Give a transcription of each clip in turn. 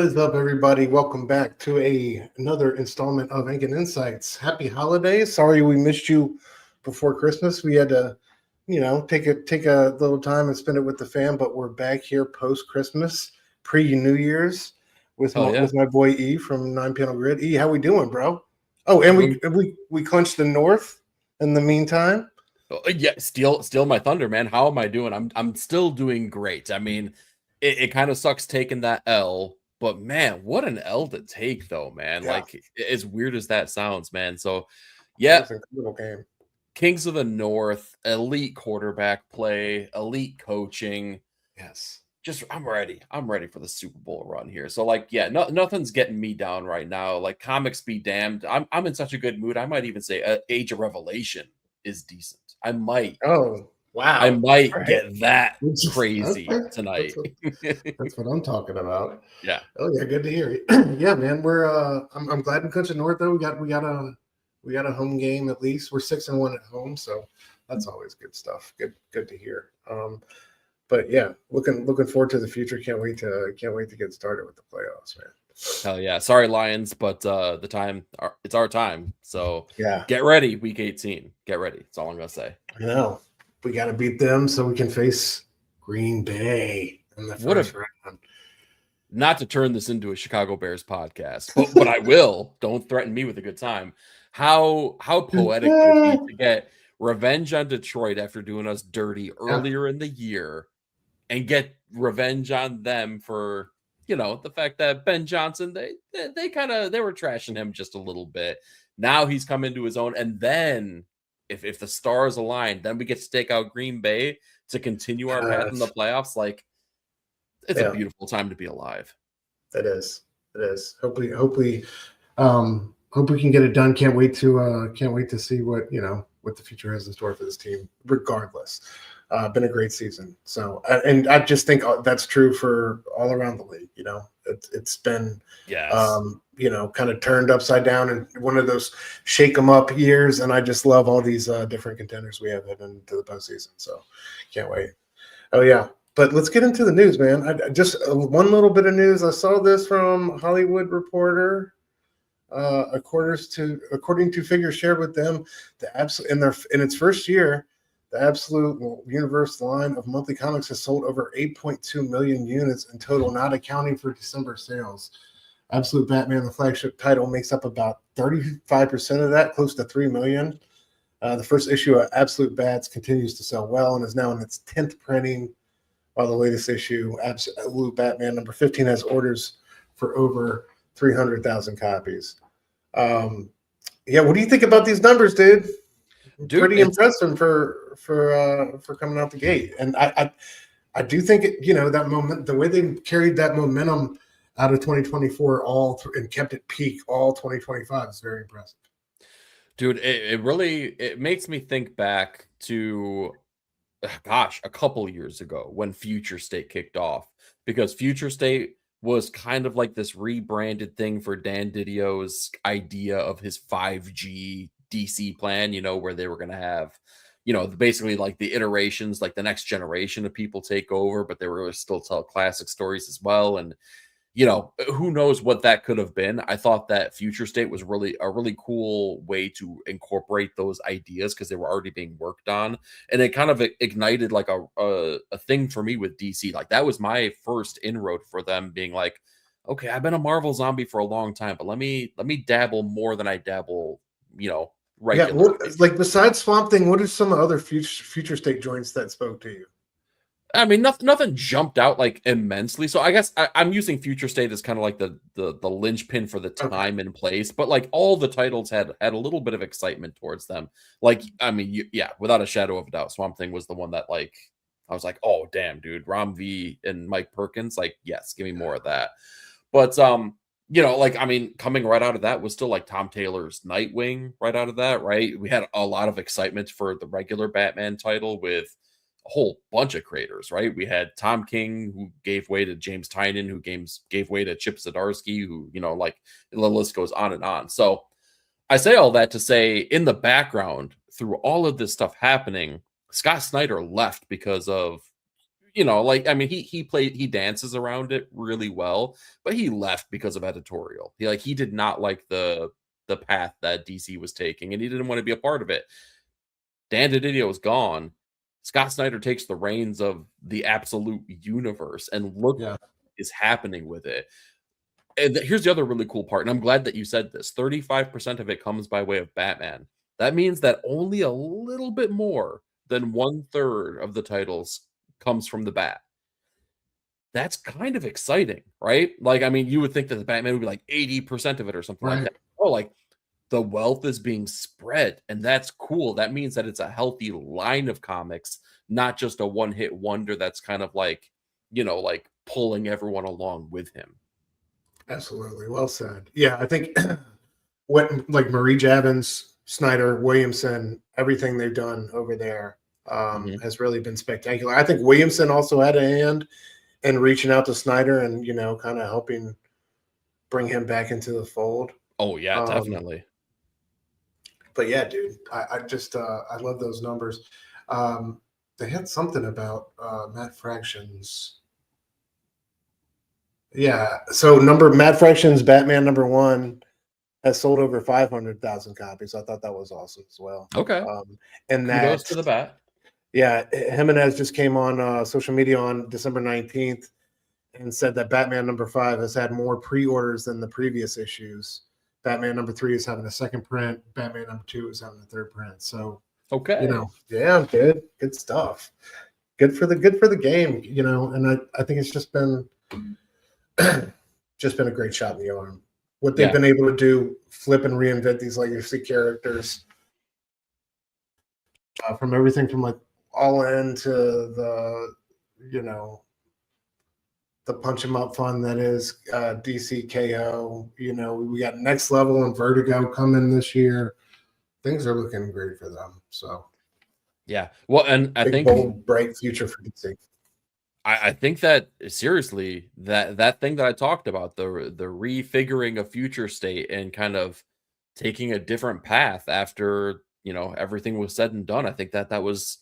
What is up, everybody? Welcome back to another installment of Ankin Insights. Happy holidays. Sorry we missed you before Christmas. We had to, take a little time and spend it with the fam, but we're back here post Christmas, pre New Year's, with Hell my yeah. with my boy E from 9 Panel Grid. E, how we doing, bro? Oh, and we clinched the North in the meantime. Yeah, steal my thunder, man. How am I doing? I'm still doing great. I mean, it kind of sucks taking that L, but man, what an L to take though, man. Yeah, Like as weird as that sounds, man. So that yeah, was an incredible game. Kings of the North, elite quarterback play, elite coaching. Yes. Just I'm ready. I'm ready for the Super Bowl run here. So like, yeah, nothing's getting me down right now. Like comics be damned. I'm in such a good mood. I might even say Age of Revelation is decent. I might Oh, I wow. might Right. get that Okay. crazy tonight. That's what I'm talking about. Yeah. Oh yeah, good to hear. Yeah, man. We're I'm glad we clinched the North though. We got a home game at least. We're 6-1 at home, so that's always good stuff. Good to hear. But yeah, looking forward to the future. Can't wait to get started with the playoffs, man. Hell yeah. Sorry, Lions, but it's our time. So Yeah, get ready, week 18. Get ready. That's all I'm gonna say. I know. We got to beat them so we can face Green Bay in the first round. Not to turn this into a Chicago Bears podcast, but I will. Don't threaten me with a good time. How poetic would it be to get revenge on Detroit after doing us dirty earlier in the year and get revenge on them for the fact that Ben Johnson, they were trashing him just a little bit. Now he's come into his own, and then if the stars align, then we get to take out Green Bay to continue our path in the playoffs. Like it's a beautiful time to be alive. It is. Hope we can get it done. Can't wait to see what the future has in store for this team. Regardless, been a great season. So, and I just think that's true for all around the league. It's been kind of turned upside down and one of those shake 'em up years. And I just love all these different contenders we have heading into the postseason. So, can't wait. Oh yeah. But let's get into the news, man. I just one little bit of news. I saw this from Hollywood Reporter. According to figures shared with them, in its first year, the Absolute Universe line of monthly comics has sold over 8.2 million units in total, not accounting for December sales. Absolute Batman, the flagship title, makes up about 35% of that, close to 3 million. The first issue of Absolute Bats continues to sell well and is now in its 10th printing. While the latest issue, Absolute Batman number 15, has orders for over 300,000 copies. What do you think about these numbers, dude? Pretty impressive for coming out the gate, and I do think that moment, the way they carried that momentum out of 2024 and kept it peak all 2025 is very impressive. Dude, it makes me think back to a couple years ago when Future State kicked off, because Future State was kind of like this rebranded thing for Dan Didio's idea of his 5G DC plan, where they were going to have, basically like the iterations, like the next generation of people take over, but they were still tell classic stories as well. And who knows what that could have been. I thought that Future State was really a really cool way to incorporate those ideas because they were already being worked on. And it kind of ignited like a thing for me with DC. Like that was my first inroad for them being like, okay, I've been a Marvel zombie for a long time, but let me dabble more than I dabble, regularly. Yeah, like besides Swamp Thing, what are some other Future State joints that spoke to you? I mean, nothing jumped out like immensely. So I guess I'm using Future State as kind of like the linchpin for the time and place. But like all the titles had a little bit of excitement towards them. Like, I mean, without a shadow of a doubt, Swamp Thing was the one that like I was like, oh damn, dude, Rom V and Mike Perkins. Like, yes, give me more of that. But like I mean, coming right out of that was still like Tom Taylor's Nightwing. Right out of that, right? We had a lot of excitement for the regular Batman title with a whole bunch of creators, right? We had Tom King, who gave way to James Tynion, who gave way to Chip Zdarsky, who, like the list goes on and on. So I say all that to say, in the background, through all of this stuff happening, Scott Snyder left because of, like, I mean, he dances around it really well, but he left because of editorial. He did not like the path that DC was taking, and he didn't want to be a part of it. Dan DiDio is gone. Scott Snyder takes the reins of the absolute universe, and look what is happening with it. And here's the other really cool part, and I'm glad that you said this. 35% of it comes by way of Batman. That means that only a little bit more than 1/3 of the titles comes from the Bat. That's kind of exciting, right? Like, I mean, you would think that the Batman would be like 80% of it or something like that. Oh, like the wealth is being spread, and that's cool. That means that it's a healthy line of comics, not just a one-hit wonder that's kind of like, like pulling everyone along with him. Absolutely. Well said. Yeah, I think what like Marie Javins, Snyder, Williamson, everything they've done over there has really been spectacular. I think Williamson also had a hand in reaching out to Snyder and, kind of helping bring him back into the fold. Oh, yeah, definitely. But yeah, dude, I just I love those numbers. They had something about Matt Fractions. Yeah, so Matt Fractions Batman #1 has sold over 500,000 copies. I thought that was awesome as well. Okay. And kudos to the Bat. Yeah, Jimenez just came on social media on December 19th and said that Batman #5 has had more pre-orders than the previous issues. Batman #3 is having a second print. Batman #2 is having a third print. So, okay, yeah, good stuff. Good for the game, and I think it's just been a great shot in the arm. What they've been able to do, flip and reinvent these legacy characters from everything from like All In to the, the punch 'em up fun that is DC KO. We got Next Level and Vertigo coming this year. Things are looking great for them. So, yeah. Well, and I think bold, bright future for DC. I think that seriously, that thing that I talked about, the refiguring of Future State and kind of taking a different path after everything was said and done. I think that was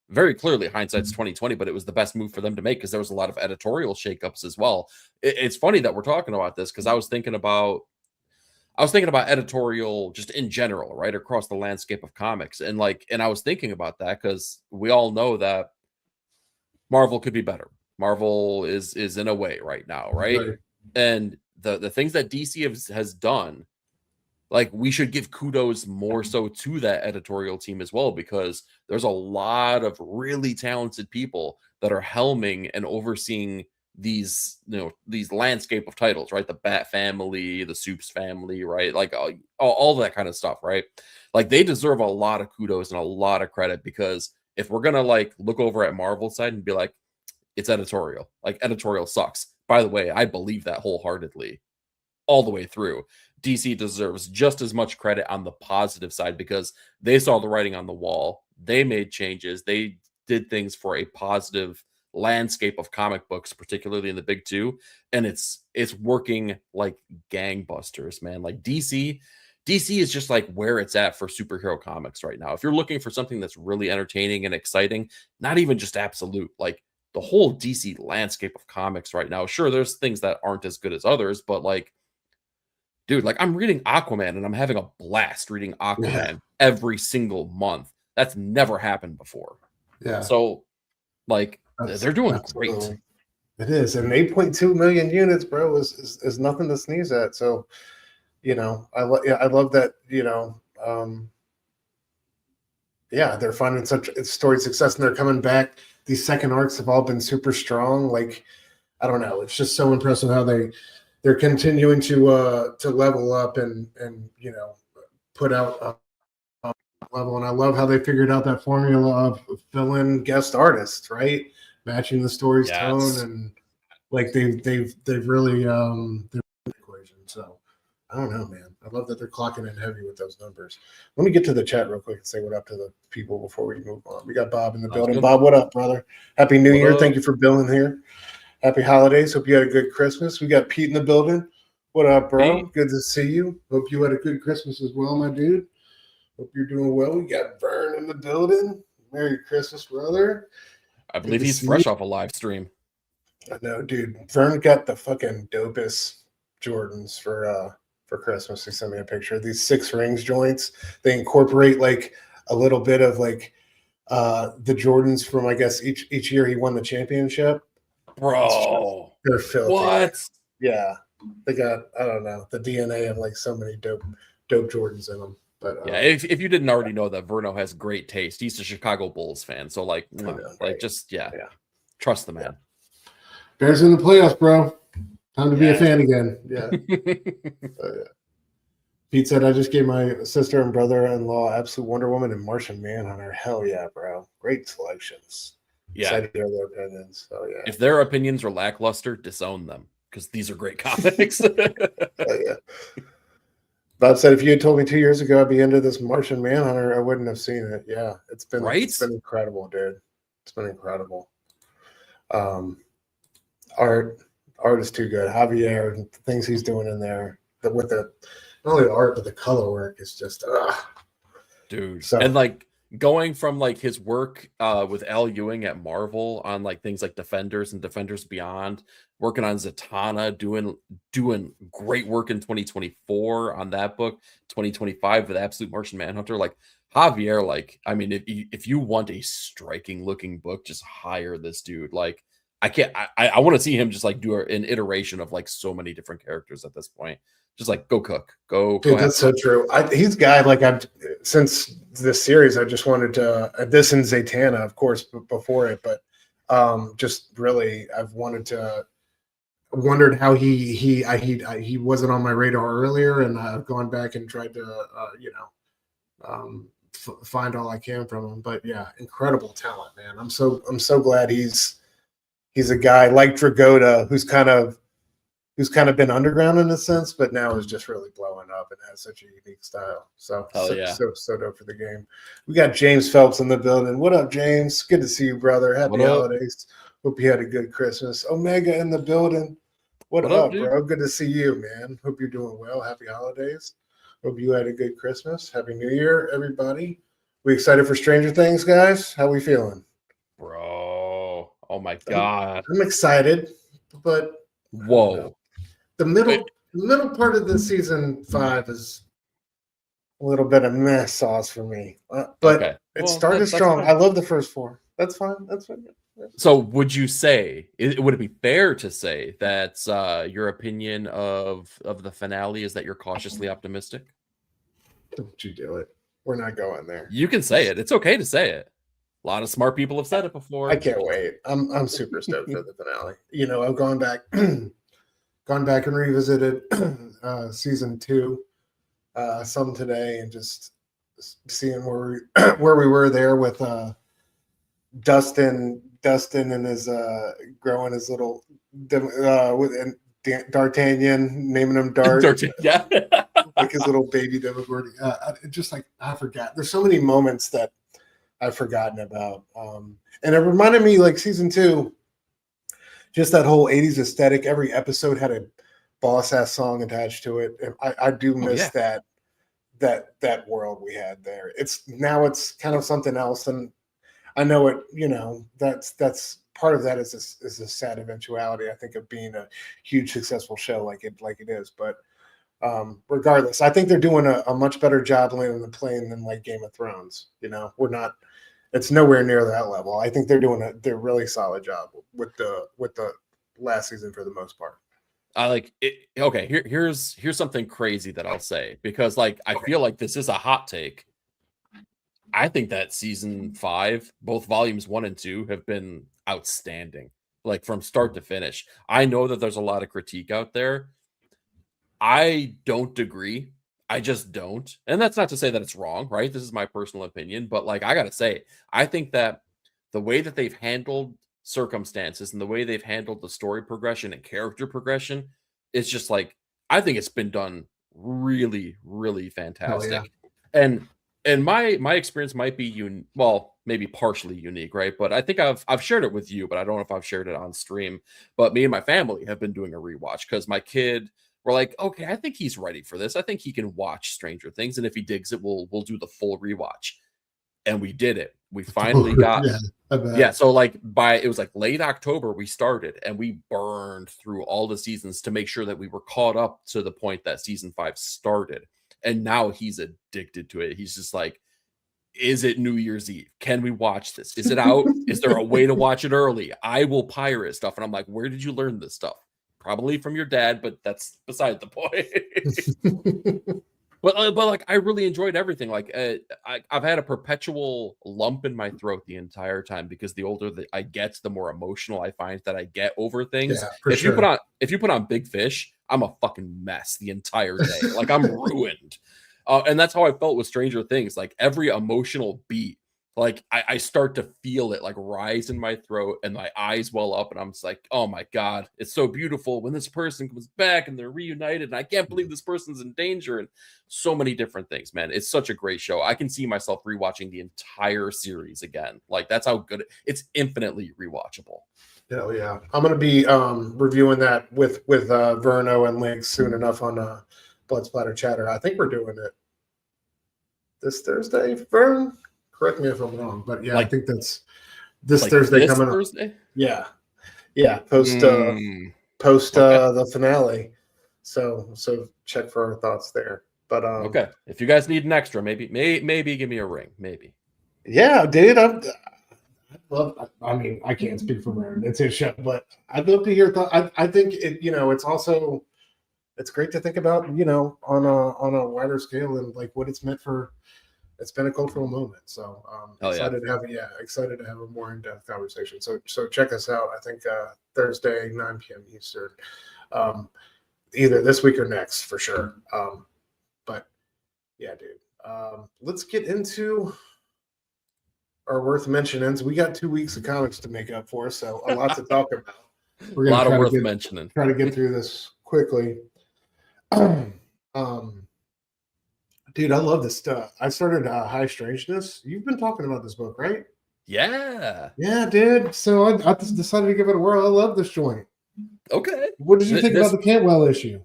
very clearly hindsight's 2020, but it was the best move for them to make because there was a lot of editorial shakeups as well. It's funny that we're talking about this because I was thinking about editorial just in general, right, across the landscape of comics, and I was thinking about that because we all know that Marvel could be better. Marvel is in a way right now, right? And the things that DC has done, like, we should give kudos more so to that editorial team as well, because there's a lot of really talented people that are helming and overseeing these landscape of titles, right? The Bat family, the Supes family, right? Like all that kind of stuff, right? Like, they deserve a lot of kudos and a lot of credit, because if we're gonna look over at Marvel side and be like, it's editorial, like editorial sucks. By the way, I believe that wholeheartedly all the way through. DC deserves just as much credit on the positive side because they saw the writing on the wall. They made changes. They did things for a positive landscape of comic books, particularly in the big two. And it's working like gangbusters, man. Like DC is just like where it's at for superhero comics right now. If you're looking for something that's really entertaining and exciting, not even just absolute, like the whole DC landscape of comics right now. Sure, there's things that aren't as good as others, but dude, I'm reading Aquaman and I'm having a blast reading Aquaman every single month. That's never happened before. Yeah. So, they're doing great. It is. And 8.2 million units, bro, is nothing to sneeze at. So, I love that, they're finding such story success and they're coming back. These second arcs have all been super strong. I don't know. It's just so impressive how they're continuing to level up and put out level. And I love how they figured out that formula of fill-in guest artists, right? Matching the story's tone, and they've really the equation. So I don't know, man. I love that they're clocking in heavy with those numbers. Let me get to the chat real quick and say what up to the people before we move on. We got Bob in the building. Good. Bob, what up, brother? Happy New Year. Thank you for being here. Happy holidays. Hope you had a good Christmas. We got Pete in the building. What up, bro? Pete. Good to see you. Hope you had a good Christmas as well, my dude. Hope you're doing well. We got Vern in the building. Merry Christmas, brother. I believe to he's see fresh you. off a live stream. I know, dude. Vern got the fucking dopest Jordans for Christmas. He sent me a picture. These 6 rings joints. They incorporate like a little bit of like the Jordans from, I guess, each year he won the championship. Bro, They're filthy. what? Yeah, they got, I don't know, the DNA of like so many dope Jordans in them. But Yeah, if you didn't already know that Verno has great taste, he's a Chicago Bulls fan. So like, know, right? just Yeah. trust the man. Bears in the playoffs, bro. Time to be a Yeah. fan again. Yeah. Pete said, I just gave my sister and brother-in-law Absolute Wonder Woman and Martian Manhunter. Hell yeah, bro. Great selections. Yeah. Excited to hear their opinions. So yeah. If their opinions are lackluster, disown them because these are great comics. Yeah. Bob said, if you had told me 2 years ago I'd be into this Martian Manhunter, I wouldn't have seen it. Yeah, it's been incredible, dude. It's been incredible. Art is too good. Javier, the things he's doing in there, with the not only the art but the color work is just dude. So, and like going from like his work with Al Ewing at Marvel on like things like Defenders and Defenders Beyond, working on Zatanna, doing great work in 2024 on that book, 2025 with Absolute Martian Manhunter. Like Javier, like, I mean, if you want a striking looking book, just hire this dude. Like I want to see him just like do an iteration of like so many different characters at this point. Just like go cook, go. Dude, that's so true. He's a guy like I've since this series. I just wanted to this and Zatanna, of course, before it, but just really, I've wondered how he wasn't on my radar earlier, and I've gone back and tried to find all I can from him. But yeah, incredible talent, man. I'm so glad he's a guy like Dragotta who's kind of been underground in a sense, but now is just really blowing up and has such a unique style. So dope for the game. We got James Phelps in the building. What up, James? Good to see you, brother. Happy holidays. Hope you had a good Christmas. Omega in the building. What up, bro? Good to see you, man. Hope you're doing well. Happy holidays. Hope you had a good Christmas. Happy New Year, everybody. We excited for Stranger Things, guys? How we feeling? Bro. Oh my God. I'm excited, but whoa. The middle part of the season 5 is a little bit of mess sauce for me, but it started strong. I love the first 4. That's fine. That's fine. So, would you say would it be fair to say that your opinion of the finale is that you're cautiously optimistic? Don't you do it? We're not going there. You can say it. It's okay to say it. A lot of smart people have said it before. I can't wait. I'm super stoked for the finale. You know, I've gone back and revisited season 2 some today, and just seeing where we were there with Dustin and his growing his little and D'Artagnan, naming him Dart. Yeah. Like his little baby Demogorgon. Just like I forgot. There's so many moments that I've forgotten about. And it reminded me, like season 2, just that whole 80s aesthetic. Every episode had a boss ass song attached to it. And I do miss that world we had there. It's kind of something else. And I know it, that's part of that is a sad eventuality, I think, of being a huge successful show like it is. But regardless, I think they're doing a much better job landing the plane than like Game of Thrones. It's nowhere near that level. I think they're doing a really solid job with the last season for the most part. I like it. Okay, here's something crazy that I'll say, because like I feel like this is a hot take. I think that season 5, both volumes 1 and 2, have been outstanding, like from start to finish. I know that there's a lot of critique out there. I don't agree. I just don't. And that's not to say that it's wrong, right? This is my personal opinion, but like I gotta say, I think that the way that they've handled circumstances and the way they've handled the story progression and character progression is just like, I think it's been done really, really fantastic. And my experience might be maybe partially unique, right? But I think I've shared it with you, but I don't know if I've shared it on stream. But me and my family have been doing a rewatch because my kid, we're like, okay, I think he's ready for this. I think he can watch Stranger Things, and if he digs it, we'll do the full rewatch. And we did it. We finally got Yeah, I bet. yeah, so like it was like late October we started and we burned through all the seasons to make sure that we were caught up to the point that season 5 started. And now he's addicted to it. He's just like, is it New Year's Eve? Can we watch this? Is it out? Is there a way to watch it early? I will pirate stuff. And I'm like, where did you learn this stuff? Probably from your dad, but that's beside the point. But like I really enjoyed everything. Like I've had a perpetual lump in my throat the entire time because the older that I get, the more emotional I find that I get over things. Yeah, for If sure. you put on Big Fish, I'm a fucking mess the entire day. Like I'm ruined. And that's how I felt with Stranger Things. Like every emotional beat, like I start to feel it like rise in my throat and my eyes well up. And I'm just like, oh my God, it's so beautiful when this person comes back and they're reunited. And I can't believe this person's in danger. And so many different things, man. It's such a great show. I can see myself rewatching the entire series again. Like that's how good it's infinitely rewatchable. Hell yeah. I'm going to be reviewing that with Verno and Link soon enough on Blood Splatter Chatter. I think we're doing it this Thursday, Vern. Correct me if I'm wrong, but yeah, Like, I think that's this like Thursday this coming Thursday? up. Yeah. Post Okay. the finale. So check for our thoughts there. But Okay. If you guys need an extra, maybe give me a ring. Maybe. yeah, dude. I mean, I can't speak for Vern. It's his show, but I'd love to hear thoughts. I think it. It's also it's great to think about. On a wider scale and like what it's meant for. It's been a cultural moment, so excited to have a more in-depth conversation. So check us out. I think Thursday 9 p.m. Eastern, either this week or next for sure. But yeah, dude, let's get into our worth mentionings. We got 2 weeks of comics to make up for, so a lot to talk about. We're gonna a lot of worth mentioning. Try to get through this quickly. Dude, I love this stuff. I started High Strangeness. You've been talking about this book, right? Yeah. Yeah, dude. So I just decided to give it a whirl. I love this joint. Okay. What did you think about the Cantwell issue?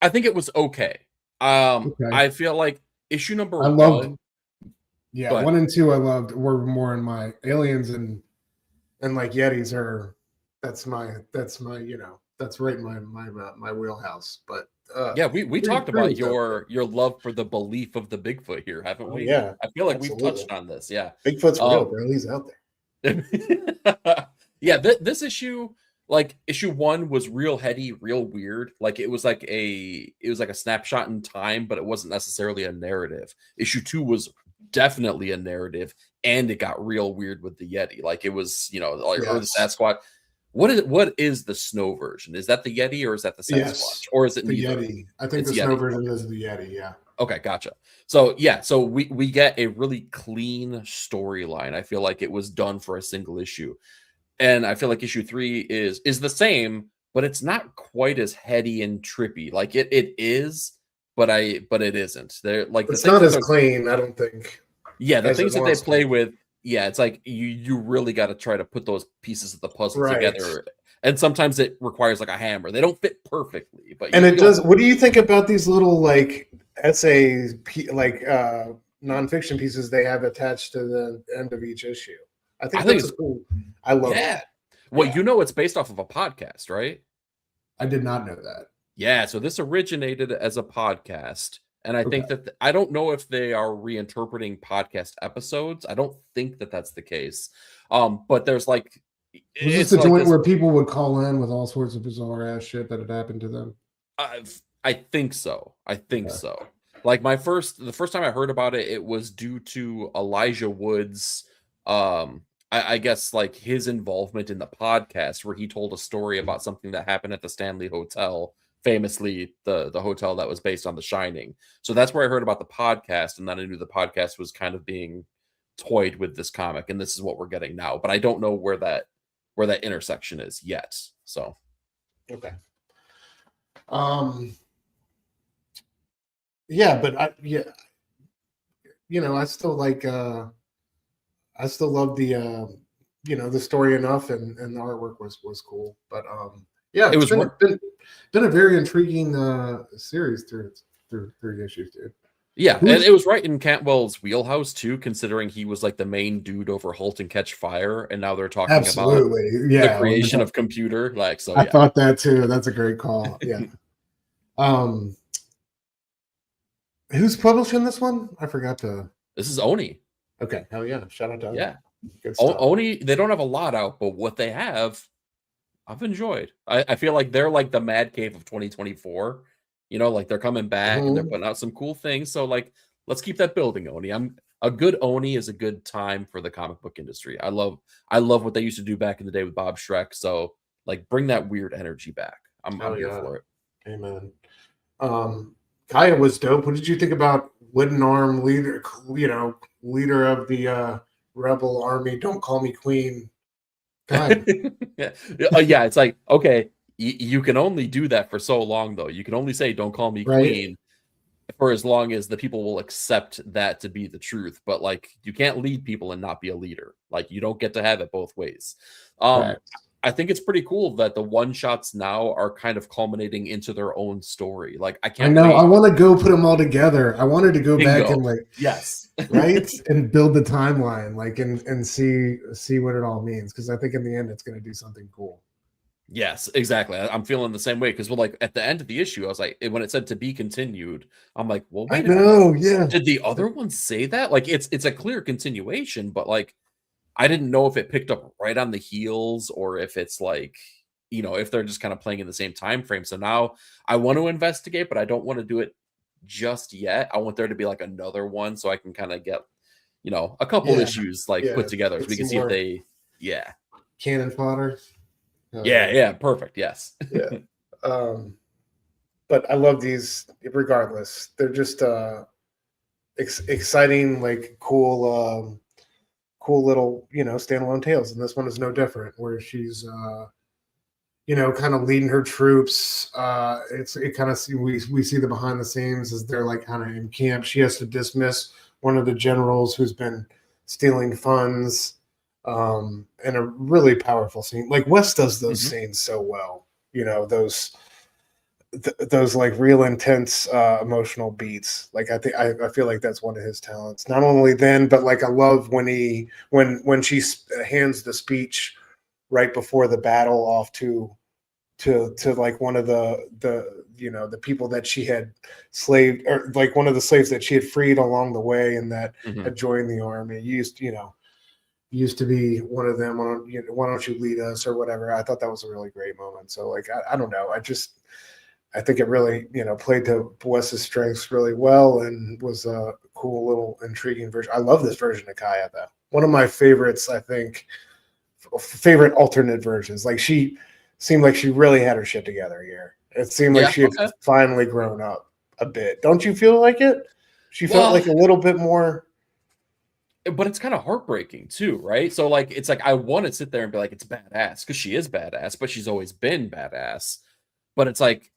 I think it was okay. I feel like issue number one. Yeah, 1 and 2 I loved were more in my aliens and like Yetis are that's right in my wheelhouse. But yeah, we talked about your love for the belief of the Bigfoot here, haven't we? Yeah, I feel like we've touched on this. Yeah, Bigfoot's real, bro. He's out there. Yeah, this issue, like issue 1, was real heady, real weird. Like it was like a snapshot in time, but it wasn't necessarily a narrative. Issue 2 was definitely a narrative, and it got real weird with the Yeti. Like it was, or the Sasquatch. What is the snow version? Is that the Yeti or is that the Sasquatch? Or is it the neither? Yeti? I think the snow version is the Yeti, yeah. Okay, gotcha. So we get a really clean storyline. I feel like it was done for a single issue. And I feel like issue 3 is the same, but it's not quite as heady and trippy. Like it is, but it isn't. They're like it's not as clean, I don't think. Yeah, the things that they play with. Yeah, it's like you really got to try to put those pieces of the puzzle together, and sometimes it requires like a hammer. They don't fit perfectly, but it does. What do you think about these little like essays, like nonfiction pieces they have attached to the end of each issue? I think it's cool. I love it. Well, it's based off of a podcast, right? I did not know that. Yeah, so this originated as a podcast. And I think that I don't know if they are reinterpreting podcast episodes. I don't think that that's the case. But there's like, was this a joint where people would call in with all sorts of bizarre ass shit that had happened to them? I think so. So. Like the first time I heard about it, it was due to Elijah Wood's, I guess like his involvement in the podcast, where he told a story about something that happened at the Stanley Hotel. Famously the hotel that was based on The Shining. So that's where I heard about the podcast, and then I knew the podcast was kind of being toyed with this comic, and this is what we're getting now. But I don't know where that intersection is yet. So okay. Yeah, but I still like I still love the the story enough, and the artwork was cool. But yeah, it was been a very intriguing series through 3 issues, dude. Yeah, and Who's it was right in Cantwell's wheelhouse too, considering he was like the main dude over Halt and Catch Fire, and now they're talking about absolutely, the yeah. creation of computer. Like, so I yeah. thought that too. That's a great call. Yeah. Um, who's publishing this one? I forgot to. This is Oni. Okay, hell yeah! Shout out to Oni. Yeah. Good stuff. Oni, they don't have a lot out, but what they have, I've enjoyed. I feel like they're like the Mad Cave of 2024. You know, like they're coming back and they're putting out some cool things. So like, let's keep that building, Oni. A good Oni is a good time for the comic book industry. I love what they used to do back in the day with Bob Schreck. So like, bring that weird energy back. I'm here for it. Amen. Kaya was dope. What did you think about Wooden Arm leader? You know, leader of the rebel army. Don't call me queen. Yeah. Yeah, it's like, okay, you can only do that for so long, though. You can only say, don't call me queen for as long as the people will accept that to be the truth. But like, you can't lead people and not be a leader. Like, you don't get to have it both ways. I think it's pretty cool that the one shots now are kind of culminating into their own story. Like, I can't wait. I want to go put them all together. I wanted to go back and like, yes, right, and build the timeline, like, and see what it all means. Because I think in the end, it's going to do something cool. Yes, exactly. I'm feeling the same way because, well, like at the end of the issue, I was like, when it said to be continued, I'm like, well, wait a minute. Yeah. Did the other one say that? Like, it's a clear continuation, but like, I didn't know if it picked up right on the heels or if it's like, you know, if they're just kind of playing in the same time frame. So now I want to investigate, but I don't want to do it just yet. I want there to be like another one so I can kind of get, you know, a couple issues like put together so we can see if they, cannon fodder. Yeah, perfect. Yes. Yeah. But I love these regardless. They're just exciting, like cool little, you know, standalone tales. And this one is no different, where she's you know, kind of leading her troops. It kind of we see the behind the scenes as they're like kind of in camp. She has to dismiss one of the generals who's been stealing funds. And a really powerful scene. Like Wes does those scenes so well. You know, those like real intense emotional beats. Like I feel like that's one of his talents. Not only then, but like I love when she hands the speech right before the battle off to like one of the you know, the people that she had slaved, or like one of the slaves that she had freed along the way and that had joined the army. Used to be one of them. Why don't you lead us or whatever? I thought that was a really great moment. So like I don't know. I think it really, you know, played to Wes's strengths really well and was a cool little intriguing version. I love this version of Kaya though. One of my favorites, I think, favorite alternate versions. Like she seemed like she really had her shit together here. It seemed like she had finally grown up a bit. Don't you feel like it? She felt like a little bit more. But it's kind of heartbreaking too, right? So like, it's like, I want to sit there and be like, it's badass because she is badass, but she's always been badass. But it's like,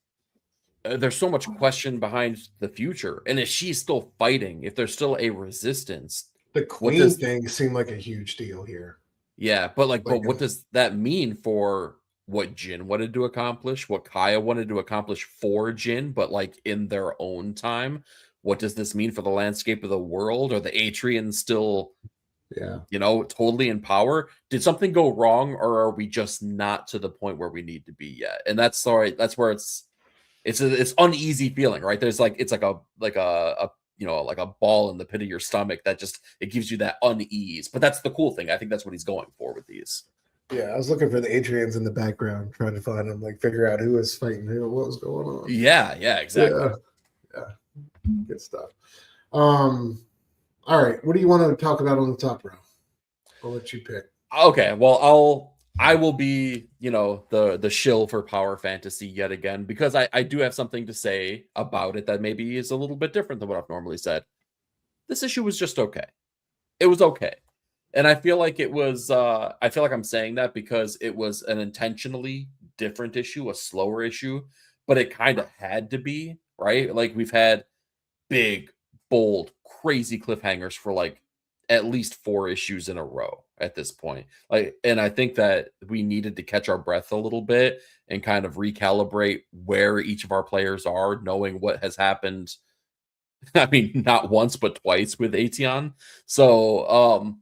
there's so much question behind the future. And if she's still fighting, if there's still a resistance, the queen thing seemed like a huge deal here. Yeah, but but what does that mean for what Jin wanted to accomplish, what Kaya wanted to accomplish for Jin, but like in their own time? What does this mean for the landscape of the world? Are the Atrians still, you know, totally in power? Did something go wrong, or are we just not to the point where we need to be yet? And that's where it's uneasy feeling, right? There's like, it's like a you know, like a ball in the pit of your stomach that just, it gives you that unease. But that's the cool thing. I think that's what he's going for with these. Yeah, I was looking for the Adrians in the background, trying to find them, like figure out who was fighting who, what was going on. Yeah, exactly. Yeah. Good stuff. All right, what do you want to talk about on the top row? I'll let you pick. Okay, well, I will be, you know, the shill for power fantasy yet again, because I do have something to say about it that maybe is a little bit different than what I've normally said. This issue was just okay. It was okay. And I feel like it was, I feel like I'm saying that because it was an intentionally different issue, a slower issue, but it kind of had to be, right? Like, we've had big, bold, crazy cliffhangers for like at least 4 issues in a row at this point. Like, and I think that we needed to catch our breath a little bit and kind of recalibrate where each of our players are, knowing what has happened I mean, not once but twice with Ateon. So,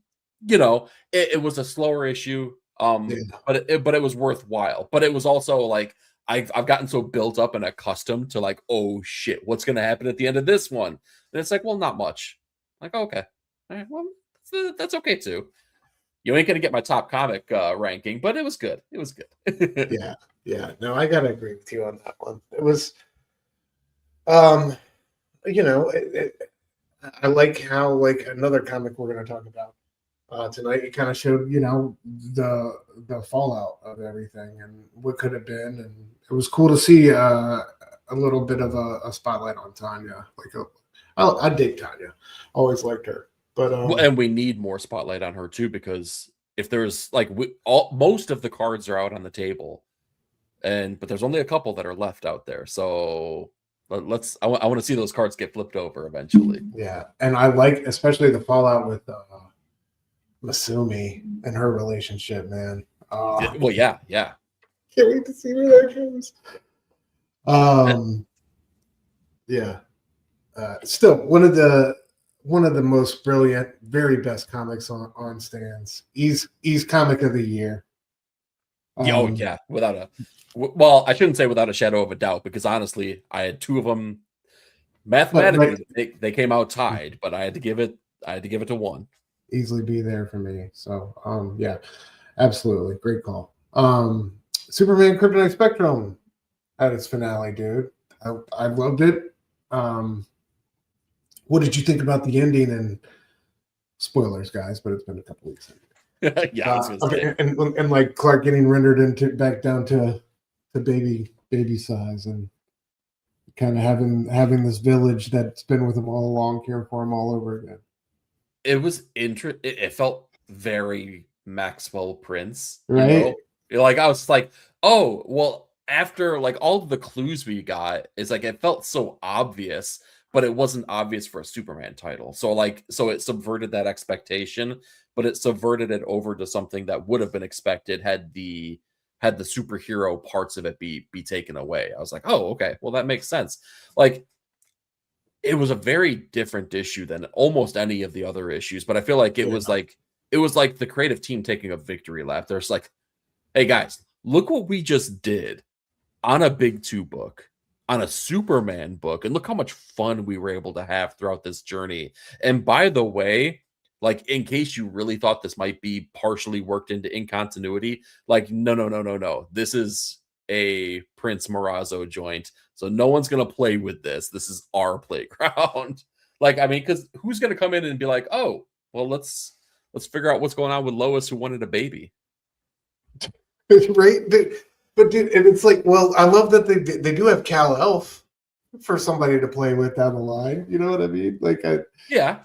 it was a slower issue, Yeah. but it was worthwhile. But it was also like I've gotten so built up and accustomed to like, oh shit, what's gonna happen at the end of this one? And it's like, well, not much. Like, okay, all right, well, that's okay too. You ain't gonna get my top comic ranking, but it was good. It was good. Yeah. Yeah. No, I gotta agree with you on that one. It was, um, I like how like another comic we're gonna talk about tonight. It kind of showed, the fallout of everything and what could have been, and it was cool to see a little bit of a spotlight on Tanya. I dig Tanya, always liked her, but Well, and we need more spotlight on her too, because if there's like most of the cards are out on the table, but there's only a couple that are left out there. So I want to see those cards get flipped over eventually. yeah, and I like especially the fallout with Masumi and her relationship, man. Well, yeah. Can't wait to see where that goes. Yeah. Still one of the most brilliant, very best comics on stands. He's comic of the year. Oh yeah, well, I shouldn't say without a shadow of a doubt, because honestly, I had two of them. Mathematically, they came out tied, but I had to give it to one. Easily be there for me. So yeah, absolutely. Great call. Superman Kryptonite Spectrum at its finale, dude. I loved it. What did you think about the ending? And spoilers, guys, but it's been a couple weeks. Yeah, I was gonna say. And like Clark getting rendered back down to baby size, and kind of having this village that's been with him all along, caring for him all over again. It was it felt very Maxwell Prince, right? Like I was like, oh well, after like all of the clues we got, it's like it felt so obvious, but it wasn't obvious for a Superman title. So it subverted that expectation, but it subverted it over to something that would have been expected had the superhero parts of it be taken away. I was like, oh, okay, well that makes sense. Like, it was a very different issue than almost any of the other issues, but I feel like it was like the creative team taking a victory lap. There's like, hey guys, look what we just did on a Big Two book, on a Superman book, and look how much fun we were able to have throughout this journey. And by the way, like, in case you really thought this might be partially worked into incontinuity, like, no. This is a Prince Morazzo joint, so no one's gonna play with this. This is our playground. Like, I mean, because who's gonna come in and be like, oh, well, let's figure out what's going on with Lois who wanted a baby, right? But dude, and it's like, well, I love that they do have Cal Elf for somebody to play with down the line. You know what I mean? Like, yeah.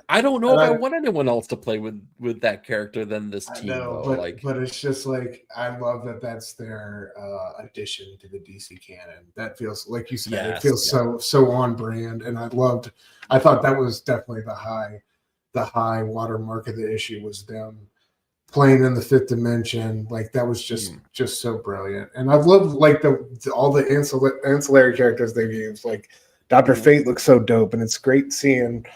I don't know if I want anyone else to play with that character than this team, though. But it's just like, I love that that's their addition to the DC canon. That feels, like you said, it feels so on brand, and I thought that was definitely the high watermark of the issue, was them playing in the fifth dimension. Like, that was just so brilliant. And I've loved like all the ancillary characters they've used. Like Dr. Fate looks so dope, and it's great seeing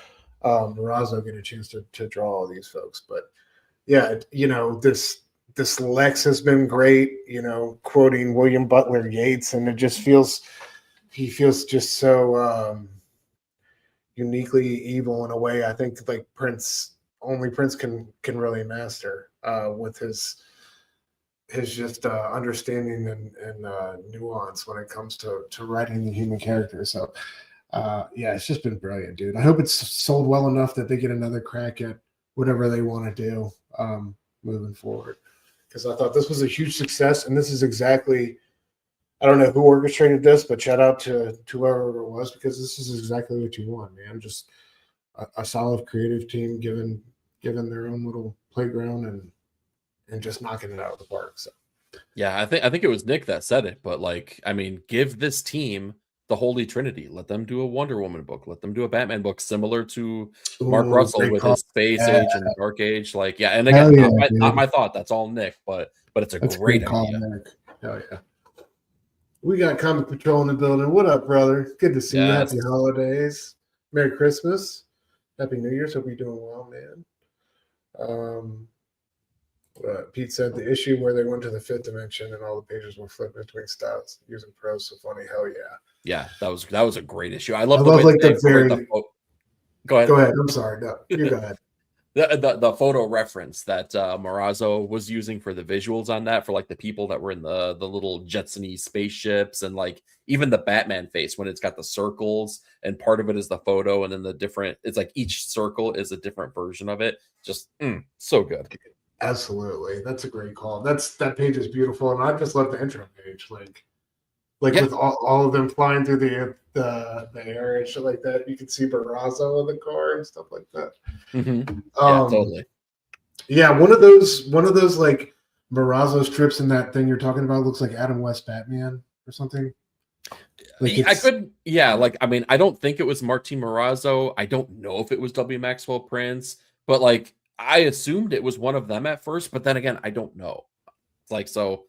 Morazzo get a chance to draw all these folks. But yeah, this Lex has been great, quoting William Butler Yeats, and he feels just so uniquely evil in a way I think like only Prince can really master with his just understanding and nuance when it comes to writing the human character. So yeah, it's just been brilliant, dude. I hope it's sold well enough that they get another crack at whatever they want to do moving forward, because I thought this was a huge success, and this is exactly, I don't know who orchestrated this, but shout out to whoever it was, because this is exactly what you want, man. Just a solid creative team given their own little playground and just knocking it out of the park. So yeah, I think it was Nick that said it, but like, I mean, give this team the Holy Trinity. Let them do a Wonder Woman book. Let them do a Batman book similar to Mark Russell with his Space Age and Dark Age. Like, yeah, and again, not my thought. That's all Nick, but it's That's great idea. Nick. Hell yeah. We got Comic Patrol in the building. What up, brother? Good to see you. Happy holidays. Merry Christmas. Happy New Year's. Hope you're doing well, man. Pete said the issue where they went to the fifth dimension and all the pages were flipped between styles using prose. So funny. Hell yeah. Yeah, that was a great issue. I love love way like they the very. Go ahead. Go ahead. I'm sorry. No, you go ahead. The photo reference that Marazzo was using for the visuals on that, for like the people that were in the little Jetsony spaceships, and like even the Batman face when it's got the circles and part of it is the photo, and then the different, it's like each circle is a different version of it. Just so good. Absolutely, that's a great call. That page is beautiful, and I just love the intro page, like Yeah. with all of them flying through the air and shit like that. You can see Barrazo in the car and stuff like that. Mm-hmm. Yeah, totally. Yeah, one of those like Marazzo strips in that thing you're talking about looks like Adam West Batman or something. Like I couldn't, yeah, like I mean, I don't think it was Martin Marazzo. I don't know if it was W. Maxwell Prince, but like I assumed it was one of them at first, but then again, I don't know. It's like so.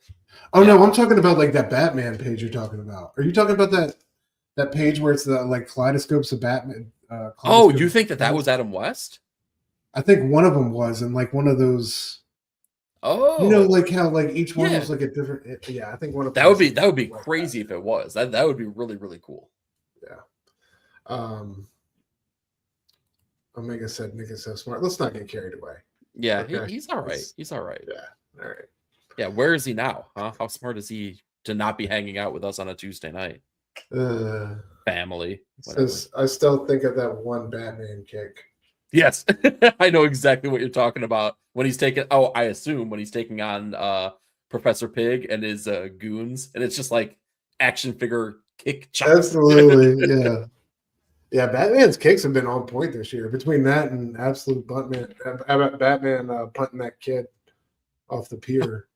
Oh yeah. No, I'm talking about like that Batman page you're talking about. Are you talking about that page where it's the like kaleidoscopes of Batman? Oh, you think that was Adam West? I think one of them was, and like one of those. Oh, you know, like how like each one was like a different. Yeah, I think one of that would be crazy if it was. That would be really, really cool. Yeah. Omega said Nick is so smart. Let's not get carried away. Yeah, okay? He's all right. He's all right. Yeah. All right. Yeah, where is he now? Huh? How smart is he to not be hanging out with us on a Tuesday night? Family. Says, I still think of that one Batman kick. Yes, I know exactly what you're talking about. When he's taking, I assume when he's taking on Professor Pig and his goons, and it's just like action figure kick. Absolutely, yeah. Yeah, Batman's kicks have been on point this year. Between that and absolute Batman punting that kid off the pier.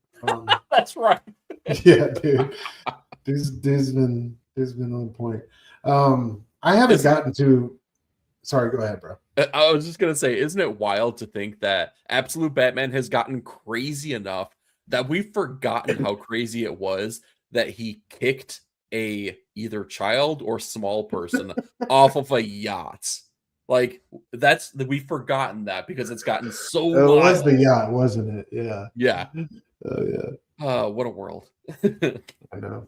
That's right. Yeah, dude. This has been on point. I haven't gotten to. Sorry, go ahead, bro. I was just gonna say, isn't it wild to think that Absolute Batman has gotten crazy enough that we've forgotten how crazy it was that he kicked a either child or small person off of a yacht. Like we've forgotten that because it's gotten so wild. It was the yacht, wasn't it? Yeah. Yeah. Oh yeah. What a world. I know.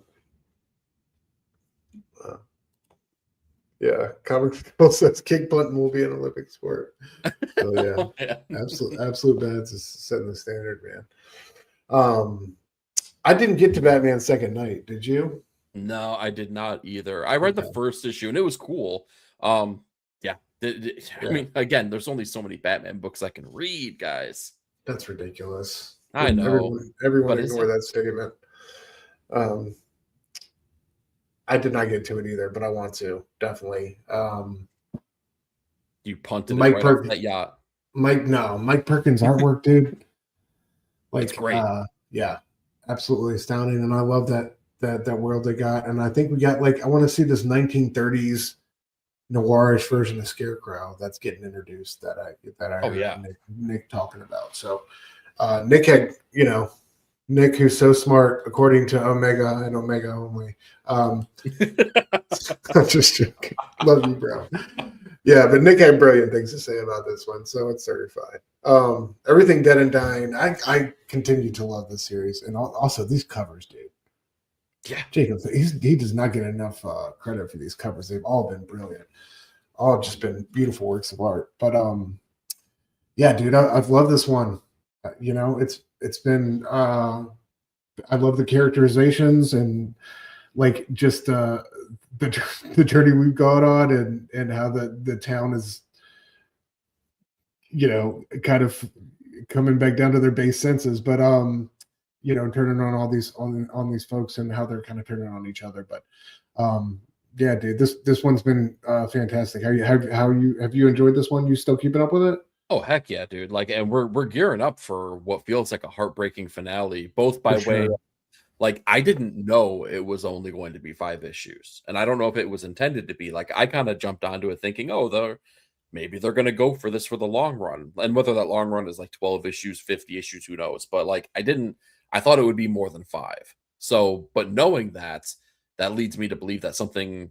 Yeah, Comic School says kick punting will be an Olympic sport. So yeah, absolute Bats is setting the standard, man. I didn't get to Batman Second Night. Did you? No, I did not either. I read the first issue and it was cool. Yeah. I mean, again, there's only so many Batman books I can read, guys. That's ridiculous. I know. Everyone ignore that statement. I did not get to it either, but I want to definitely. You punted Mike it right off that yacht. Mike Perkins' artwork, dude. Like, it's great. Yeah, absolutely astounding, and I love that world they got. And I think we got I want to see this 1930s noirish version of Scarecrow that's getting introduced. That I heard Nick talking about. So Nick had Nick, who's so smart, according to Omega and Omega only. I'm just joking. Love you, bro. Yeah, but Nick had brilliant things to say about this one, so it's certified. Everything Dead and Dying. I continue to love this series, and also these covers, dude. Yeah, Jacob, he does not get enough credit for these covers. They've all been brilliant, all just been beautiful works of art. But yeah, dude, I've loved this one. It's been I love the characterizations and like just the journey we've gone on and how the town is kind of coming back down to their base senses, but turning on all these on these folks and how they're kind of turning on each other. But yeah, dude, this one's been fantastic. Have you enjoyed this one? You still keeping up with it? Oh heck yeah, dude! Like, and we're gearing up for what feels like a heartbreaking finale, both by way. Like, I didn't know it was only going to be 5 issues, and I don't know if it was intended to be. Like, I kind of jumped onto it thinking, maybe they're going to go for this for the long run, and whether that long run is like 12 issues, 50 issues, who knows? But like, I thought it would be more than 5. So, but knowing that leads me to believe that something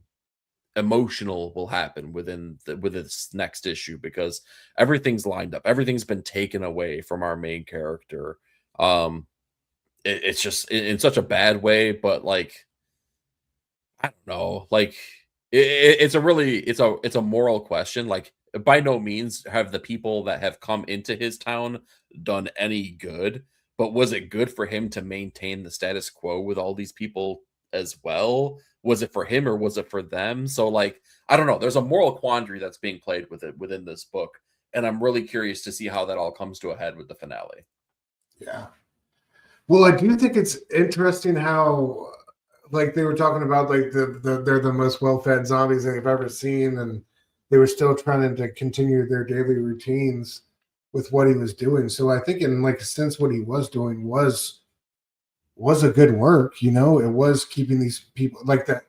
emotional will happen with this next issue, because everything's lined up, everything's been taken away from our main character. It's just in such a bad way, but like, I don't know, like it's a really it's a moral question. Like, by no means have the people that have come into his town done any good, but was it good for him to maintain the status quo with all these people as well? Was it for him or was it for them? So like, I don't know. There's a moral quandary that's being played with it within this book, and I'm really curious to see how that all comes to a head with the finale. Yeah. Well, I do think it's interesting how, like, they were talking about, like, they're the most well-fed zombies they've ever seen, and they were still trying to continue their daily routines with what he was doing. So I think, in like a sense, what he was doing was a good work. You know, it was keeping these people, like that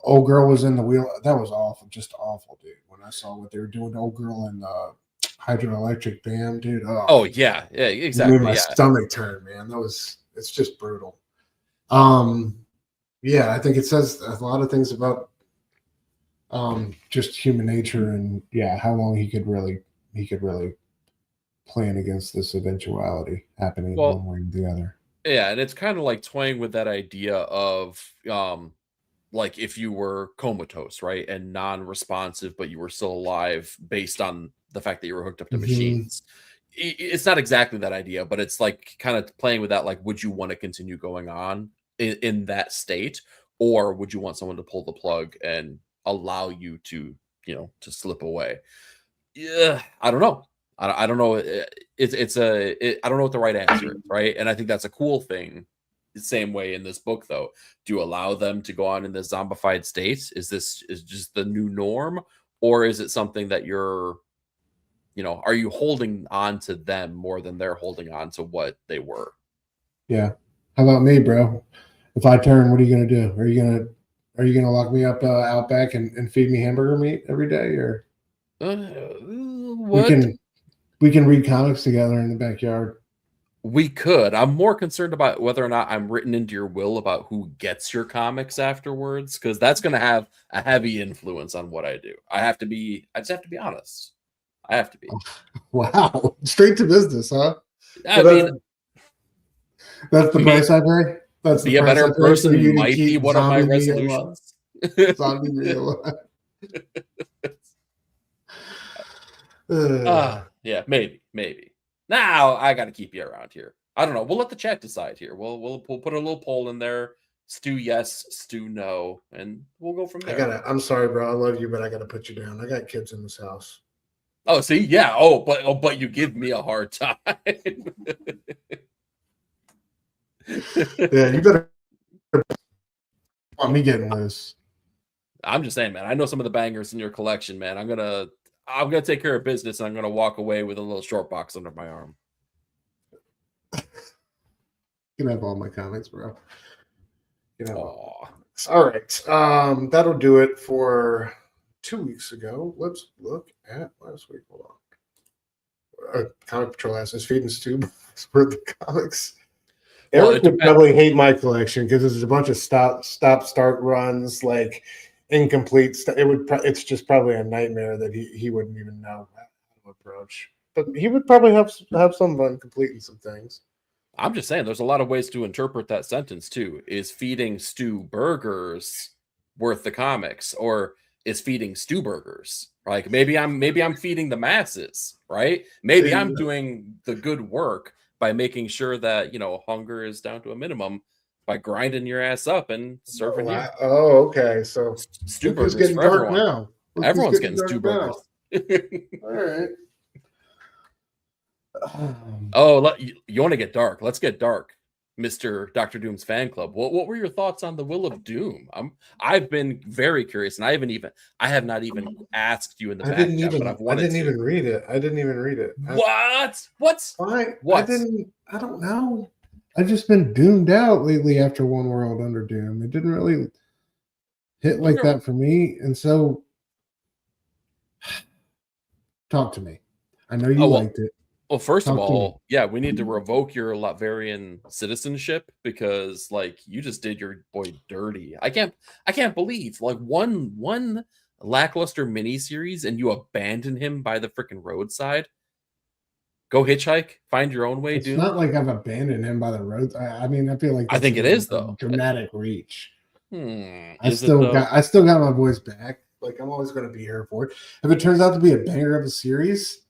old girl was in the wheel. That was awful, just awful, dude. When I saw what they were doing to old girl in the hydroelectric dam, dude. Oh yeah, exactly. Made my stomach turn, man. It's just brutal. Yeah, I think it says a lot of things about just human nature, and how long he could really plan against this eventuality happening one way or the other. Yeah, and it's kind of like toying with that idea of like if you were comatose, right, and non-responsive, but you were still alive based on the fact that you were hooked up to machines. It's not exactly that idea, but it's like kind of playing with that. Like, would you want to continue going on in that state, or would you want someone to pull the plug and allow you to, to slip away? Yeah, I don't know. I don't know. I don't know what the right answer is, right? And I think that's a cool thing. The same way in this book, though, do you allow them to go on in this zombified state? Is just the new norm, or is it something that you're, are you holding on to them more than they're holding on to what they were? Yeah. How about me, bro? If I turn, what are you gonna do? Are you gonna lock me up out back and feed me hamburger meat every day, or what? We can read comics together in the backyard. We could. I'm more concerned about whether or not I'm written into your will about who gets your comics afterwards, because that's going to have a heavy influence on what I do. I just have to be honest. I have to be. Wow. Straight to business, huh? I mean, that's the price I pay. That's be a better person might be one of my resolutions. Zombie me alive. Yeah, maybe. Now I got to keep you around here. I don't know. We'll let the chat decide here. We'll put a little poll in there. Stu yes, Stu no, and we'll go from there. I'm sorry, bro. I love you, but I gotta put you down. I got kids in this house. Oh, see, yeah. Oh, but you give me a hard time. Yeah, you better want me getting loose. I'm just saying, man. I know some of the bangers in your collection, man. I'm gonna take care of business, and I'm gonna walk away with a little short box under my arm. You can have all my comics, bro. All right. That'll do it for 2 weeks ago. Let's look at last week. Hold on. Comic Patrol has his Feeding Stu for the comics. Eric would probably hate my collection because there's a bunch of stop-start runs, like incomplete stuff. It's just probably a nightmare that he wouldn't even know how to approach. But he would probably have some fun completing some things. I'm just saying, there's a lot of ways to interpret that sentence too. Is feeding Stu burgers worth the comics, or is feeding Stu burgers? Like maybe I'm feeding the masses, right? Maybe I'm doing the good work by making sure that hunger is down to a minimum by grinding your ass up and serving you. Oh, okay. So Stu burgers getting for dark everyone. now. Everyone's getting Stu burgers. All right. Oh, you want to get dark? Let's get dark, Mr. Dr. Doom's fan club. What were your thoughts on the Will of Doom? I've been very curious, and I have not even asked you in the back chat, but I've wanted to. I didn't even read it. What? What's fine? What? I don't know. I've just been doomed out lately after One World Under Doom. It didn't really hit like that for me, and so talk to me. I know you liked it. Well, first of all, we need to revoke your Latvian citizenship because, like, you just did your boy dirty. I can't believe, like, one lackluster miniseries and you abandon him by the freaking roadside. Go hitchhike, find your own way, It's Doom. not like I've abandoned him by the road. I mean, I feel like I think it is though. Dramatic reach. I still got my voice back. Like I'm always going to be here for it. If it turns out to be a banger of a series,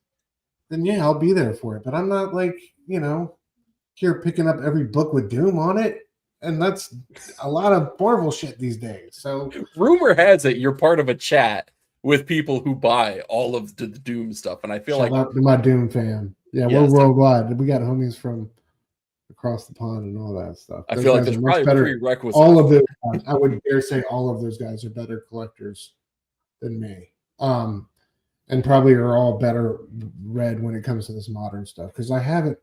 then yeah, I'll be there for it. But I'm not like, here picking up every book with Doom on it. And that's a lot of Marvel shit these days. So rumor has it you're part of a chat with people who buy all of the Doom stuff. And I feel shout out to my Doom fam. Yeah, yes, we're worldwide. We got homies from across the pond and all that stuff. I feel like there's probably prerequisites. All of those, I would dare say all of those guys are better collectors than me. And probably are all better read when it comes to this modern stuff. Because I haven't,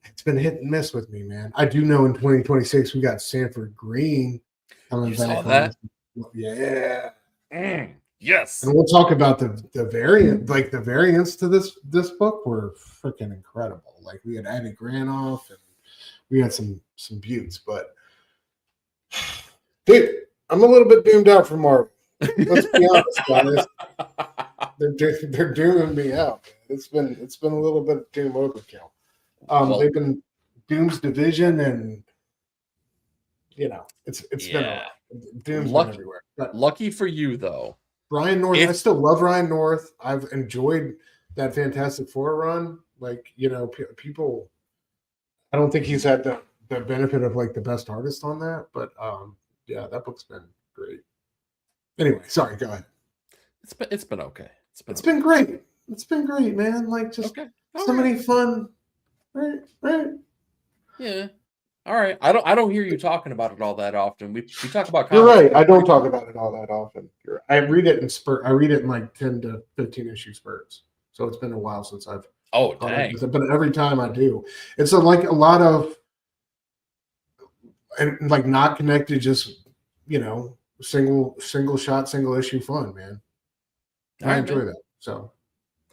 it's been hit and miss with me, man. I do know in 2026 we got Sanford Green coming back. Saw that? Yeah. Yes. And we'll talk about the variant, like the variants to this book were freaking incredible. Like we had Abby Granoff and we had some buttes, but dude, I'm a little bit doomed out for Marvel. Let's be honest, guys. They're dooming me out. It's been a little bit of Doom overkill. They've been Doom's division, and it's been Doom's been everywhere. But lucky for you though. Ryan North, I still love Ryan North. I've enjoyed that Fantastic Four run. Like, people, I don't think he's had the benefit of like the best artist on that, but yeah, that book's been great. Anyway, sorry, go ahead. It's been okay. It's been great. It's been great, man. Like just many fun. Right. Yeah. All right. I don't hear you talking about it all that often. We talk about. You're right. I don't talk about it all that often. I read it in spurt. I read it in like 10 to 15 issue spurts. So it's been a while since I've. Oh dang! But every time I do, it's like a lot of, and like not connected. Just single shot, single issue fun, man. I enjoy that. So.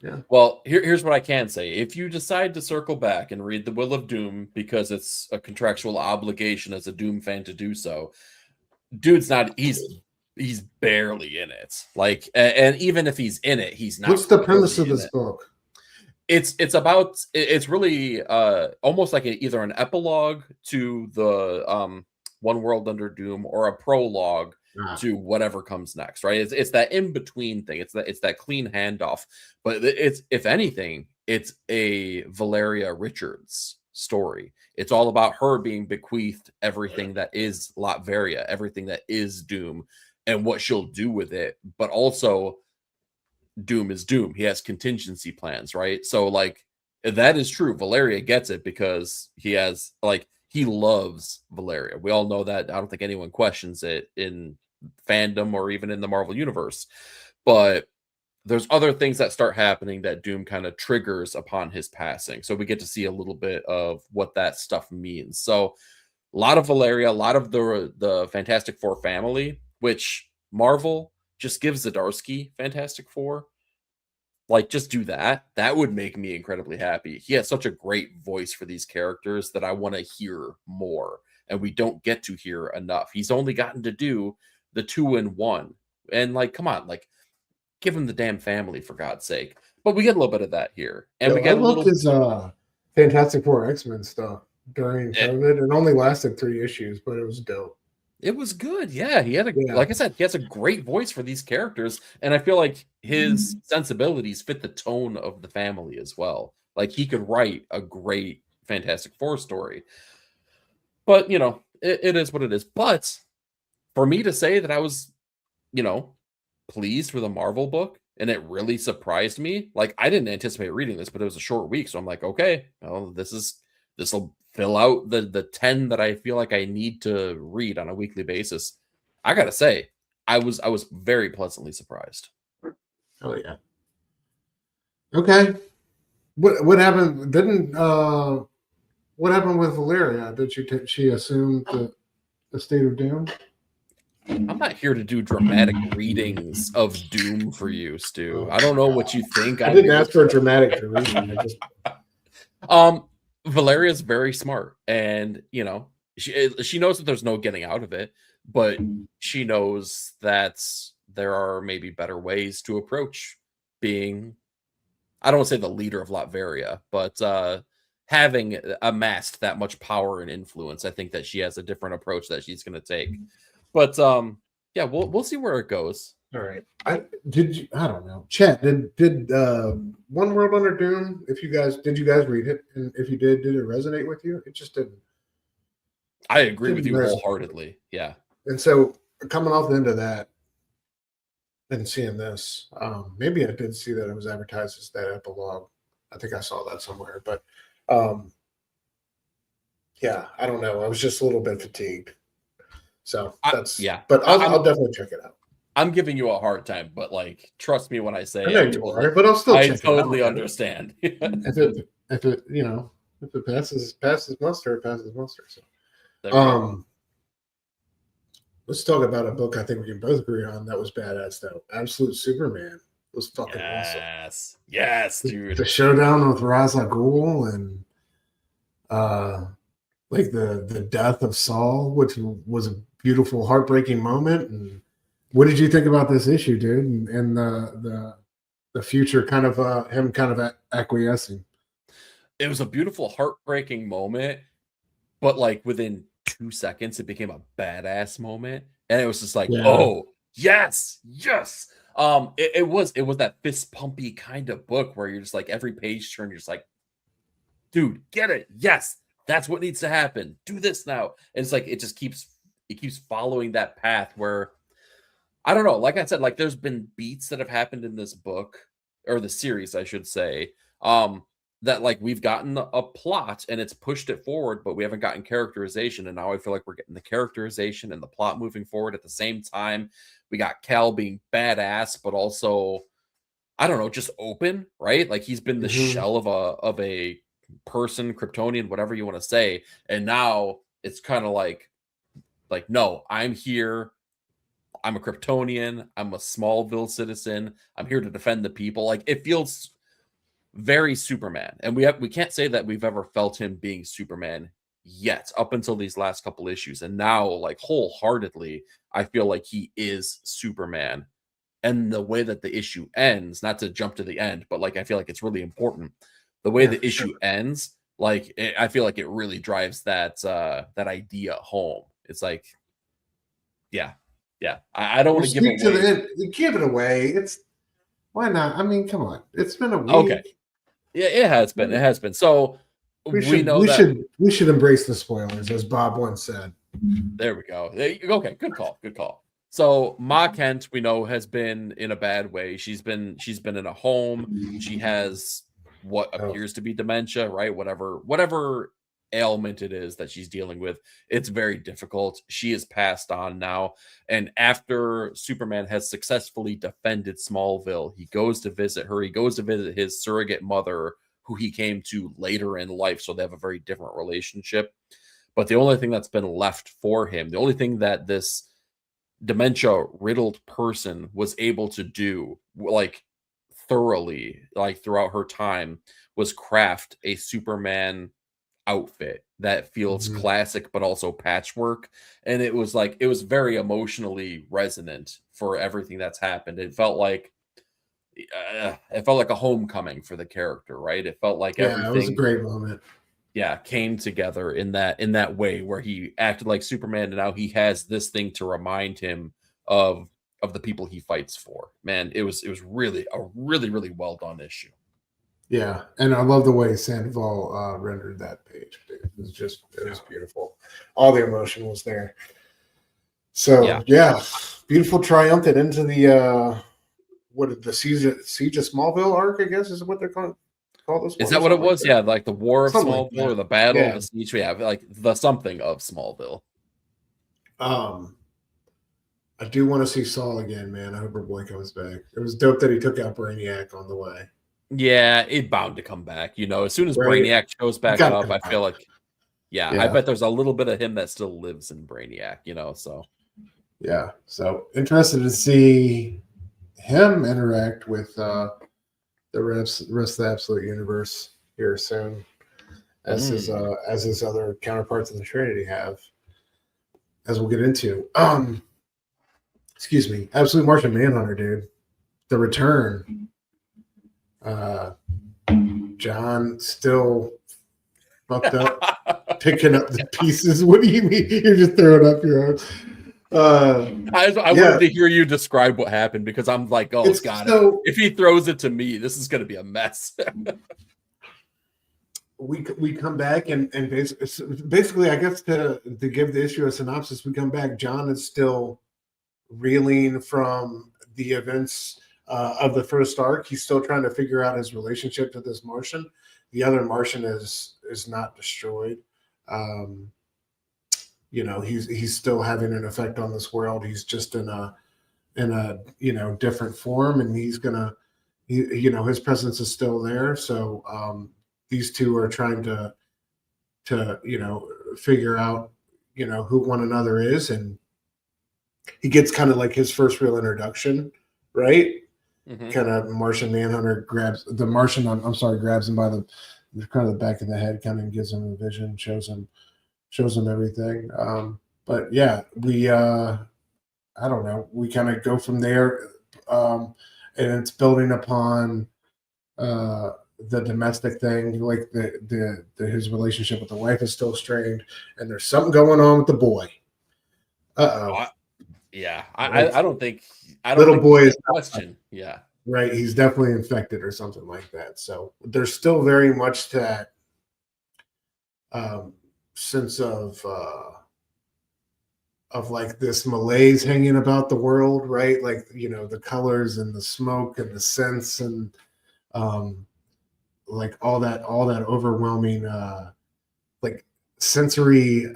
Yeah. Well, here's what I can say. If you decide to circle back and read The Will of Doom because it's a contractual obligation as a Doom fan to do so, dude's not. He's barely in it. Like, and even if he's in it, he's not. What's the premise of this book? It's really almost like either an epilogue to the One World Under Doom or a prologue to whatever comes next, right? It's that in between thing. It's that clean handoff. But it's, if anything, it's a Valeria Richards story. It's all about her being bequeathed everything that is Latveria, everything that is Doom, and what she'll do with it. But also, Doom is Doom. He has contingency plans, right? So like that is true. Valeria gets it because he loves Valeria. We all know that. I don't think anyone questions it in fandom or even in the Marvel universe. But there's other things that start happening that Doom kind of triggers upon his passing. So we get to see a little bit of what that stuff means. So a lot of Valeria, a lot of the Fantastic Four family, which Marvel just gives Zdarsky Fantastic Four. Like, just do that. That would make me incredibly happy. He has such a great voice for these characters that I want to hear more. And we don't get to hear enough. He's only gotten to do the 2-in-1. And like, come on, like, give him the damn family for God's sake. But we get a little bit of that here. And we get a little his Fantastic Four X-Men stuff during COVID. It only lasted 3 issues, but it was dope. It was good. Yeah. He had like I said, he has a great voice for these characters. And I feel like his sensibilities fit the tone of the family as well. Like he could write a great Fantastic Four story. But, it is what it is. But for me to say that I was, pleased with a Marvel book and it really surprised me. Like I didn't anticipate reading this, but it was a short week. So I'm like, okay, well, this will fill out the 10 that I feel like I need to read on a weekly basis. I gotta say, I was very pleasantly surprised. Oh yeah. Okay. What happened? What happened with Valeria? Did she assume the state of Doom? I'm not here to do dramatic readings of Doom for you, Stu. I don't know what you think. I didn't ask for a dramatic reading. Valeria's very smart, and she knows that there's no getting out of it, but she knows that there are maybe better ways to approach being, I don't want to say the leader of Latveria, but having amassed that much power and influence, I think that she has a different approach that she's going to take. But yeah, we'll see where it goes. All right. I don't know. Chat, did One World Under Doom, did you guys read it? And if you did it resonate with you? It just didn't. I agree with you resonate. wholeheartedly. Yeah. And so coming off the end of that and seeing this, maybe I did see that it was advertised as that epilogue. I think I saw that somewhere, but yeah, I don't know. I was just a little bit fatigued. So that's but I'll definitely check it out. I'm giving you a hard time, but like, trust me when I say I know you are, but I'll still. I totally understand. if it passes muster, it passes muster. So, let's talk about a book I think we can both agree on that was badass though. Absolute Superman was fucking awesome. Yes, dude. The showdown with Ra's al Ghul and like the death of Saul, which was a beautiful, heartbreaking moment. And what did you think about this issue, dude? And the future kind of him kind of acquiescing. It was a beautiful, heartbreaking moment, but like within 2 seconds, it became a badass moment, and it was just like, oh yes. It was that fist pumpy kind of book where you're just like every page turn, you're just like, dude, get it, yes, that's what needs to happen. Do this now, and it's like it keeps following that path where. I don't know. Like I said, like there's been beats that have happened in this book or the series, I should say, that like we've gotten a plot and it's pushed it forward, but we haven't gotten characterization. And now I feel like we're getting the characterization and the plot moving forward at the same time. We got Cal being badass, but also, I don't know, just open, right? Like he's been the shell of a person, Kryptonian, whatever you want to say. And now it's kind of like, no, I'm here. I'm a Kryptonian. I'm a Smallville citizen. I'm here to defend the people. Like it feels very Superman, and we can't say that we've ever felt him being Superman yet, up until these last couple issues. And now, like wholeheartedly, I feel like he is Superman. And the way that the issue ends, not to jump to the end, but like I feel like it's really important. The way the issue ends, like I feel like it really drives that idea home. It's like, yeah. I don't want to give it away. Give it away. It's why not? I mean, come on. It's been a week. Okay. Yeah, it has been. It has been. So we should embrace the spoilers, as Bob once said. There we go. Okay, good call. So Ma Kent, we know, has been in a bad way. She's been in a home. She has what appears to be dementia, right? Whatever ailment it is that she's dealing with, it's very difficult. She is passed on now, and after Superman has successfully defended Smallville, he goes to visit her. He goes to visit his surrogate mother, who he came to later in life, so they have a very different relationship. But the only thing that's been left for him, the only thing that this dementia riddled person was able to do, like thoroughly, like throughout her time, was craft a Superman outfit that feels classic but also patchwork. And it was very emotionally resonant for everything that's happened. It felt like a homecoming for the character, right? It felt like everything, it was a great moment. Came together in that way where he acted like Superman, and now he has this thing to remind him of the people he fights for. Man, it was really a really well done issue. Yeah, and I love the way Sandoval rendered that page. It was beautiful. All the emotion was there. So beautiful triumphant into the the Siege of Smallville arc, I guess is what they're called. This is that what it was? Like, yeah, like the War of Smallville, like or the Battle of the Siege. Yeah, like the something of Smallville. I do want to see Saul again, man. I hope her boy comes back. It was dope that he took out Brainiac on the way. Yeah, it's bound to come back. You know, as soon as Brainiac shows back up, I feel like, I bet there's a little bit of him that still lives in Brainiac, you know, so. Yeah, so interested to see him interact with the rest of the Absolute Universe here soon, as his other counterparts in the Trinity have, as we'll get into. excuse me, Absolute Martian Manhunter, dude. The Return. John still fucked up, picking up the pieces. What do you mean? You're just throwing up your arms. I wanted to hear you describe what happened because I'm like, oh god, so, if he throws it to me, this is going to be a mess. we come back and basically, I guess to give the issue a synopsis, we come back. John is still reeling from the events of the first arc. He's still trying to figure out his relationship to this Martian. The other Martian is not destroyed. He's still having an effect on this world. He's just in a different form, and he's gonna, his presence is still there. So these two are trying to figure out who one another is, and he gets kind of like his first real introduction, right? Mm-hmm. Kind of Martian Manhunter grabs the Martian. Grabs him by the kind of the back of the head, kind of gives him a vision, shows him everything. But yeah, we I don't know. We kind of go from there, and it's building upon the domestic thing, like the his relationship with the wife is still strained, and there's something going on with the boy. Yeah, I don't think little boy is question. Yeah, right. He's definitely infected or something like that. So there's still very much that sense of like this malaise hanging about the world, right? Like the colors and the smoke and the scents and like all that overwhelming like sensory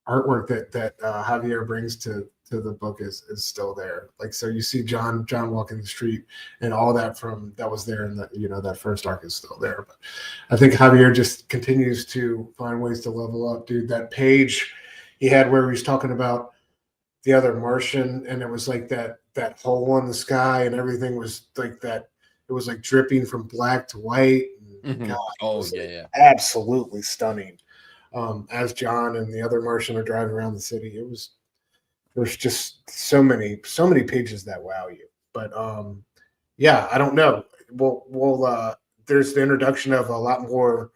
artwork that Javier brings to the book is still there. Like, so you see John walking the street, and all that that was there in the that first arc is still there. But I think Javier just continues to find ways to level up, dude. That page he had where he was talking about the other Martian, and it was like that hole in the sky, and everything was like that. It was like dripping from black to white. Mm-hmm. God, yeah, absolutely stunning. As John and the other Martian are driving around the city, there's just so many pages that wow you. But yeah, I don't know. We'll there's the introduction of a lot more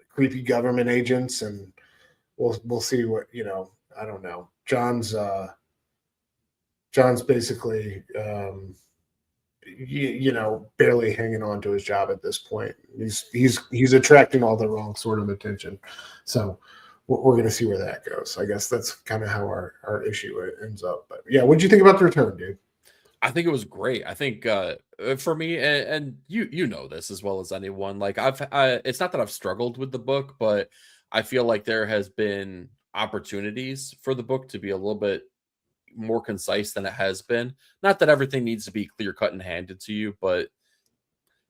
creepy government agents, and we'll see what I don't know. John's basically barely hanging on to his job at this point. He's attracting all the wrong sort of attention. So we're going to see where that goes. I guess that's kind of how our issue ends up. But yeah, what did you think about the return, dude? I think it was great. I think for me, and you know this as well as anyone, like it's not that I've struggled with the book, but I feel like there has been opportunities for the book to be a little bit more concise than it has been. Not that everything needs to be clear cut and handed to you, but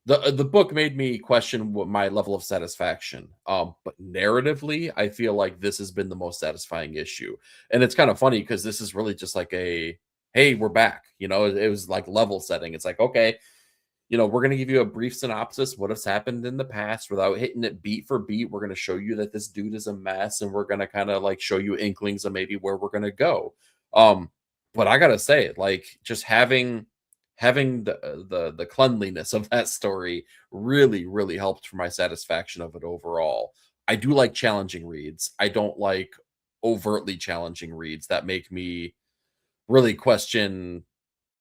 the book made me question what my level of satisfaction. But narratively, I feel like this has been the most satisfying issue. And it's kind of funny because this is really just like a, hey, we're back. It was like level setting. It's like, okay, we're going to give you a brief synopsis, what has happened in the past without hitting it beat for beat. We're going to show you that this dude is a mess, and we're going to kind of like show you inklings of maybe where we're going to go. But I got to say, like, just having the cleanliness of that story really, really helped for my satisfaction of it overall. I do like challenging reads. I don't like overtly challenging reads that make me really question.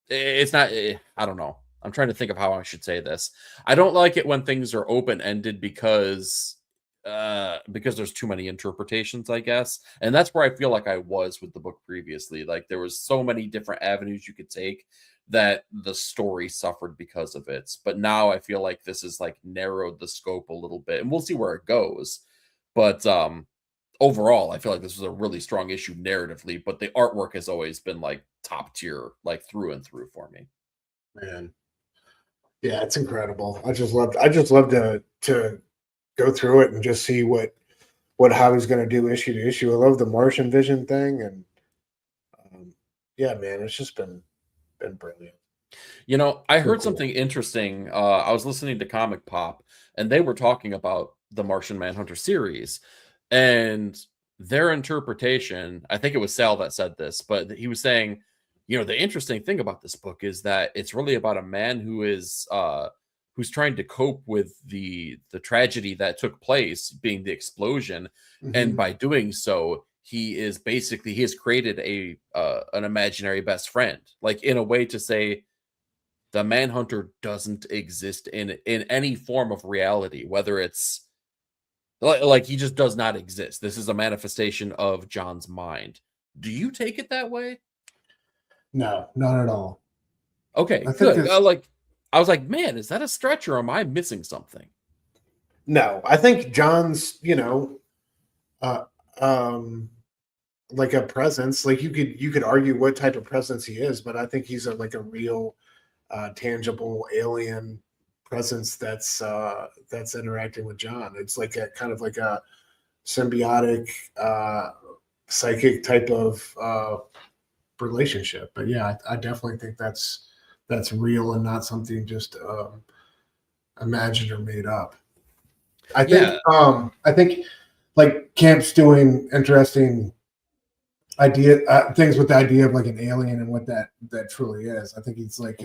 It's not, I don't know. I'm trying to think of how I should say this. I don't like it when things are open-ended because there's too many interpretations, I guess. And that's where I feel like I was with the book previously. Like there was so many different avenues you could take that the story suffered because of it. But now I feel like this is like narrowed the scope a little bit, and we'll see where it goes. But overall, I feel like this was a really strong issue narratively, but the artwork has always been like top tier, like through and through for me. Man. Yeah, it's incredible. I just love to go through it and just see how he's going to do issue to issue. I love the Martian Vision thing, and yeah, man, it's just been brilliant. I heard something interesting. I was listening to Comic Pop, and they were talking about the Martian Manhunter series, and their interpretation, I think it was Sal that said this, but he was saying, the interesting thing about this book is that it's really about a man who's trying to cope with the tragedy that took place, being the explosion, and by doing so, he has created an imaginary best friend, like in a way to say the Manhunter doesn't exist in any form of reality, whether it's like he just does not exist. This is a manifestation of John's mind. Do you take it that way? No, not at all. Okay, I think good. I was like, man, is that a stretch or am I missing something? No, I think John's, like a presence. Like you could argue what type of presence he is, but I think he's like a real, tangible alien presence that's interacting with John. It's like a kind of like a symbiotic, psychic type of relationship. But yeah, I definitely think that's real and not something just imagined or made up. I think like Camp's doing interesting things with the idea of like an alien and what that truly is. I think he's like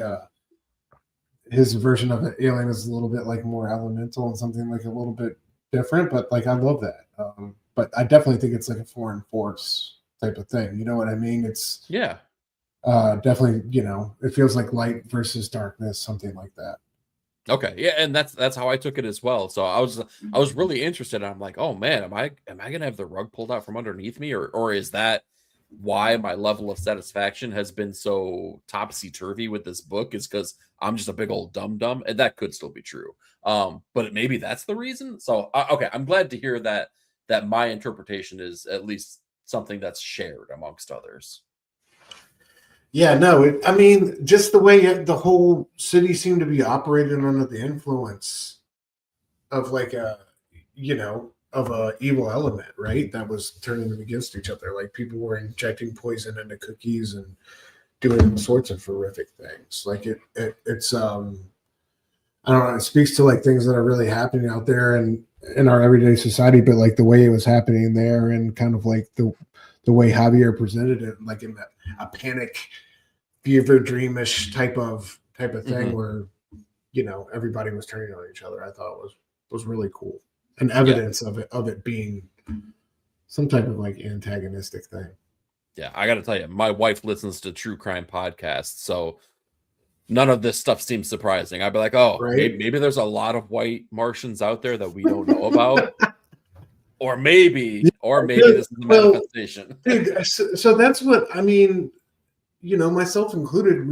his version of an alien is a little bit like more elemental and something like a little bit different, but like I love that. But I definitely think it's like a foreign force type of thing. You know what I mean? It's definitely, it feels like light versus darkness, something like that. Okay, yeah, and that's how I took it as well. So I was really interested. I'm like, oh man, am I gonna have the rug pulled out from underneath me, or is that why my level of satisfaction has been so topsy turvy with this book? Is because I'm just a big old dum, and that could still be true. But maybe that's the reason. So okay, I'm glad to hear that my interpretation is at least something that's shared amongst others. Yeah, no, I mean, just the way the whole city seemed to be operating under the influence of like of a evil element, right? That was turning them against each other. Like people were injecting poison into cookies and doing all sorts of horrific things. Like it's I don't know, it speaks to like things that are really happening out there and in our everyday society, but like the way it was happening there and kind of like the way Javier presented it, like in a panic fever dreamish type of thing where everybody was turning on each other. I thought was really cool, and evidence of it being some type of like antagonistic thing. Yeah, I got to tell you, my wife listens to true crime podcasts, so none of this stuff seems surprising. I'd be like, oh, right? maybe there's a lot of white Martians out there that we don't know about. Or maybe this is a manifestation. Dude, so that's what I mean. Myself included,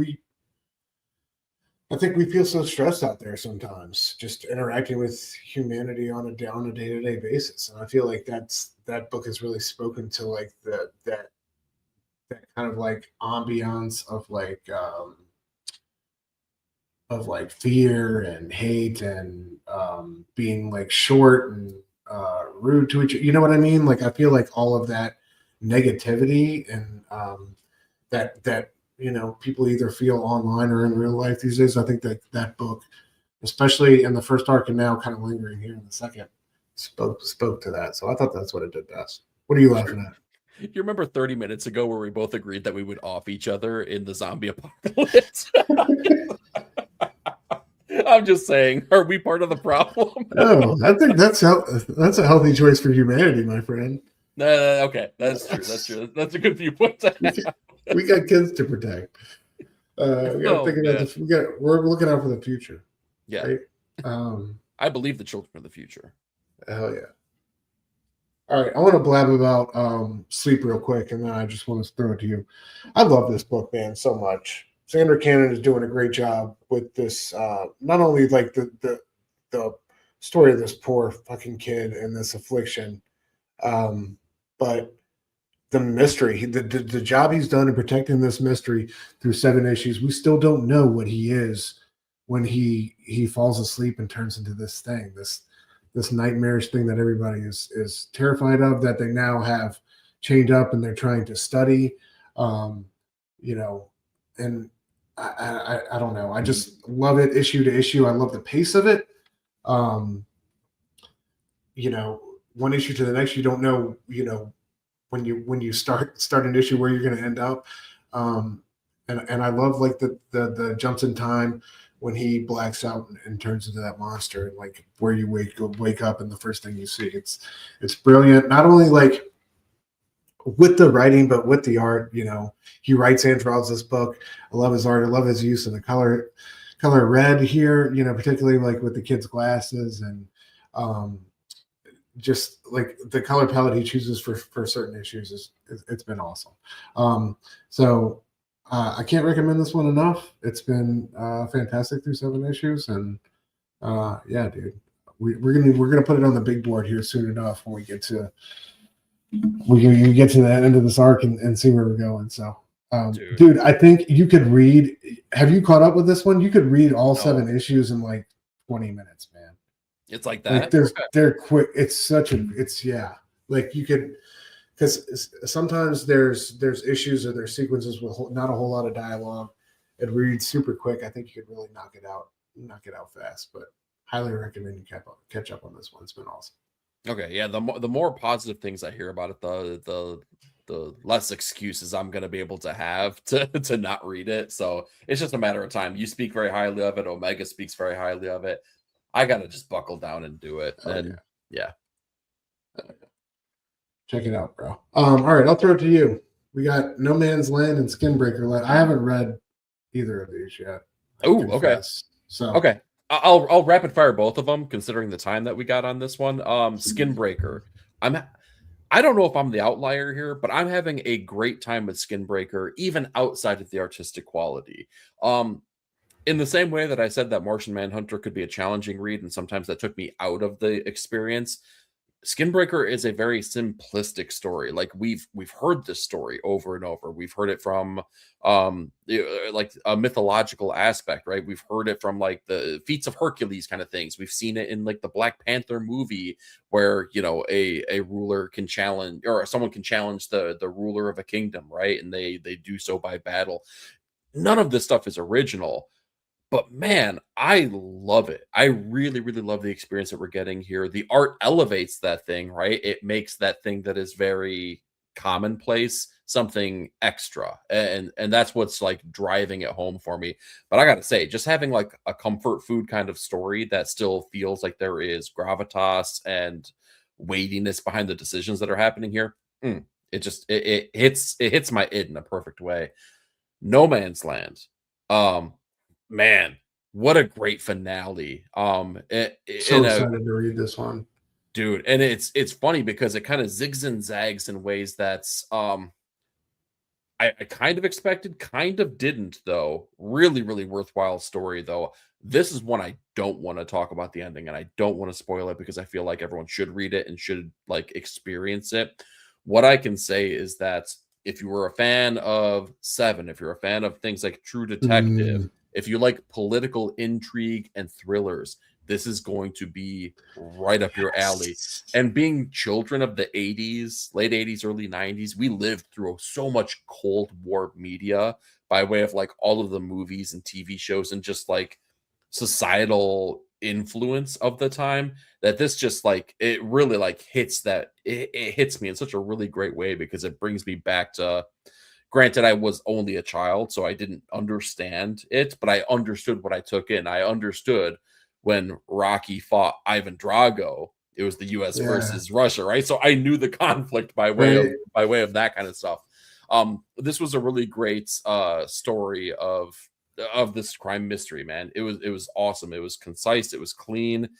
I think we feel so stressed out there sometimes, just interacting with humanity on a day-to-day basis. And I feel like that book has really spoken to like that kind of like ambiance of like fear and hate and being like short and rude to each other. You know what I mean? Like I feel like all of that negativity and that people either feel online or in real life these days. I think that book, especially in the first arc and now kind of lingering here in the second, spoke to that. So I thought that's what it did best. What are you laughing at? You remember 30 minutes ago where we both agreed that we would off each other in the zombie apocalypse? I'm just saying, are we part of the problem? No, I think that's a healthy choice for humanity, my friend. Okay, that's true. That's a good viewpoint. We got kids to protect. We got to think about we're looking out for the future. Yeah. Right? I believe the children are the future. Hell yeah. All right, I want to blab about Sleep real quick, and then I just want to throw it to you. I love this book, man, so much. Sandra Cannon is doing a great job with this. Not only like the story of this poor fucking kid and this affliction, but the mystery, the job he's done in protecting this mystery through 7 issues. We still don't know what he is when he falls asleep and turns into this thing, this nightmarish thing that everybody is terrified of, that they now have chained up and they're trying to study. And I don't know. I just love it issue to issue. I love the pace of it. One issue to the next, you don't know, when you start an issue where you're going to end up. And I love like the jumps in time when he blacks out and turns into that monster, and like where you wake up and the first thing you see. It's brilliant. Not only like with the writing, but with the art. He writes and draws this book. I love his art. I love his use of the color red here, particularly like with the kid's glasses, and just like the color palette he chooses for certain issues it's been awesome. So I can't recommend this one enough. It's been fantastic through 7 issues, and yeah, dude, we're gonna put it on the big board here soon enough when we get to the end of this arc and see where we're going. So, dude, I think you could read. Have you caught up with this one? You could read all 7 issues in like 20 minutes, man. It's like that. Like they're quick. It's like you could, because sometimes there's issues or there's sequences with not a whole lot of dialogue. It reads super quick. I think you could really knock it out fast. But highly recommend you catch up on this one. It's been awesome. Okay, yeah. The more positive things I hear about it, the less excuses I'm going to be able to have to not read it. So it's just a matter of time. You speak very highly of it. Omega speaks very highly of it. I got to just buckle down and do it. Yeah. Check it out, bro. All right, I'll throw it to you. We got No Man's Land and Skinbreaker. I haven't read either of these yet. Oh, okay. So okay. I'll rapid fire both of them, considering the time that we got on this one. Skinbreaker. I don't know if I'm the outlier here, but I'm having a great time with Skinbreaker, even outside of the artistic quality. In the same way that I said that Martian Manhunter could be a challenging read, and sometimes that took me out of the experience, Skinbreaker is a very simplistic story. Like we've heard this story over and over. We've heard it from like a mythological aspect, right? We've heard it from like the feats of Hercules kind of things. We've seen it in like the Black Panther movie where, a ruler can challenge, or someone can challenge the ruler of a kingdom, right? And they do so by battle. None of this stuff is original. But man, I love it. I really, really love the experience that we're getting here. The art elevates that thing, right? It makes that thing that is very commonplace something extra. And that's what's like driving it home for me. But I gotta say, just having like a comfort food kind of story that still feels like there is gravitas and weightiness behind the decisions that are happening here. It hits my id in a perfect way. No Man's Land. Man, what a great finale. Excited to read this one, dude. And it's funny because it kind of zigs and zags in ways that's I kind of expected, kind of didn't though. Really, really worthwhile story though. This is one I don't want to talk about the ending, and I don't want to spoil it because I feel like everyone should read it and should like experience it. What I can say is that if you were a fan of Seven, if you're a fan of things like True Detective, if you like political intrigue and thrillers, this is going to be right up your alley. And being children of the 80s, late 80s, early 90s, we lived through so much Cold War media by way of like all of the movies and TV shows and just like societal influence of the time, that this just like, it really like hits that, it hits me in such a really great way because it brings me back to, granted, I was only a child, so I didn't understand it, but I understood what I took in. I understood when Rocky fought Ivan Drago, it was the U.S. versus Russia, right? So I knew the conflict by way of that kind of stuff. This was a really great story of this crime mystery, man. It was awesome. It was concise. It was clean.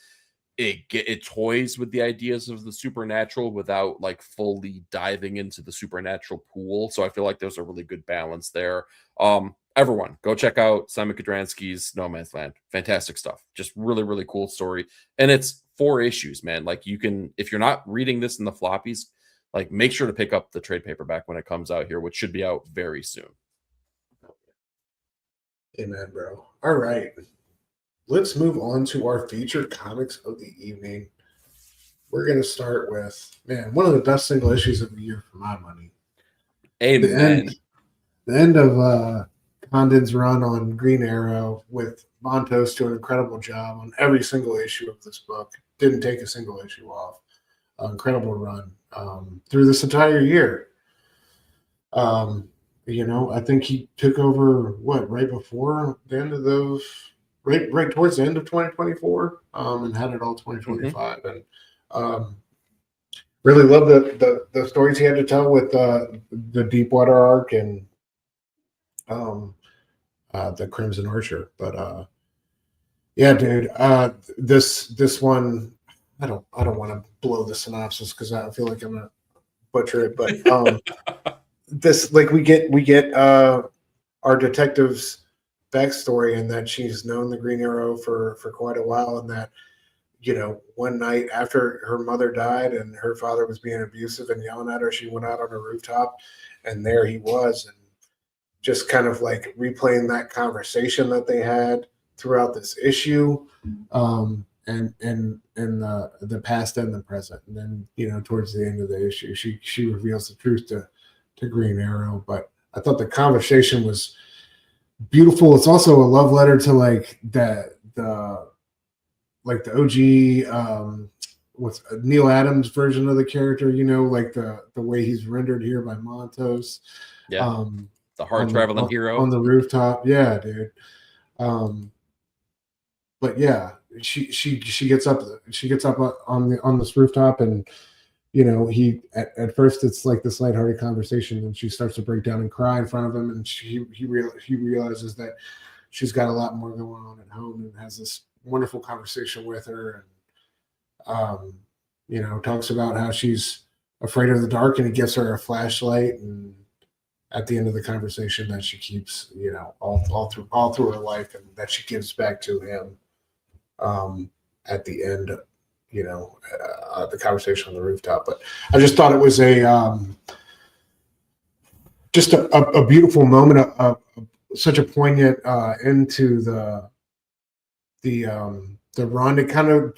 It toys with the ideas of the supernatural without like fully diving into the supernatural pool. So I feel like there's a really good balance there. Everyone go check out Simon Kudransky's No Man's Land. Fantastic stuff. Just really, really cool story. And it's 4 issues, man. Like you can, if you're not reading this in the floppies, like make sure to pick up the trade paperback when it comes out here, which should be out very soon. Amen, bro. All right. Let's move on to our featured comics of the evening. We're going to start with, man, one of the best single issues of the year for my money. Amen. The end of Condon's run on Green Arrow with Montos doing an incredible job on every single issue of this book. Didn't take a single issue off. Incredible run. through this entire year. I think he took over right before the end of those, right towards the end of 2024, and had it all 2025, and really love the stories he had to tell with the Deepwater Arc and the Crimson Archer. But yeah, dude, this one, I don't want to blow the synopsis because I feel like I'm gonna butcher it, but this, like, we get our detective's backstory, and that she's known the Green Arrow for quite a while, and that one night after her mother died and her father was being abusive and yelling at her, she went out on a rooftop, and there he was, and just kind of like replaying that conversation that they had throughout this issue, and the past and the present, and then towards the end of the issue, she reveals the truth to Green Arrow. But I thought the conversation was beautiful. It's also a love letter to like the OG what's Neil Adams version of the character, like the way he's rendered here by Montos. Yeah. The hard traveling hero on the rooftop. Yeah, dude. But yeah, she gets up on this rooftop, and he at first it's like this lighthearted conversation, and she starts to break down and cry in front of him, and he realizes that she's got a lot more going on at home, and has this wonderful conversation with her, and talks about how she's afraid of the dark, and he gives her a flashlight, and at the end of the conversation that she keeps all through her life, and that she gives back to him at the end, the conversation on the rooftop. But I just thought it was just a beautiful moment, such a poignant into the run. It kind of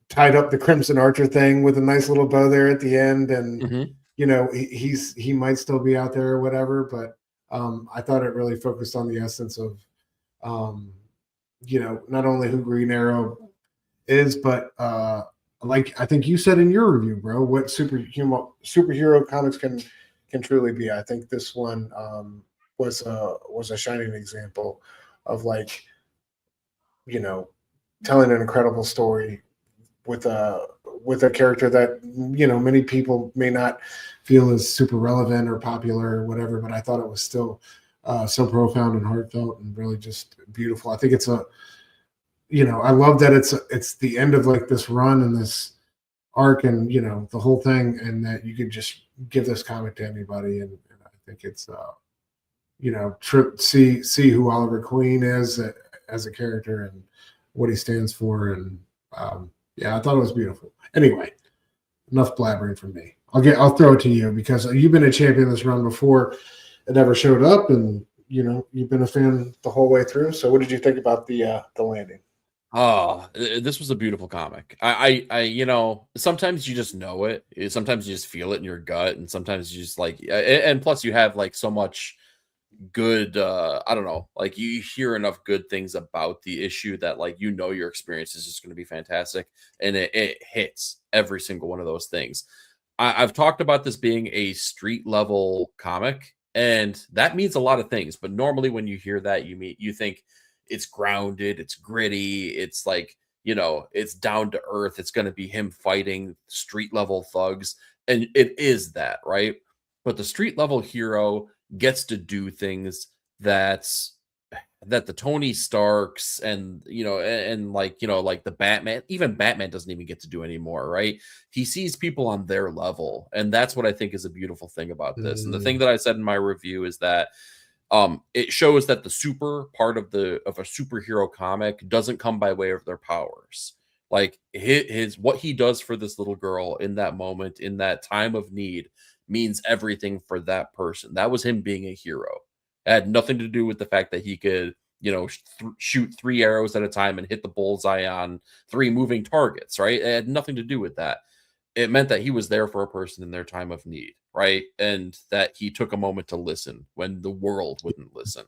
tied up the Crimson Archer thing with a nice little bow there at the end, and he might still be out there or whatever, but I thought it really focused on the essence of not only who Green Arrow is, but like I think you said in your review, bro, what superhero comics can truly be. I think this one was a shining example of, like, telling an incredible story with a character that many people may not feel is super relevant or popular or whatever, but I thought it was still so profound and heartfelt and really just beautiful. I think it's I love that it's the end of like this run and this arc, and the whole thing, and that you could just give this comic to anybody, and I think it's see who Oliver Queen is as a character and what he stands for, and yeah, I thought it was beautiful. Anyway, enough blabbering from me. I'll throw it to you, because you've been a champion this run before it ever showed up, and you've been a fan the whole way through. So what did you think about the landing? Oh, this was a beautiful comic. I sometimes you just know it. Sometimes you just feel it in your gut, and sometimes you just like, and plus you have like so much good, I don't know, like you hear enough good things about the issue that like your experience is just going to be fantastic, and it hits every single one of those things. I've talked about this being a street level comic, and that means a lot of things. But normally when you hear that, you think it's grounded, it's gritty, it's like, it's down to earth, it's going to be him fighting street level thugs, and it is that, right? But the street level hero gets to do things that the Tony Starks and like the Batman, even Batman doesn't even get to do anymore, right? He sees people on their level, and that's what I think is a beautiful thing about this. And the thing that I said in my review is that it shows that the super part of a superhero comic doesn't come by way of their powers. Like his what he does for this little girl in that moment, in that time of need, means everything for that person. That was him being a hero. It had nothing to do with the fact that he could, shoot 3 arrows at a time and hit the bullseye on 3 moving targets, right? It had nothing to do with that. It meant that he was there for a person in their time of need, right? And that he took a moment to listen when the world wouldn't listen.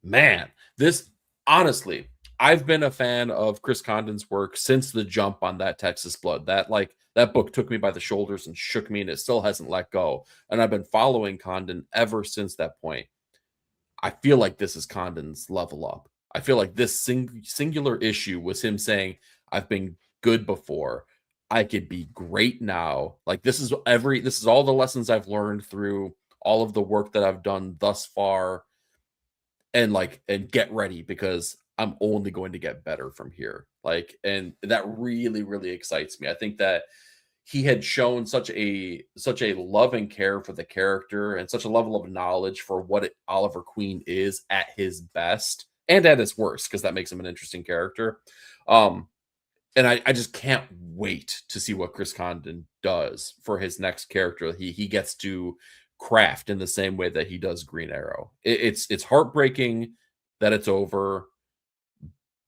Man, this, honestly, I've been a fan of Chris Condon's work since the jump on that Texas Blood. That book took me by the shoulders and shook me, and it still hasn't let go. And I've been following Condon ever since that point. I feel like this is Condon's level up. I feel like this singular issue was him saying, "I've been good before. I could be great now." Like this is all the lessons I've learned through all of the work that I've done thus far, and get ready because I'm only going to get better from here. And that really, really excites me. I think that he had shown such a love and care for the character and such a level of knowledge for what Oliver Queen is at his best and at his worst, because that makes him an interesting character. And I just can't wait to see what Chris Condon does for his next character. He gets to craft in the same way that he does Green Arrow. It's heartbreaking that it's over,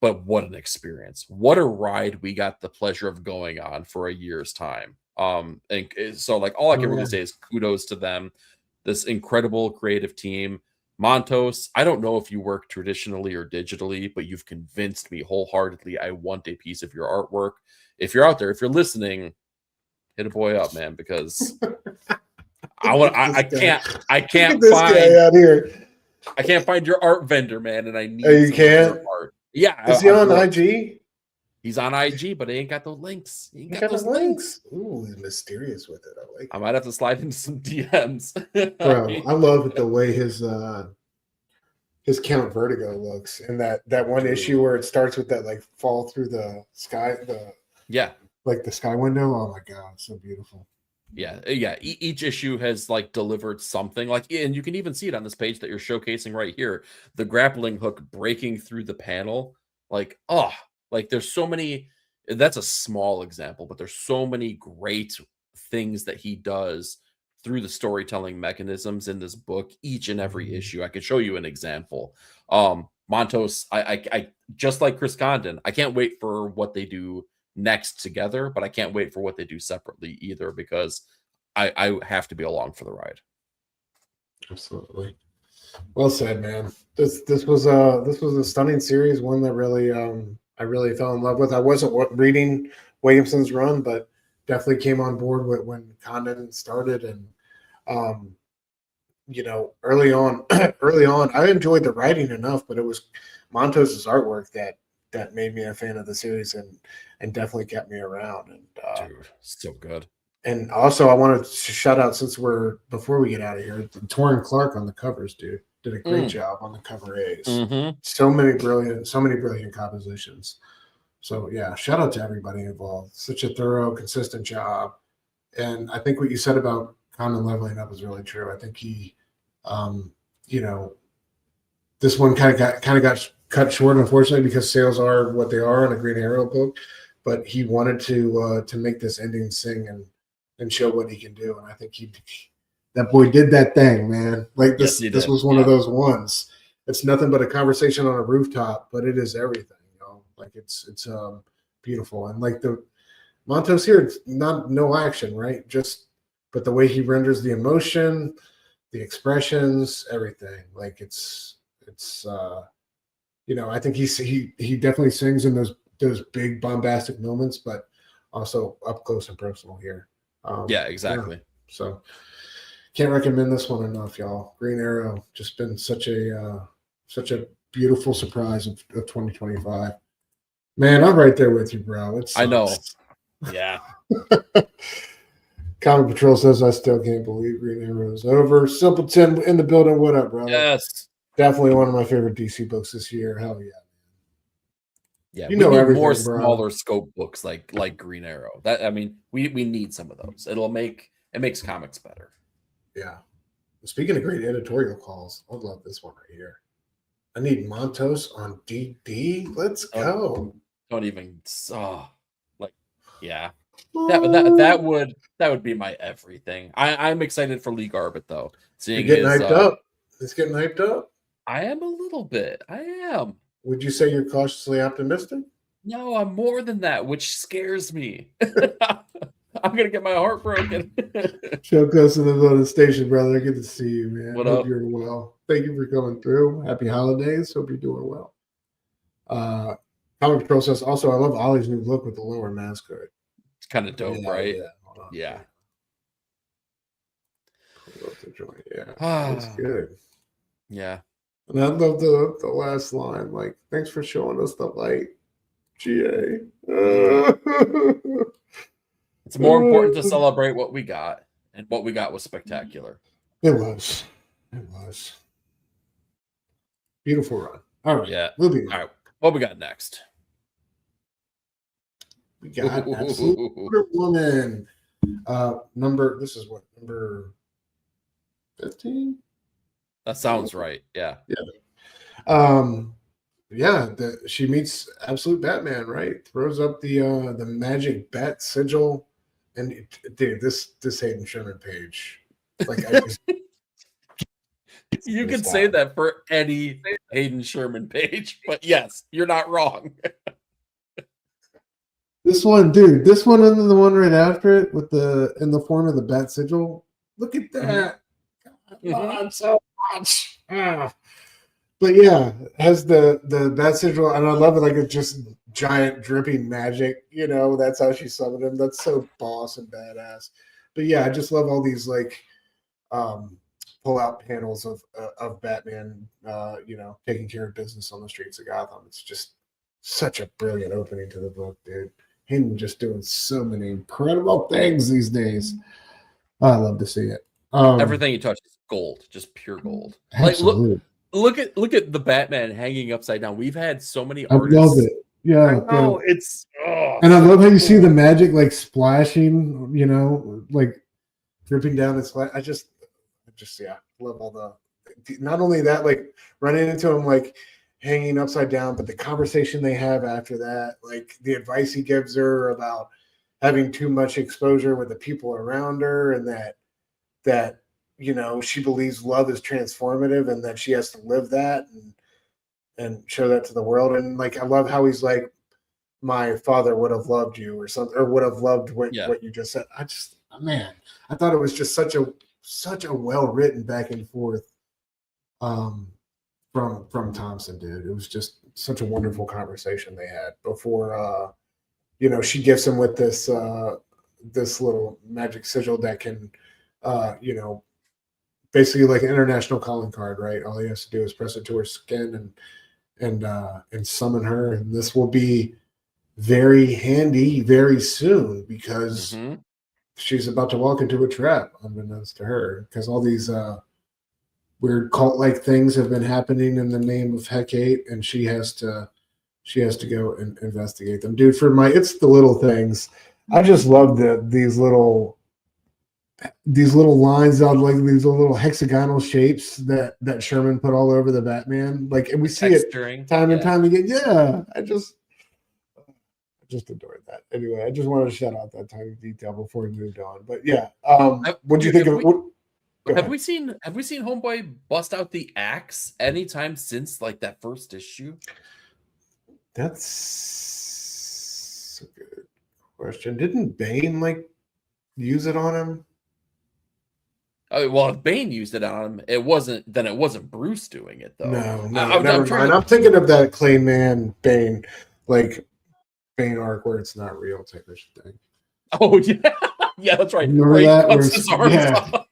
but what an experience. What a ride we got the pleasure of going on for a year's time. And so all I can really say is kudos to them, this incredible creative team. Montos, I don't know if you work traditionally or digitally, but you've convinced me wholeheartedly I want a piece of your artwork. If you're out there, if you're listening, hit a boy up, man, because I can't find your art vendor, man, and I need your art. Yeah. Is he on IG? He's on IG, but he ain't got those links. He ain't got those links. Ooh, he's mysterious with it. I like I might have to slide into some DMs. Bro, I love the way his Count Vertigo looks. And that one issue where it starts with that fall through the sky, the sky window. Oh my god, it's so beautiful. Yeah. Each issue has delivered something. And you can even see it on this page that you're showcasing right here. The grappling hook breaking through the panel. There's so many. That's a small example, but there's so many great things that he does through the storytelling mechanisms in this book. Each and every issue, I could show you an example. Montos, I just like Chris Condon. I can't wait for what they do next together, but I can't wait for what they do separately either, because I have to be along for the ride. Absolutely. Well said, man. This was a stunning series, one that really I really fell in love with. I wasn't reading Williamson's run, but definitely came on board when Condon started, and early on I enjoyed the writing enough, but it was Montos's artwork that made me a fan of the series and definitely kept me around. And dude, so good. And also I wanted to shout out, before we get out of here, Torrin Clark on the covers, dude, did a great job on the cover A's. So many brilliant compositions. So yeah, shout out to everybody involved. Such a thorough, consistent job. And I think what you said about Condon leveling up is really true. I think he this one kind of got cut short, unfortunately, because sales are what they are on a Green Arrow book. But he wanted to make this ending sing and show what he can do, and I think that boy did that thing, man. This was one of those ones. It's nothing but a conversation on a rooftop, but it is everything, it's beautiful. And the Montos here, it's no action, right? But the way he renders the emotion, the expressions, everything. I think he definitely sings in those big bombastic moments, but also up close and personal here. Yeah, exactly. Yeah. So can't recommend this one enough, y'all. Green Arrow, just been such a beautiful surprise of 2025. Man, I'm right there with you, bro. I know. Yeah. Comic Patrol says, I still can't believe Green Arrow is over. Simpleton in the building. What up, bro? Yes. Definitely one of my favorite DC books this year. Hell yeah. Yeah, we need more smaller scope books like Green Arrow. We need some of those. It makes comics better. Yeah. Speaking of great editorial calls, I love this one right here. I need Montos on DD. Let's go. Don't even yeah. That would be my everything. I'm excited for Lee Garbett though. You're getting hyped up. It's getting hyped up. I am a little bit. I am. Would you say you're cautiously optimistic? No, I'm more than that, which scares me. I'm gonna get my heart broken. Show goes to the station, brother. Good to see you, man. What Hope up? You're well. Thank you for coming through. Happy holidays. Hope you're doing well. Comic Patrol says also, I love Ollie's new look with the lower mascot. It's kind of dope, right? Yeah. Hold on. Yeah. Yeah, that's good. Yeah. And I love the last line, like, thanks for showing us the light, GA. It's more important to celebrate what we got, and what we got was spectacular. It was. Beautiful run. All right. Yeah. Moving on. All right. What we got next? We got Absolute Wonder Woman. Number 15? That sounds right. Yeah. She meets Absolute Batman, right? Throws up the magic bat sigil. And dude, this Hayden Sherman page. Like I just you could say that for any Hayden Sherman page, but yes, you're not wrong. This one, dude, and then the one right after it with in the form of the bat sigil. Look at that. God, so much. But yeah, has the bat sigil, and I love it, like it's just giant dripping magic. That's how she summoned him. That's so boss and badass. But yeah, I just love all these like pull out panels of Batman, taking care of business on the streets of Gotham. It's just such a brilliant opening to the book, dude. Him just doing so many incredible things these days. I love to see it. Everything he touches is gold, just pure gold. Absolutely. Like look at the Batman hanging upside down. We've had so many artists. I love it. Yeah. It's and I love how you see the magic like splashing, like dripping down its I just love all the, not only that, like running into him like hanging upside down, but the conversation they have after that, like the advice he gives her about having too much exposure with the people around her, and that she believes love is transformative and that she has to live that and show that to the world. And like I love how he's like, my father would have loved you or something, or would have loved what you just said. I thought it was just such a well written back and forth from Thompson, dude. It was just such a wonderful conversation they had before she gifts him with this little magic sigil that can basically like an international calling card, right? All he has to do is press it to her skin and summon her, and this will be very handy very soon because she's about to walk into a trap, unbeknownst to her, because all these weird cult-like things have been happening in the name of Hecate, and she has to go and investigate them. Dude, it's the little things. I just love these little lines on like these little hexagonal shapes that Sherman put all over the Batman. Like, and we see it time and time again. Yeah, I just adored that. Anyway, I just wanted to shout out that tiny detail before we moved on. But yeah, what do you think of it? Have we seen Homeboy bust out the axe anytime since like that first issue? That's a good question. Didn't Bane like use it on him? Oh, well, if Bane used it on him, it wasn't Bruce doing it though. No, never mind. I'm thinking of that Clayman Bane, like Bane arc where it's not real type of thing. Oh yeah, yeah, that's right. Remember that? Cuts his arms off.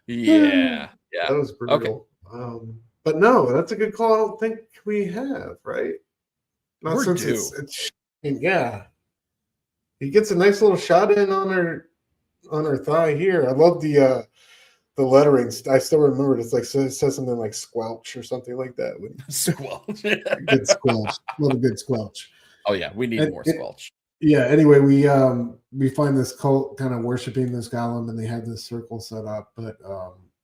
Yeah. That was brutal. Okay. But no, that's a good call. I don't think we have, right? Not We're since due. it's yeah. He gets a nice little shot in on her thigh here. I love the lettering. I still remember it. It's like, it says something like squelch or something like that. Squelch. Good squelch. Love a good squelch. Oh yeah, we need more squelch. Yeah. Anyway, we find this cult kind of worshiping this golem, and they have this circle set up. But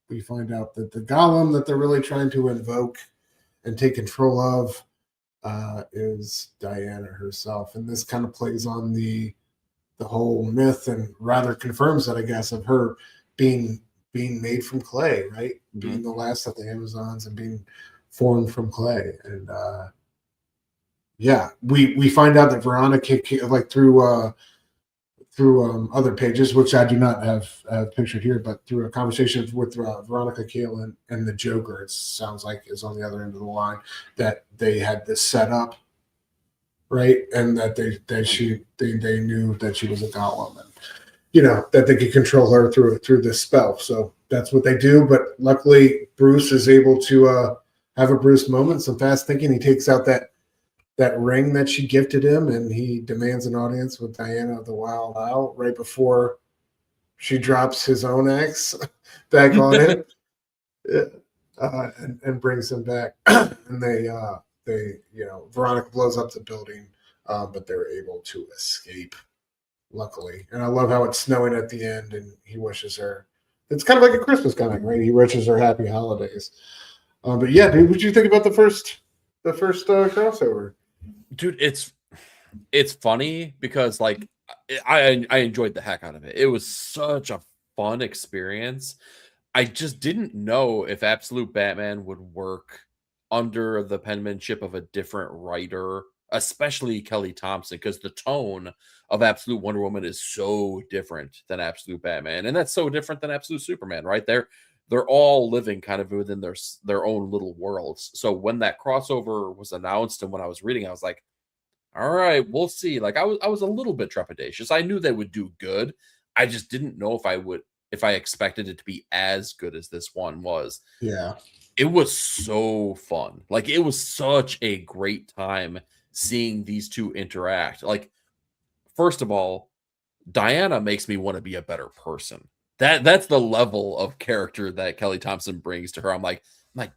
we find out that the golem that they're really trying to invoke and take control of is Diana herself, and this kind of plays on the whole myth and rather confirms that, I guess, of her being made from clay, right? Mm-hmm. Being the last of the Amazons and being formed from clay. And we find out that Veronica, like through through other pages, which I do not have pictured here, but through a conversation with Veronica Cale and the Joker, it sounds like is on the other end of the line, that they had this set up, right, and that they knew that she was a golem, and that they could control her through this spell. So that's what they do. But luckily, Bruce is able to have a Bruce moment, some fast thinking. He takes out that ring that she gifted him, and he demands an audience with Diana of the Wild Isle right before she drops his own axe back on him, and brings him back. And they Veronica blows up the building, but they're able to escape, luckily. And I love how it's snowing at the end, and he wishes her. It's kind of like a Christmas comic, right? He wishes her happy holidays. But yeah, dude, what did you think about the first crossover? Dude, it's funny because like I enjoyed the heck out of it. It was such a fun experience. I just didn't know if Absolute Batman would work under the penmanship of a different writer, especially Kelly Thompson, because the tone of Absolute Wonder Woman is so different than Absolute Batman, and that's so different than Absolute Superman, right? They're all living kind of within their own little worlds. So when that crossover was announced and when I was reading, I was like, all right, we'll see. Like I was a little bit trepidatious. I knew they would do good. I just didn't know if I expected it to be as good as this one was. Yeah. It was so fun. Like it was such a great time seeing these two interact. Like, first of all, Diana makes me want to be a better person. That's the level of character that Kelly Thompson brings to her. I'm like,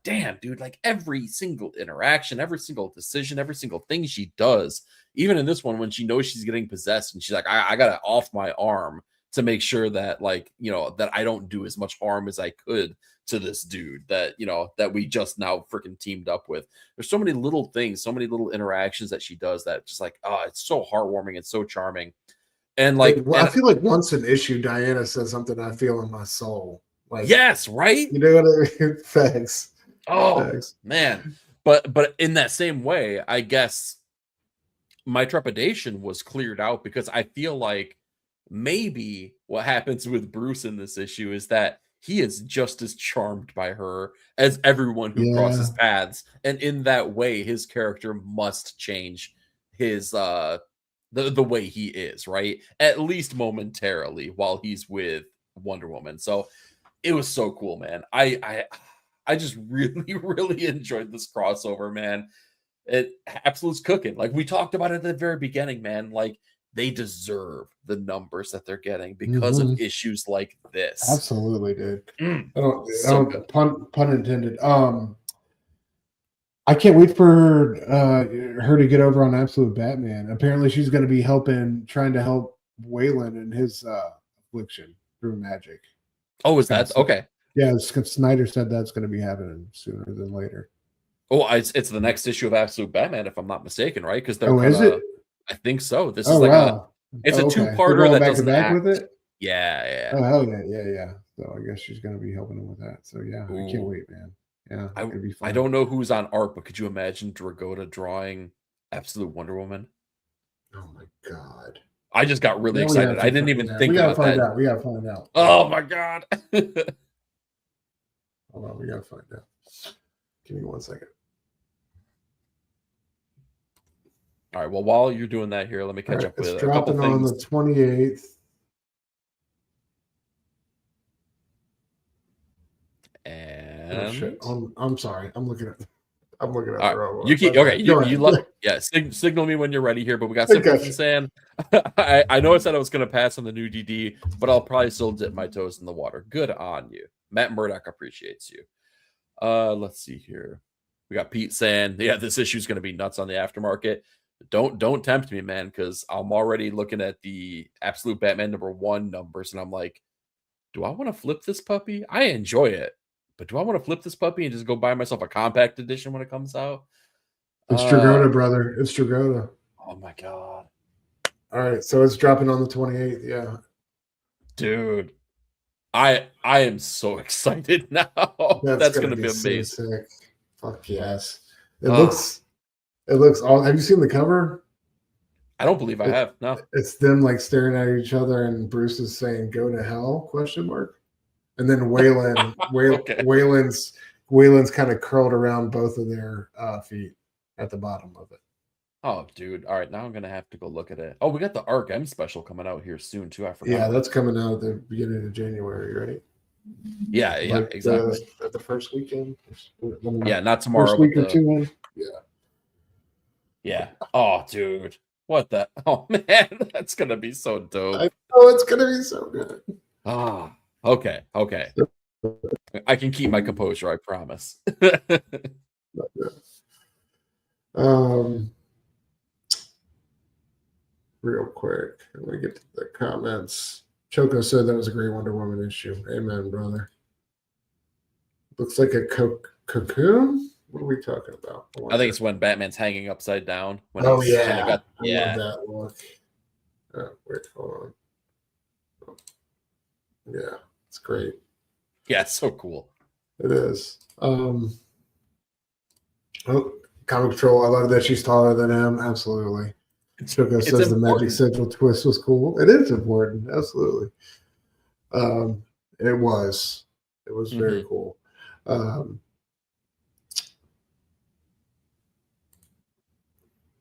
damn, dude, like every single interaction, every single decision, every single thing she does, even in this one, when she knows she's getting possessed and she's like, I gotta off my arm to make sure that that I don't do as much harm as I could to this dude that we just now freaking teamed up with. There's so many little things, so many little interactions that she does that just like, oh, it's so heartwarming and so charming. And like, I feel like once an issue, Diana says something I feel in my soul. Like, yes, right? You know what I mean? Thanks. Oh, thanks. Man. But in that same way, I guess my trepidation was cleared out because I feel like maybe what happens with Bruce in this issue is that he is just as charmed by her as everyone who crosses paths. And in that way, his character must change his the way he is, right? At least momentarily while he's with Wonder Woman. So it was so cool, man. I just really, really enjoyed this crossover, man. Absolute's cooking. Like we talked about at the very beginning, man. Like they deserve the numbers that they're getting because of issues like this. Absolutely, dude. I don't pun intended. I can't wait for her to get over on Absolute Batman. Apparently, she's going to be trying to help Waylon in his affliction through magic. Oh, is that okay? Yeah, Snyder said that's going to be happening sooner than later. Oh, it's the next issue of Absolute Batman, if I'm not mistaken, right? Because they're is it? I think so. This is like a two-parter that doesn't act. With it. Yeah. Oh hell yeah. So I guess she's going to be helping him with that. So yeah, I can't wait, man. Yeah, I don't know who's on art, but could you imagine Dragotta drawing Absolute Wonder Woman? Oh my god! I just got really excited. I didn't even think about that. We gotta find out. Oh my god! Hold on, we gotta find out. Give me 1 second. All right. Well, while you're doing that here, let me catch up with a couple things. On the 28th. And oh, shit. I'm sorry. I'm looking at the wrong one. You keep signal me when you're ready here, but we got Simpleton saying I know I said I was gonna pass on the new DD, but I'll probably still dip my toes in the water. Good on you. Matt Murdoch appreciates you. Let's see here. We got Pete saying, yeah, this issue is gonna be nuts on the aftermarket. Don't tempt me, man, because I'm already looking at the Absolute Batman #1 numbers, and I'm like, do I want to flip this puppy? I enjoy it. But do I want to flip this puppy and just go buy myself a compact edition when it comes out? It's Dragotta, brother. It's Dragotta. Oh my god! All right, so it's dropping on the 28th. Yeah, dude, I am so excited now. That's gonna be amazing. So sick. Fuck yes! It looks. Have you seen the cover? I don't believe I have. No. It's them like staring at each other, and Bruce is saying "Go to hell?" ? And then Okay. Waylon's kind of curled around both of their feet at the bottom of it. Oh, dude. All right, now I'm gonna have to go look at it. Oh, we got the Arc M special coming out here soon too. I forgot. Yeah, that's coming out at the beginning of January, right? Yeah, Like, exactly. at the first weekend. Yeah, not tomorrow. First week but or two in. Yeah. Yeah. Oh, dude. What the? Oh man, that's gonna be so dope. I know it's gonna be so good. Ah. Okay. Okay. I can keep my composure. I promise. Real quick, let me get to the comments. Choco said that was a great Wonder Woman issue. Amen, brother. Looks like a cocoon. What are we talking about? I think it's when Batman's hanging upside down. When Oh he's yeah, got, I love that look. Oh, wait, hold on. Yeah, it's great. Yeah, it's so cool. It is. Comic Control. I love that she's taller than him. Absolutely. Choco says the Magic Central twist was cool. It is important. Absolutely. It was. It was very cool.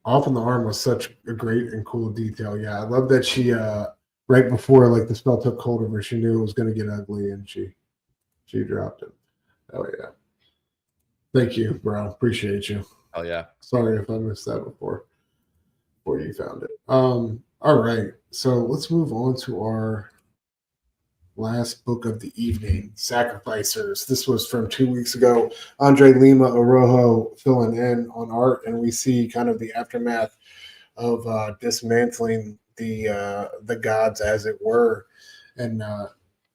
Off in the arm was such a great and cool detail. Yeah, I love that she right before like the spell took hold of her, she knew it was going to get ugly, and she dropped it. Oh yeah. Thank you, bro. Appreciate you. Oh yeah. Sorry if I missed that before you found it. All right. So let's move on to our last book of the evening, Sacrificers. This was from 2 weeks ago. André, Lima, Araújo filling in on art, and we see kind of the aftermath of dismantling the gods, as it were, and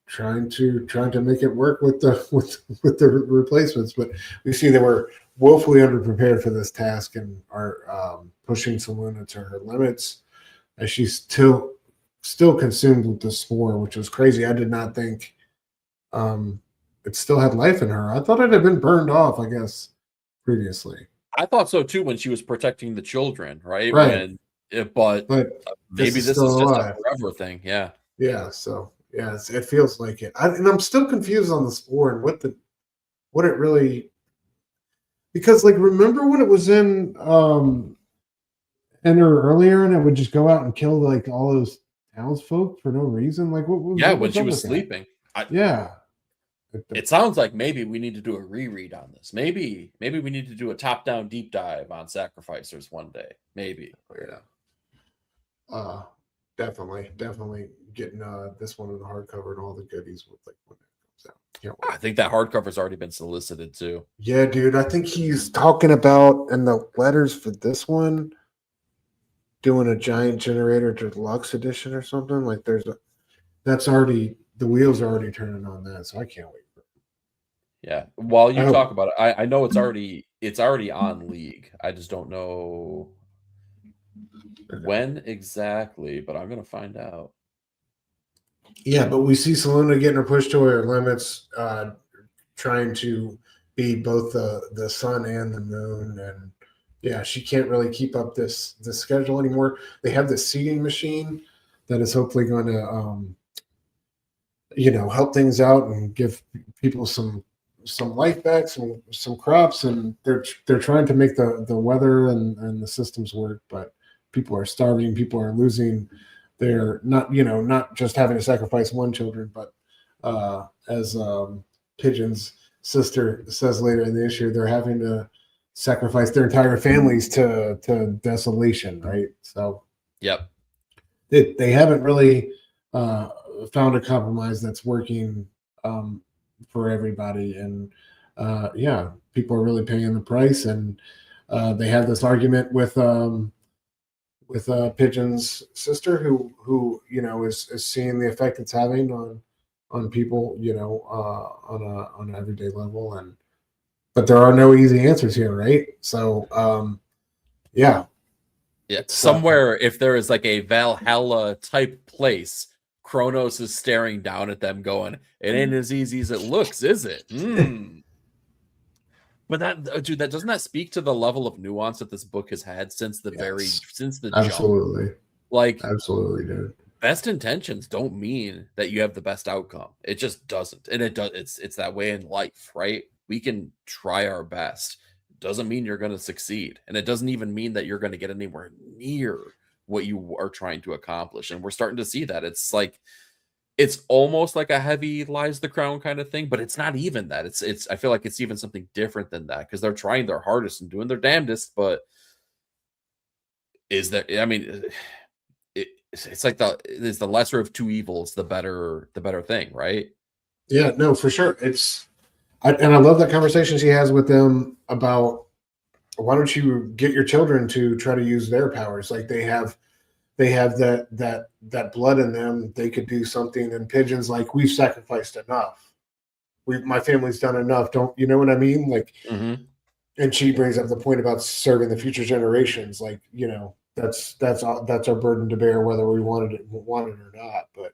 trying to make it work with the replacements. But we see they were woefully underprepared for this task and are pushing Selena to her limits, as she's still consumed with the spore, which was crazy. I did not think it still had life in her. I thought it had been burned off, I guess, previously. I thought so too when she was protecting the children, right? Right. But maybe this is just alive. a forever thing. Yeah. Yeah. So yeah, it feels like it. And I'm still confused on the spore and what it really, because like, remember when it was in her earlier, and it would just go out and kill like all those townsfolk for no reason? Like what when she was sleeping. It sounds like maybe we need to do a reread on this. Maybe we need to do a top-down deep dive on Sacrificers one day. Maybe. Yeah. Definitely getting this one in the hardcover and all the goodies with like when it comes out. I think that hardcover's already been solicited too. Yeah, dude. I think he's talking about in the letters for this one doing a giant generator deluxe edition or something. Like that's already, the wheels are already turning on that, so I can't wait for it. Yeah. While you talk about it, I know it's already on League. I just don't know when exactly, but I'm gonna find out. Yeah, but we see Selena getting her pushed to her limits, trying to be both the sun and the moon, and yeah, she can't really keep up this schedule anymore. They have this seeding machine that is hopefully going to help things out and give people some life back, some crops, and they're trying to make the weather and the systems work, but people are starving, people are losing. They're not just having to sacrifice one children, but as Pigeon's sister says later in the issue, they're having to sacrifice their entire families to desolation, right? So yep, they haven't really found a compromise that's working for everybody, and people are really paying the price, and they have this argument with Pigeon's sister, who is seeing the effect it's having on people, on an everyday level, but there are no easy answers here, right? So yeah. Somewhere, if there is like a Valhalla type place, Kronos is staring down at them going, it ain't as easy as it looks, is it? But that, dude, that doesn't that speak to the level of nuance that this book has had since the jump? Absolutely. Like, absolutely, dude. Best intentions don't mean that you have the best outcome. It just doesn't. And it's that way in life, right? We can try our best. Doesn't mean you're going to succeed. And it doesn't even mean that you're going to get anywhere near what you are trying to accomplish. And we're starting to see that. It's like it's almost like a heavy lies the crown kind of thing, but it's not even that. It's I feel like it's even something different than that because they're trying their hardest and doing their damnedest, but is that I mean it's like the lesser of two evils, the better thing, right? Yeah, no, for sure. And I love the conversations he has with them about why don't you get your children to try to use their powers? Like they have that blood in them. They could do something. And Pigeon's like, we've sacrificed enough. My family's done enough. Don't you know what I mean? Like, and she brings up the point about serving the future generations. Like, that's our burden to bear, whether we want it or not. But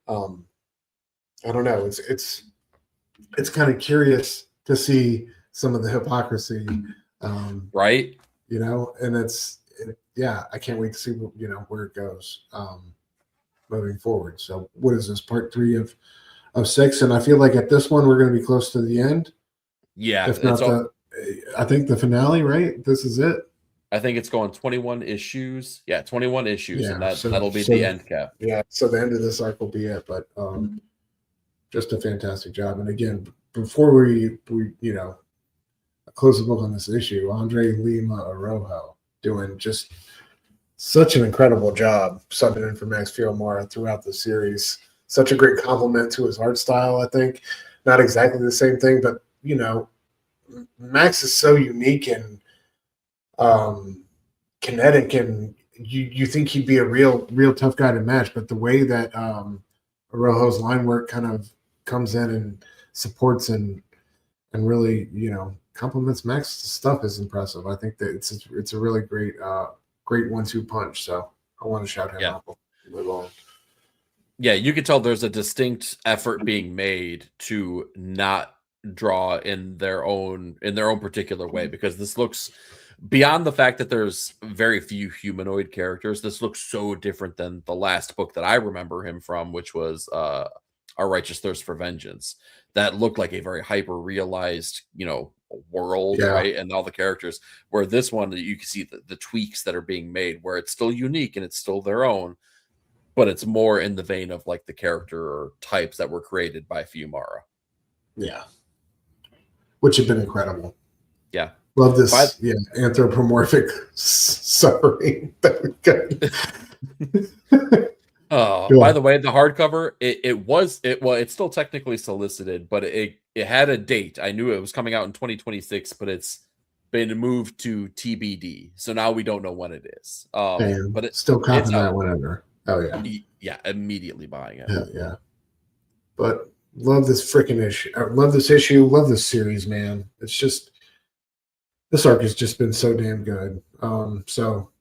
I don't know. It's kind of curious to see some of the hypocrisy, right? And I can't wait to see where it goes moving forward. So what is this, part 3 of 6? And I feel like at this one we're going to be close to the end. Yeah, if not I think the finale, right? This is it. I think it's going 21 issues. Yeah, 21 issues, and that'll be so the end cap. Yeah, so the end of this arc will be it. But just a fantastic job. And again, before we close the book on this issue, André, Lima, Araújo doing just such an incredible job subbing in for Max Fielmara throughout the series. Such a great compliment to his art style, I think. Not exactly the same thing, but Max is so unique and kinetic, and you think he'd be a real tough guy to match, but the way that Araujo's line work kind of comes in and supports and really complements Max's stuff is impressive. I think that it's a really great 1-2 punch. So I want to shout him out before we move on. Yeah, you can tell there's a distinct effort being made to not draw in their own particular way, because this looks, beyond the fact that there's very few humanoid characters, this looks so different than the last book that I remember him from, which was Our Righteous Thirst for Vengeance. That looked like a very hyper realized, world, right? And all the characters, where this one, you can see the tweaks that are being made, where it's still unique and it's still their own, but it's more in the vein of like the character types that were created by Fiumara. Yeah. Which have been incredible. Yeah. Love this anthropomorphic suffering that we got. By the way, the hardcover, it's still technically solicited, but it had a date. I knew it was coming out in 2026, but it's been moved to TBD. So now we don't know when it is. But it's still copying that whenever. Oh yeah. Yeah, immediately buying it. Yeah. But love this freaking issue. Love this issue. Love this series, man. It's just, this arc has just been so damn good. So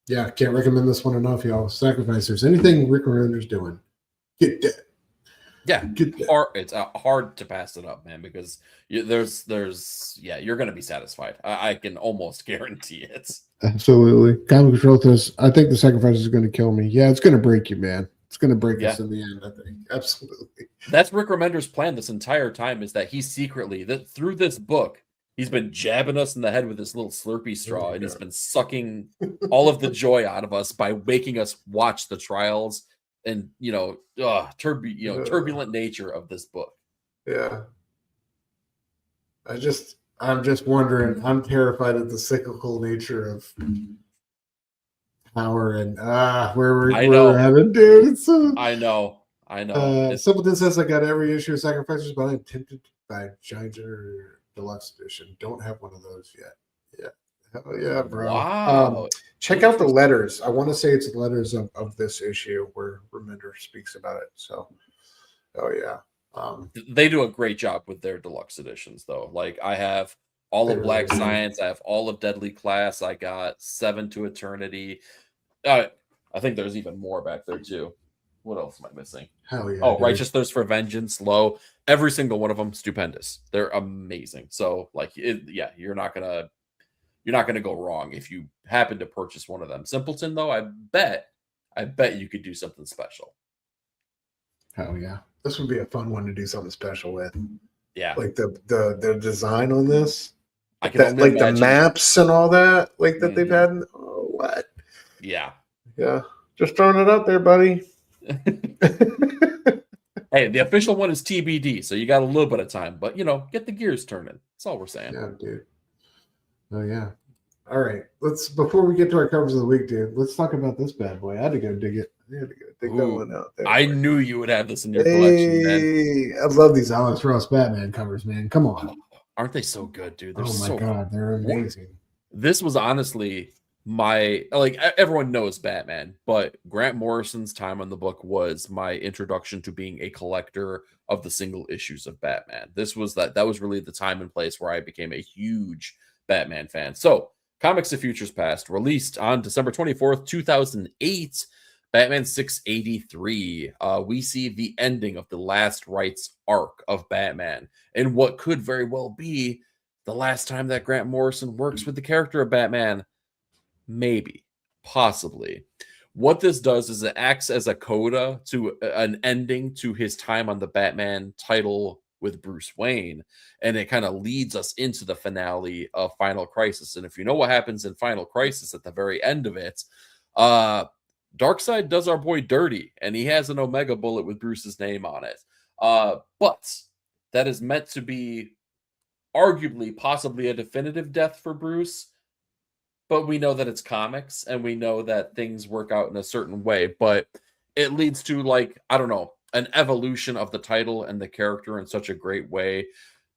yeah, can't recommend this one enough, y'all. Sacrificers. Anything Rick Remender's doing, get that. Yeah, it's hard to pass it up, man, because you're going to be satisfied. I can almost guarantee it. Absolutely. Comic Control says, I think the Sacrifice is going to kill me. Yeah, it's going to break you, man. It's going to break us in the end, I think. Absolutely. That's Rick Remender's plan this entire time, is that he secretly, through this book, he's been jabbing us in the head with this little Slurpee straw, and he's been sucking all of the joy out of us by making us watch the trials and turbulent nature of this book. Yeah. I'm just wondering. I'm terrified of the cyclical nature of power and where we're headed, dude. I know. Simpleton says I got every issue of Sacrificers, but I'm tempted by Giant Deluxe Edition. Don't have one of those yet. Yeah. Hell yeah, bro. Wow. Check out the letters. I want to say it's the letters of this issue where Remender speaks about it. So, oh yeah. They do a great job with their deluxe editions, though. Like, I have all of Black Science. I have all of Deadly Class. I got 7 to Eternity. I think there's even more back there, too. What else am I missing? Hell yeah. Oh, dude. Righteous Thirst for Vengeance, Low. Every single one of them, stupendous. They're amazing. So, like, you're not gonna go wrong if you happen to purchase one of them. Simpleton, though, I bet you could do something special. Hell yeah. This would be a fun one to do something special with. Yeah, Like the design on this. I can only Like the imagine. maps and all that, like that they've Mhm. had. Oh, what? Yeah. Yeah. Just throwing it out there, buddy. Hey, the official one is TBD, so you got a little bit of time, but get the gears turning. That's all we're saying. Yeah, dude. Oh yeah. All right. Before we get to our covers of the week, dude, let's talk about this bad boy. I had to go dig it. I had to go dig that one out there. I knew you would have this in your collection, man. I love these Alex Ross Batman covers, man. Come on. Aren't they so good, dude? They're Oh my so god, they're amazing. This was honestly everyone knows Batman, but Grant Morrison's time on the book was my introduction to being a collector of the single issues of Batman. That was really the time and place where I became a huge Batman fan. So, Comics of Futures Past, released on December 24th, 2008, Batman 683. We see the ending of the Last Rites arc of Batman, and what could very well be the last time that Grant Morrison works with the character of Batman. Maybe, possibly. What this does is it acts as a coda to an ending to his time on the Batman title with Bruce Wayne, and it kind of leads us into the finale of Final Crisis. And if you know what happens in Final Crisis at the very end of it, Darkseid does our boy dirty, and he has an Omega bullet with Bruce's name on it. But that is meant to be arguably, possibly a definitive death for Bruce. But we know that it's comics, and we know that things work out in a certain way. But it leads to, like, I don't know, an evolution of the title and the character in such a great way.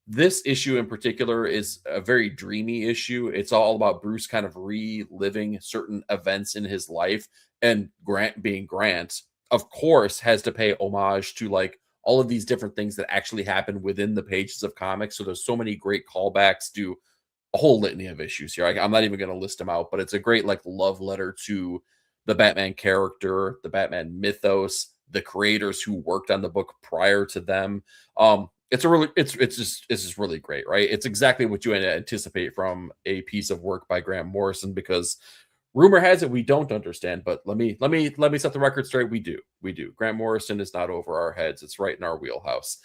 This issue in particular is a very dreamy issue. It's all about Bruce kind of reliving certain events in his life, and Grant, being Grant, of course, has to pay homage to like all of these different things that actually happen within the pages of comics. So there's so many great callbacks to a whole litany of issues here. I'm not even going to list them out, but it's a great like love letter to the Batman character, the Batman mythos, the creators who worked on the book prior to them. It's just really great, right? It's exactly what you anticipate from a piece of work by Grant Morrison, because rumor has it we don't understand, but let me set the record straight. We do. Grant Morrison is not over our heads. It's right in our wheelhouse.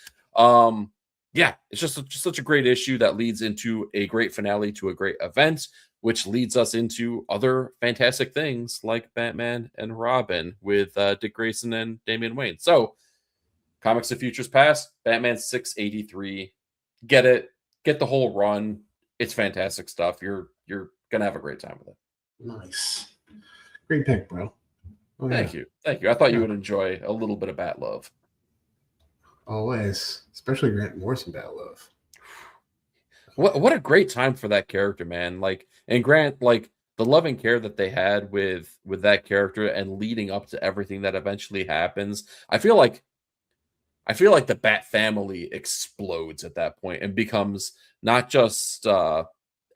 Yeah, it's just such a great issue that leads into a great finale to a great event, which leads us into other fantastic things like Batman and Robin with Dick Grayson and Damian Wayne. So, Comics of Futures Past, Batman 683. Get it. Get the whole run. It's fantastic stuff. You're gonna have a great time with it. Nice. Great pick, bro. Oh, Thank you. I thought you would enjoy a little bit of Bat Love. Always, especially Grant Morrison Bat Love. What a great time for that character, man. Like, and Grant, like the love and care that they had with that character and leading up to everything that eventually happens. I feel like the Bat family explodes at that point and becomes not just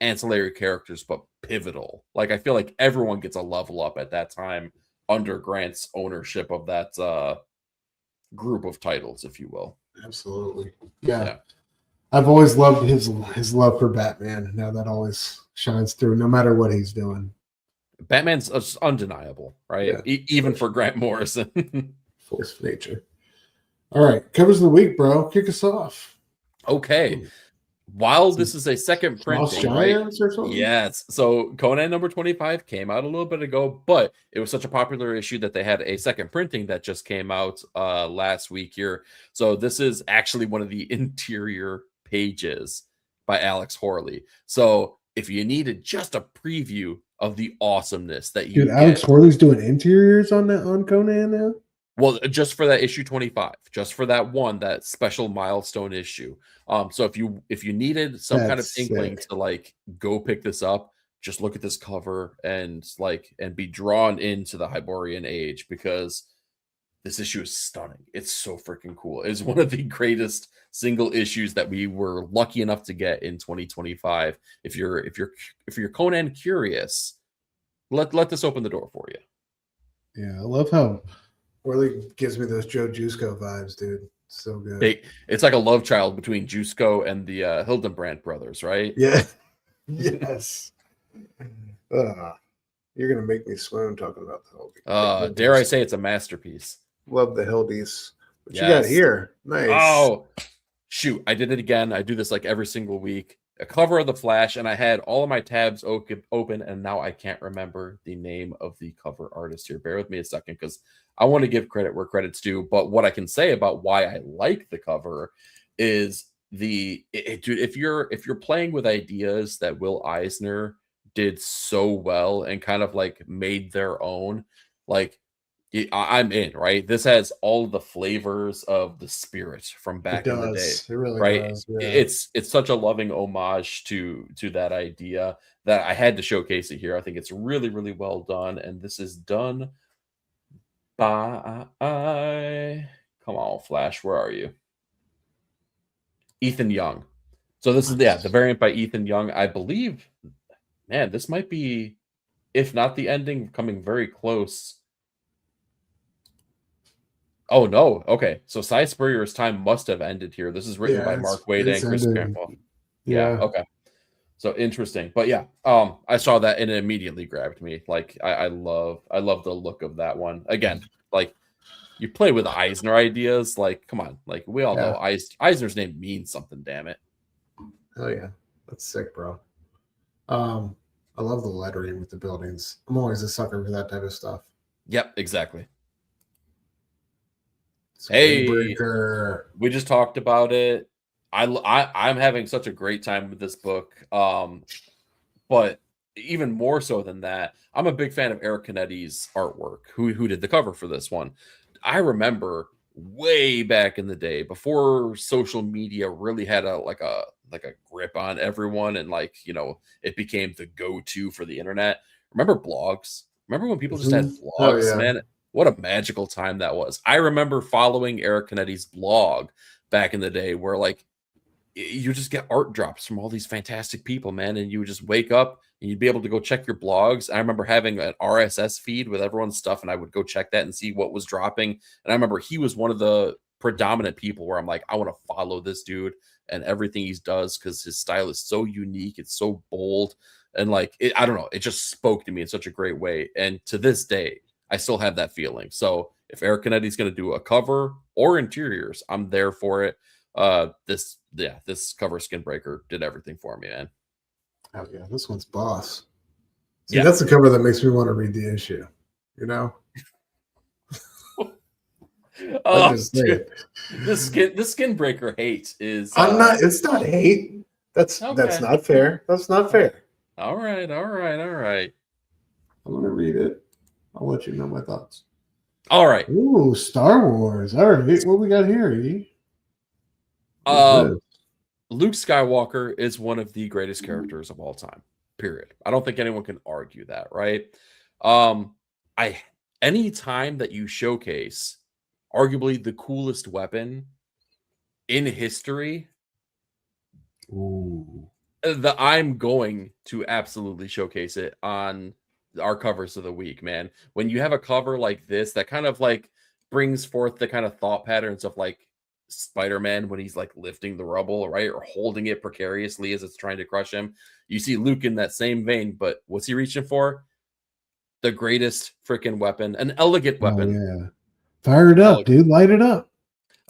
ancillary characters, but pivotal. Like, I feel like everyone gets a level up at that time under Grant's ownership of that group of titles, if you will. Absolutely. Yeah. I've always loved his love for Batman. Now that always shines through, no matter what he's doing. Batman's undeniable, right? Yeah, even for Grant Morrison. Force of nature. All right, covers of the week, bro. Kick us off. Okay. While this is a second printing, right? Yes. So Conan number 25 came out a little bit ago, but it was such a popular issue that they had a second printing that just came out last week here. So this is actually one of the interior pages by Alex Horley. So if you needed just a preview of the awesomeness that you Alex Horley's doing interiors on Conan now? Well, just for that issue 25, just for that special milestone issue. So if you needed some kind of inkling to like go pick this up, just look at this cover and be drawn into the Hyborian age, because this issue is stunning. It's so freaking cool. It's one of the greatest single issues that we were lucky enough to get in 2025. If you're Conan curious, let this open the door for you. Yeah, I love how Really gives me those Joe Juiceco vibes, dude. So good. It's like a love child between Juiceco and the Hildenbrandt brothers, right? Yeah. Yes. You're gonna make me swoon talking about the Hildies. Dare I say it's a masterpiece. Love the Hildies. What you got Yes. here? Nice. Oh, shoot. I did it again. I do this like every single week. A cover of the Flash, and I had all of my tabs open, and now I can't remember the name of the cover artist here. Bear with me a second, because I want to give credit where credit's due. But what I can say about why I like the cover is dude, if you're playing with ideas that Will Eisner did so well and kind of like made their own, like I'm in, right? This has all the flavors of the Spirit from back in the day. It really Right? does. Yeah. It's such a loving homage to that idea that I had to showcase it here. I think it's really, really well done, and this is done by come on, Flash, where are you? Ethan Young. So this is the variant by Ethan Young. I believe, man, this might be, if not the ending, coming very close. Oh no. Okay. So Cy Spurrier's time must have ended here. This is written by Mark Waid and Chris Campbell. Yeah. Okay. So interesting. But yeah, I saw that and it immediately grabbed me. Like I love the look of that one. Again, like you play with Eisner ideas, like come on. Like we all know Eisner's name means something, damn it. Oh yeah. That's sick, bro. I love the lettering with the buildings. I'm always a sucker for that type of stuff. Yep, exactly. Hey, we just talked about it. I'm having such a great time with this book. But even more so than that, I'm a big fan of Eric Canetti's artwork, who did the cover for this one. I remember way back in the day, before social media really had a grip on everyone, and like, you know, it became the go-to for the internet. Remember blogs? Remember when people just had blogs, man? What a magical time that was. I remember following Eric Canetti's blog back in the day, where like you just get art drops from all these fantastic people, man, and you would just wake up and you'd be able to go check your blogs. I remember having an RSS feed with everyone's stuff, and I would go check that and see what was dropping. And I remember he was one of the predominant people where I'm like, I want to follow this dude and everything he does, because his style is so unique, it's so bold, and like I don't know, it just spoke to me in such a great way. And to this day, I still have that feeling. So if Eric Canetti's going to do a cover or interiors, I'm there for it. This cover Skin Breaker did everything for me, man. Oh yeah, this one's boss. See, that's the cover that makes me want to read the issue. You know. Oh, dude, the Skin Breaker hate is. It's not hate. That's not fair. That's not fair. All right. I'm gonna read it. I'll let you know my thoughts. All right. Ooh, Star Wars. All right. What we got here, E? Luke Skywalker is one of the greatest characters of all time. Period. I don't think anyone can argue that, right? Any time that you showcase arguably the coolest weapon in history, I'm going to absolutely showcase it on our covers of the week, man. When you have a cover like this that kind of like brings forth the kind of thought patterns of like Spider-Man when he's like lifting the rubble, right, or holding it precariously as it's trying to crush him. You see Luke in that same vein, but what's he reaching for? The greatest freaking weapon, an elegant weapon. Oh, yeah. Fire it up, dude. Light it up.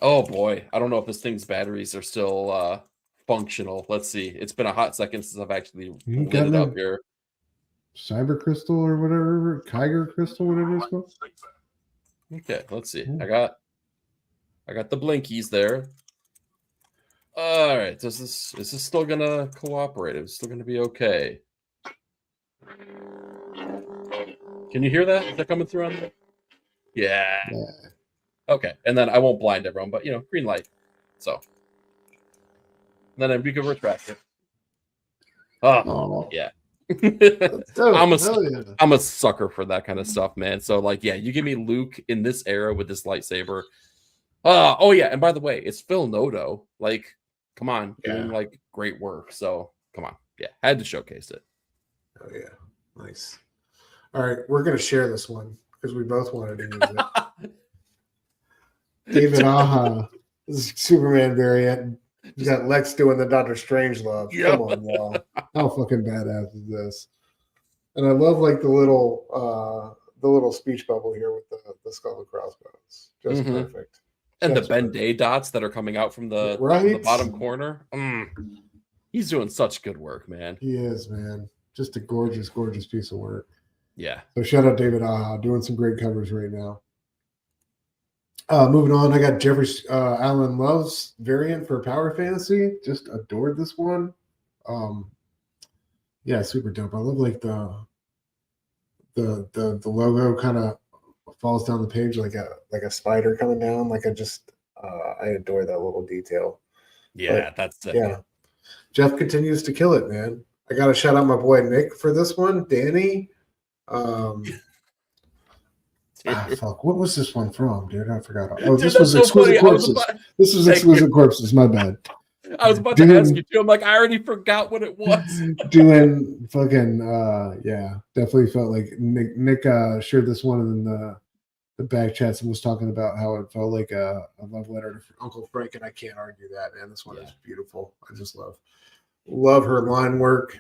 Oh boy, I don't know if this thing's batteries are still functional. Let's see. It's been a hot second since I've actually lit it up here. Cyber crystal or whatever, Kyger crystal, whatever it's called. Okay, let's see. I got the blinkies there. All right, is this still gonna cooperate? Is it still gonna be okay? Can you hear that? Is that coming through on there? Yeah. Okay, and then I won't blind everyone, but you know, green light. So and then we can retract it. Yeah. I'm a sucker for that kind of stuff, man. So like, yeah, you give me Luke in this era with this lightsaber. Oh yeah, and by the way, it's Phil Noto. Like, come on, doing like great work. So come on, yeah, had to showcase it. Oh yeah, nice. All right, we're gonna share this one because we both wanted to use it. David Aha. This is Superman variant. You got Lex doing the Doctor Strange love. Yep. Come on, y'all. How fucking badass is this? And I love like the little speech bubble here with the skull and crossbones. Just perfect. And Just the Ben-Day dots that are coming out from the bottom corner. He's doing such good work, man. He is, man. Just a gorgeous, gorgeous piece of work. Yeah. So shout out David Aha, doing some great covers right now. Moving on, I got Jeffrey Allen Love's variant for Power Fantasy. Just adored this one. Yeah, super dope. I love like the logo kind of falls down the page like a spider coming down. Like I adore that little detail. Yeah, but, that's it. Yeah. Jeff continues to kill it, man. I gotta shout out my boy Nick for this one. Danny. Fuck, what was this one from, dude? I forgot. Oh, Dude, this was so Exquisite funny. Corpses. This was Exquisite Corpses, my bad. I was about to ask you too. I'm like, I already forgot what it was. Doing fucking yeah, definitely felt like Nick shared this one in the back chats and was talking about how it felt like a love letter to Uncle Frank, and I can't argue that, man. This one is beautiful. I just love her line work.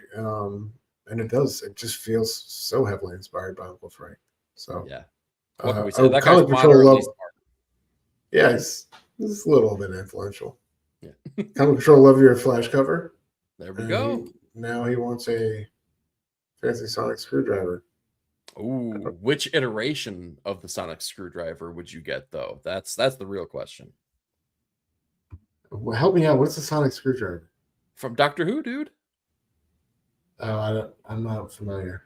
And it just feels so heavily inspired by Uncle Frank. So yeah. What can we say? That guy's Control yeah, it's a little bit influential. Yeah. Comic Control love your Flash cover. There we go. Now he wants a fancy sonic screwdriver. Ooh, which iteration of the sonic screwdriver would you get though? That's the real question. Well, help me out. What's the sonic screwdriver? From Doctor Who, dude? Oh, I'm not familiar.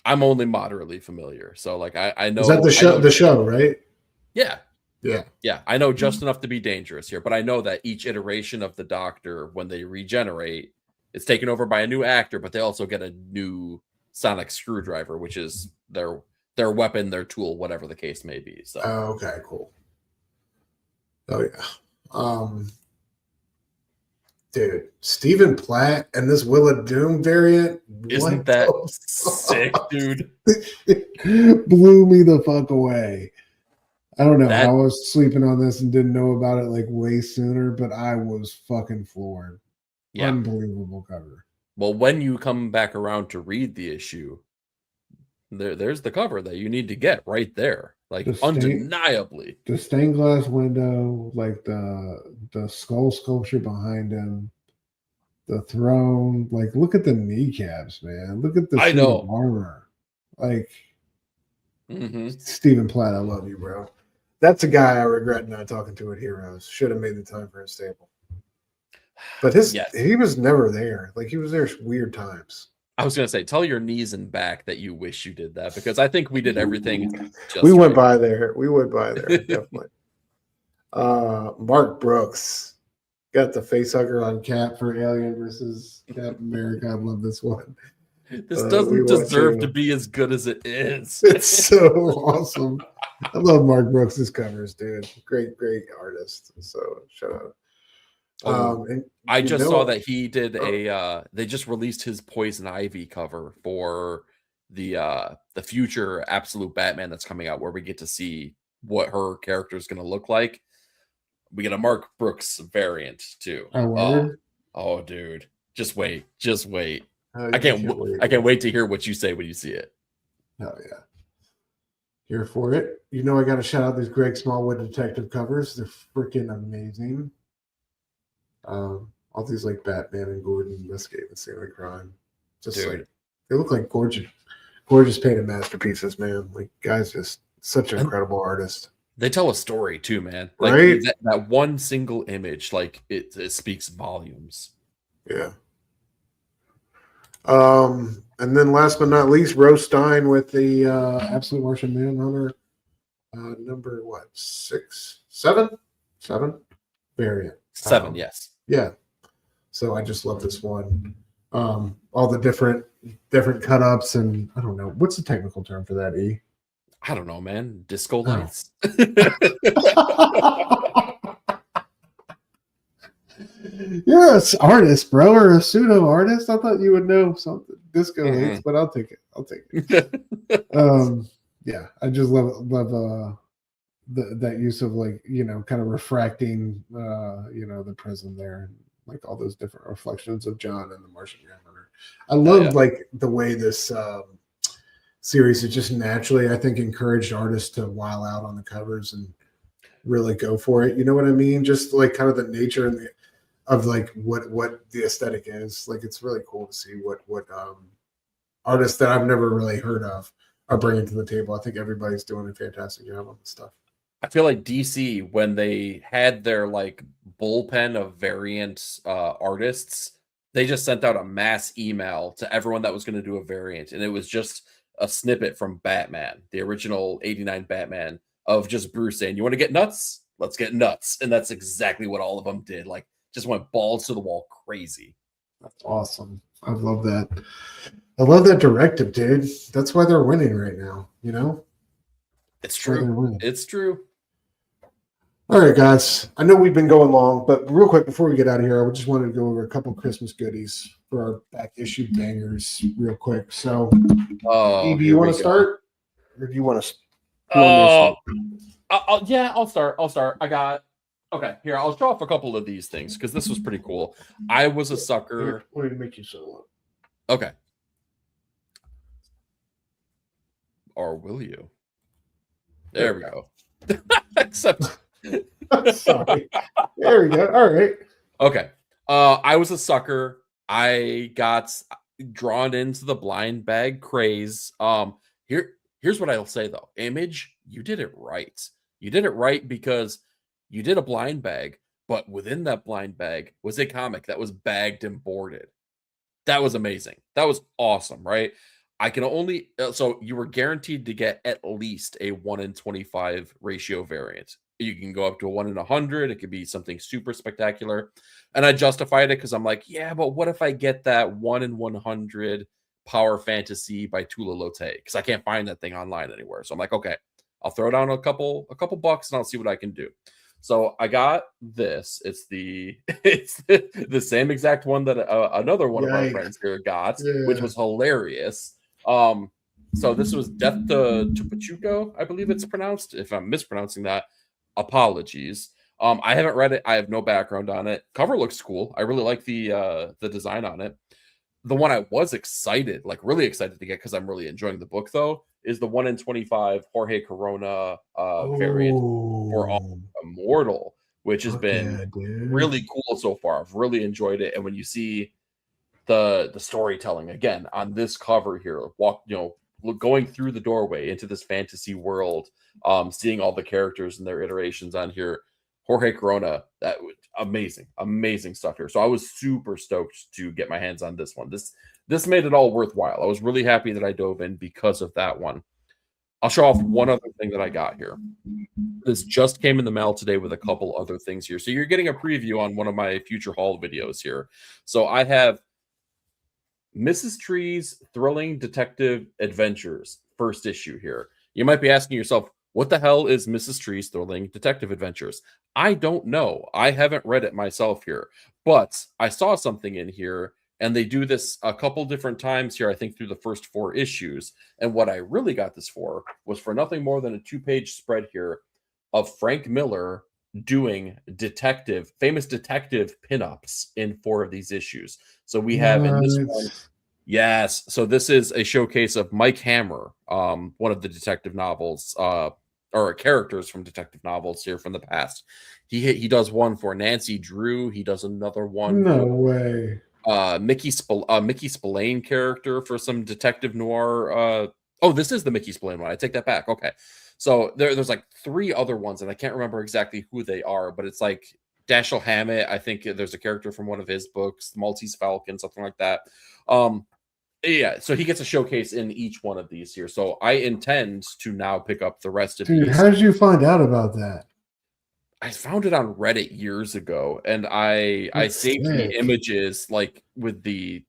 I'm only moderately familiar. So like I know. Is that the show, right? Yeah. Yeah. Yeah. I know just enough to be dangerous here, but I know that each iteration of the Doctor, when they regenerate, it's taken over by a new actor, but they also get a new sonic screwdriver, which is their weapon, their tool, whatever the case may be. So okay, cool. Oh yeah. Dude, Stephen Platt and this Will of Doom variant. Isn't that sick, dude? Blew me the fuck away. I don't know how I was sleeping on this and didn't know about it like way sooner, but I was fucking floored. Yeah. Unbelievable cover. Well, when you come back around to read the issue, there's the cover that you need to get right there. Like undeniably. The stained glass window, like the skull sculpture behind him, the throne. Like, look at the kneecaps, man. Look at the armor. Like, Stephen Platt, I love you, bro. That's a guy I regret not talking to at Heroes. Should have made the time for his staple. But he was never there. Like, he was there weird times. I was going to say, tell your knees and back that you wish you did that, because I think we did everything. We went by there. We went by there, definitely. Mark Brooks got the face hugger on Cap for Alien versus Captain America. I love this one. This doesn't deserve to be as good as it is. It's so awesome. I love Mark Brooks' covers, dude. Great artist. So shout out. I just saw that he did they just released his Poison Ivy cover for the future Absolute Batman that's coming out, where we get to see what her character is going to look like. We get a Mark Brooks variant too. Oh, dude, just wait. I can't wait to hear what you say when you see it. Oh yeah, here for it. You know, I got to shout out these Greg Smallwood detective covers. They're freaking amazing. All these like Batman and Gordon investigating the scene of crime. Just like they look like gorgeous painted masterpieces, man. Like, guys, just such an incredible artist. They tell a story too, man. Like, right? That one single image, like it speaks volumes. Yeah. And then last but not least, Rose Stein with the Absolute Martian Manhunter, number what? 7 variant. 7, yes. Yeah. So I just love this one. All the different cut ups, and I don't know what's the technical term for that. I don't know, man. Disco lights. You're an artist, bro, or a pseudo artist. I thought you would know something. Disco lights, but I'll take it. Yeah, I just love that use of like, kind of refracting, the prism there, and like all those different reflections of John and the Martian Manhunter. I love like the way this series is just naturally, I think, encouraged artists to while out on the covers and really go for it. You know what I mean? Just like kind of the nature and of like what the aesthetic is. Like it's really cool to see what artists that I've never really heard of are bringing to the table. I think everybody's doing a fantastic job on this stuff. I feel like DC, when they had their like bullpen of variant artists, they just sent out a mass email to everyone that was going to do a variant, and it was just a snippet from Batman, the original '89 Batman, of just Bruce saying, "You want to get nuts? Let's get nuts," and that's exactly what all of them did. Like, just went balls to the wall, crazy. That's awesome. I love that. I love that directive, dude. That's why they're winning right now. It's true. It's true. All right, guys. I know we've been going long, but real quick before we get out of here, I just wanted to go over a couple Christmas goodies for our back issue bangers, real quick. So, do you want to start, or do you want to? I'll start. I got. Okay, here I'll show off a couple of these things because this was pretty cool. I was a sucker. What did it make you so? Okay. Or will you? There we go. Except. Sorry. There we go. All right. Okay. I was a sucker. I got drawn into the blind bag craze. Here's what I'll say though. Image, you did it right. You did it right because you did a blind bag, but within that blind bag was a comic that was bagged and boarded. That was amazing. That was awesome, right? I can only so you were guaranteed to get at least a 1 in 25 ratio variant. You can go up to a 1 in 100. It could be something super spectacular. And I justified it because I'm like, yeah, but what if I get that 1 in 100 Power Fantasy by Tula Lote? Because I can't find that thing online anywhere. So I'm like, okay, I'll throw down a couple bucks and I'll see what I can do. So I got this. It's the same exact one that another one of our friends here got, which was hilarious. So this was Death to Pachuco, I believe it's pronounced. If I'm mispronouncing that, apologies. I haven't read it. I have no background on it. Cover looks cool. I really like the design on it. The one I was excited, like really excited to get because I'm really enjoying the book though, is the 1 in 25 Jorge Corona variant for Immortal, which has been really cool so far. I've really enjoyed it. And when you see the storytelling again on this cover here, going through the doorway into this fantasy world, seeing all the characters and their iterations on here, Jorge Corona, that amazing stuff here. So I was super stoked to get my hands on this one. This made it all worthwhile. I was really happy that I dove in because of that one. I'll show off one other thing that I got here. This just came in the mail today with a couple other things here. So you're getting a preview on one of my future haul videos here. So I have Mrs. Tree's Thrilling Detective Adventures, first issue here. You might be asking yourself, what the hell is Mrs. Tree's Thrilling Detective Adventures? I don't know. I haven't read it myself here, but I saw something in here, and they do this a couple different times here, I think through the first 4 issues. And what I really got this for was for nothing more than a 2-page spread here of Frank Miller doing famous detective pinups in 4 of these issues. So we have in this one, yes. So this is a showcase of Mike Hammer, one of the detective novels, or characters from detective novels here from the past. He does one for Nancy Drew. He does another one. No way. Mickey Spillane character for some detective noir. This is the Mickey Spillane one. I take that back. Okay. So there's like 3 other ones, and I can't remember exactly who they are, but it's like Dashiell Hammett. I think there's a character from one of his books, Maltese Falcon, something like that. Yeah, so he gets a showcase in each one of these here. So I intend to now pick up the rest of these. How did you find out about that? I found it on Reddit years ago, and I saved the images like with the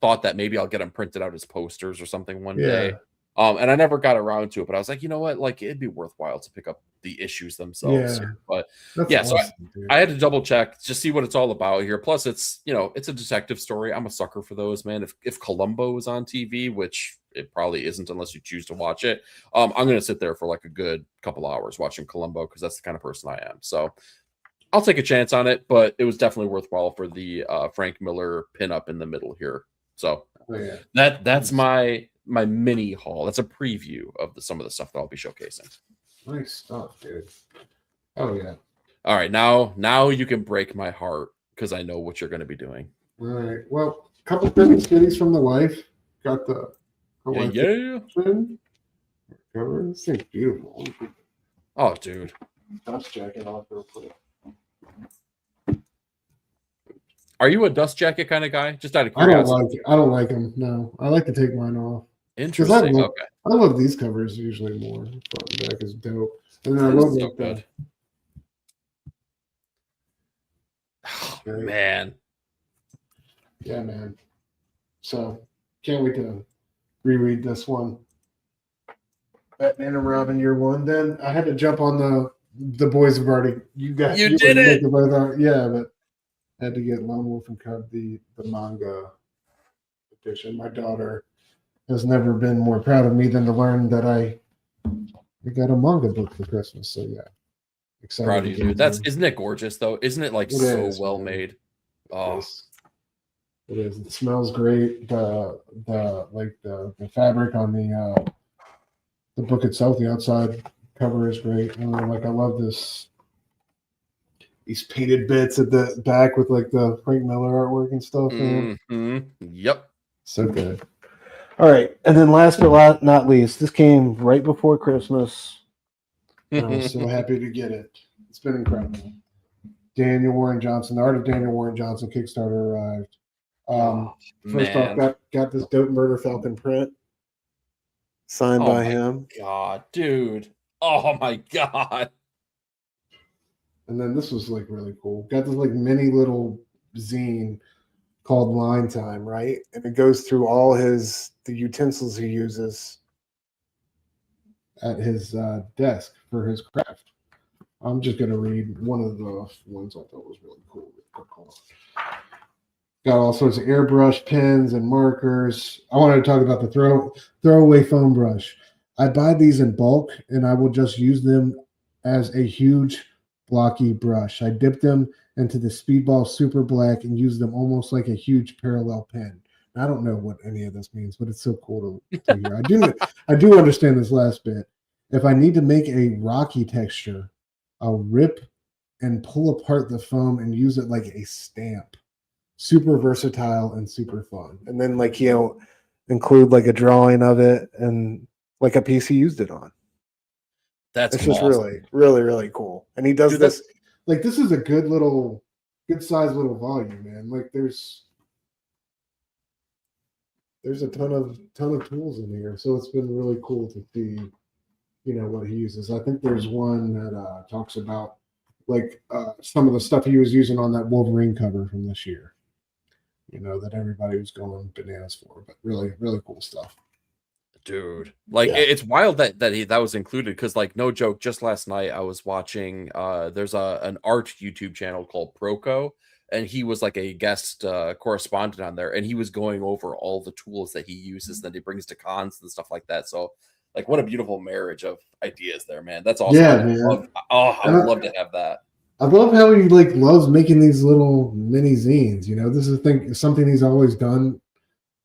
thought that maybe I'll get them printed out as posters or something one day. And I never got around to it, but I was like, you know what? Like, it'd be worthwhile to pick up the issues themselves. Yeah. But awesome, so I had to double check, just see what it's all about here. Plus, it's a detective story. I'm a sucker for those, man. If Columbo was on TV, which it probably isn't unless you choose to watch it. I'm gonna sit there for like a good couple hours watching Columbo because that's the kind of person I am. So I'll take a chance on it, but it was definitely worthwhile for the Frank Miller pinup in the middle here. So that's my mini haul. That's a preview of some of the stuff that I'll be showcasing. Nice stuff, dude. Oh yeah. All right, now you can break my heart because I know what you're going to be doing. All right. Well, a couple Christmas goodies from the wife. Got the Yeah. Cover. This thing's beautiful. Oh, dude. Dust jacket off real quick. Are you a dust jacket kind of guy? Just out of curiosity. I don't like them. No, I like to take mine off. Interesting. I love these covers usually more. Front and back is dope. And then I love so good. Oh, man. Yeah, man. So can't wait to reread this one. Batman and Robin Year One. Then I had to jump on the boys have already you did it. Yeah, but I had to get Lone Wolf and Cub the manga edition. My daughter has never been more proud of me than to learn that I got a manga book for Christmas. So yeah. Excited. Proud of you, dude. Isn't it gorgeous though? Isn't it like so well made? Oh, it is. It smells great. The fabric on the book itself, the outside cover is great. I love these painted bits at the back with like the Frank Miller artwork and stuff. Yep. So good. All right, and then last but not least, this came right before Christmas. I was so happy to get it. It's been incredible. Daniel Warren Johnson, the Art of Daniel Warren Johnson Kickstarter arrived. First off, got this dope Murder Falcon print signed by him. God, dude. Oh my God. And then this was like really cool. Got this like mini little zine called Line Time, right? And it goes through all the utensils he uses at his desk for his craft. I'm just going to read one of the ones I thought was really cool. Got all sorts of airbrush pens and markers. I wanted to talk about the throwaway foam brush. I buy these in bulk, and I will just use them as a huge blocky brush. I dip them into the Speedball Super Black and use them almost like a huge parallel pen. I don't know what any of this means, but it's so cool to hear. I do understand this last bit. If I need to make a rocky texture, I'll rip and pull apart the foam and use it like a stamp. Super versatile and super fun. And then include like a drawing of it and like a piece he used it on. It's just really, really, really cool. And he does this. Like this is a good sized little volume, man. Like there's a ton of tools in here. So it's been really cool to see, what he uses. I think there's one that talks about like some of the stuff he was using on that Wolverine cover from this year. That everybody was going bananas for, but really, really cool stuff. Dude, it's wild that was included because, like, no joke, just last night I was watching there's an art YouTube channel called Proco, and he was like a guest correspondent on there, and he was going over all the tools that he uses that he brings to cons and stuff like that. So like, what a beautiful marriage of ideas there, man. That's awesome. Yeah, man. I would love to have that. I love how he loves making these little mini zines. This is something he's always done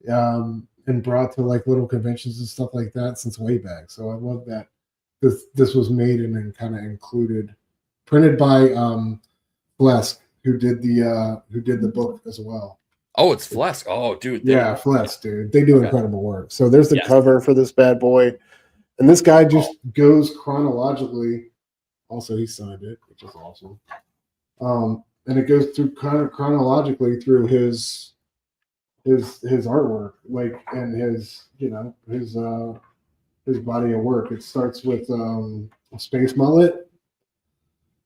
and brought to like little conventions and stuff like that since way back. So I love that this was made and then kind of included, printed by Flesk, who did the book as well. Oh, it's Flesk. Oh, dude. Yeah, Flesk, dude. They do incredible work. So there's the cover for this bad boy. And this guy just goes chronologically. Also, he signed it, which is awesome. And it goes through kind of chronologically through his artwork, and his body of work. It starts with a Space Mullet,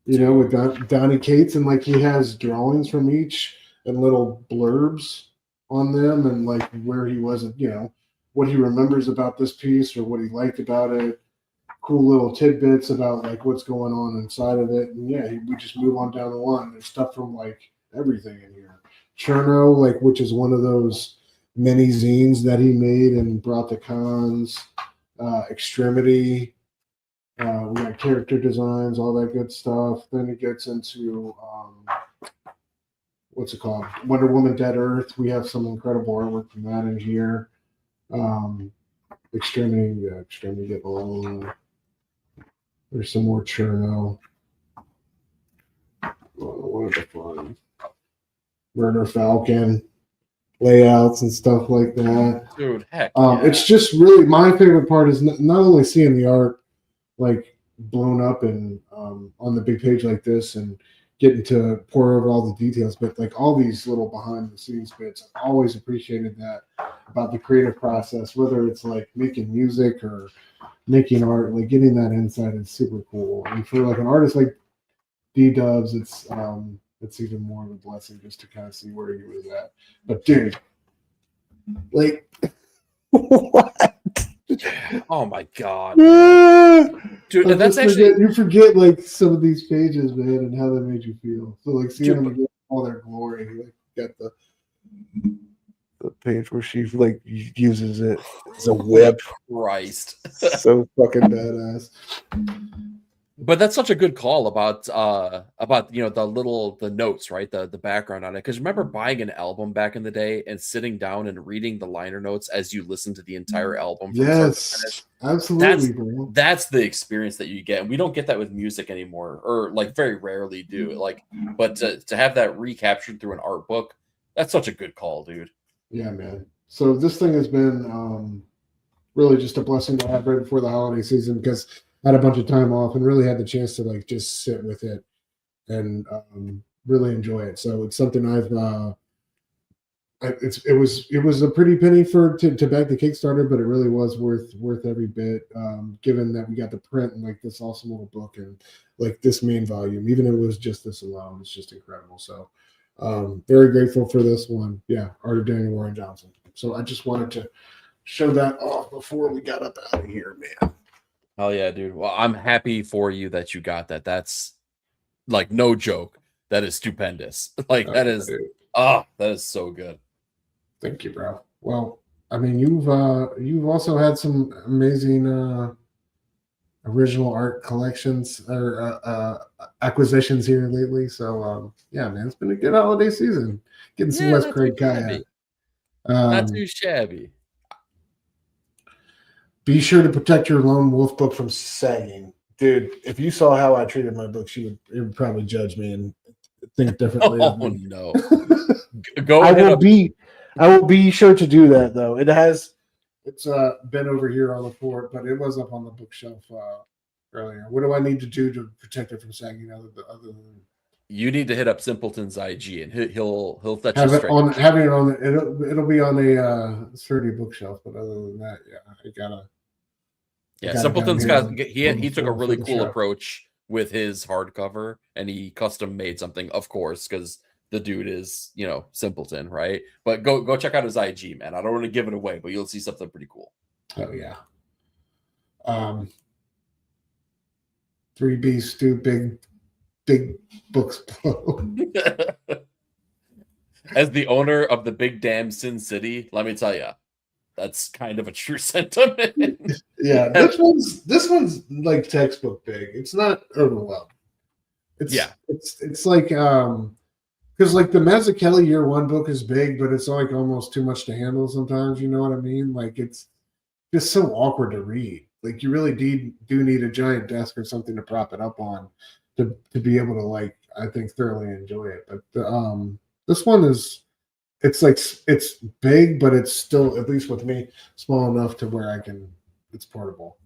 with Donnie Cates, and he has drawings from each and little blurbs on them, and where he was, what he remembers about this piece or what he liked about it. Cool little tidbits about what's going on inside of it, and we just move on down the line. There's stuff from everything in here. Cherno, which is one of those mini zines that he made and brought to cons. Extremity. We got character designs, all that good stuff. Then it gets into what's it called? Wonder Woman Dead Earth. We have some incredible artwork from that in here. Extremity get along. There's some more Cherno. What are the fun? Murder Falcon layouts and stuff like that. Dude, heck. It's just really my favorite part is not only seeing the art like blown up and on the big page like this and getting to pour over all the details, but like all these little behind the scenes bits. I've always appreciated that about the creative process, whether it's like making music or making art, like getting that insight is super cool. And for like an artist like D-Dubs, it's even more of a blessing just to kind of see where he was at. But dude, like what? Oh my god. Dude, that's actually you forget like some of these pages, man, and how that made you feel. So like seeing them get all their glory, like got the page where she like uses it as a whip. Christ. So fucking badass. But that's such a good call about the notes, right? The background on it. Because remember buying an album back in the day and sitting down and reading the liner notes as you listen to the entire album. Yes, absolutely, bro. That's the experience that you get, and we don't get that with music anymore, or like very rarely do. Like, but to have that recaptured through an art book, that's such a good call, dude. Yeah, man. So this thing has been really just a blessing to have right before the holiday season because I had a bunch of time off and really had the chance to like just sit with it and really enjoy it. So it's something it was a pretty penny to back the Kickstarter, but it really was worth every bit. Given that we got the print and like this awesome little book and like this main volume, even if it was just this alone, it's just incredible. So very grateful for this one. Yeah, art of Daniel Warren Johnson. So I just wanted to show that off before we got up out of here, man. Oh yeah, dude. Well, I'm happy for you that you got that. That's like no joke. That is stupendous. Like that is so good. Thank you, bro. Well, I mean, you've also had some amazing original art collections or acquisitions here lately. So yeah, man, it's been a good holiday season. Getting some West Craig Kaya. Not too shabby. Be sure to protect your lone wolf book from sagging. Dude, if you saw how I treated my books, you would probably judge me and think differently. Oh no. I will be sure to do that though. It's been over here on the floor, but it was up on the bookshelf earlier. What do I need to do to protect it from sagging other than you need to hit up Simpleton's IG and he'll fetch have you it on having it on it'll be on a sturdy bookshelf, but other than that, yeah, I gotta. Yeah, Simpleton's he took a really cool approach with his hardcover and he custom made something, of course, because the dude is, Simpleton, right? But go check out his IG, man. I don't want to give it away, but you'll see something pretty cool. Oh yeah. 3B Stu, big books. As the owner of the Big Damn Sin City, let me tell you, that's kind of a true sentiment. Yeah, this one's like textbook big. It's not overwhelming. It's like because like the Mazzucchelli Year One book is big, but it's like almost too much to handle sometimes. You know what I mean? Like it's just so awkward to read. Like you really do need a giant desk or something to prop it up on to be able to like I think thoroughly enjoy it. But this one it's big, but it's still, at least with me, small enough to where it's portable.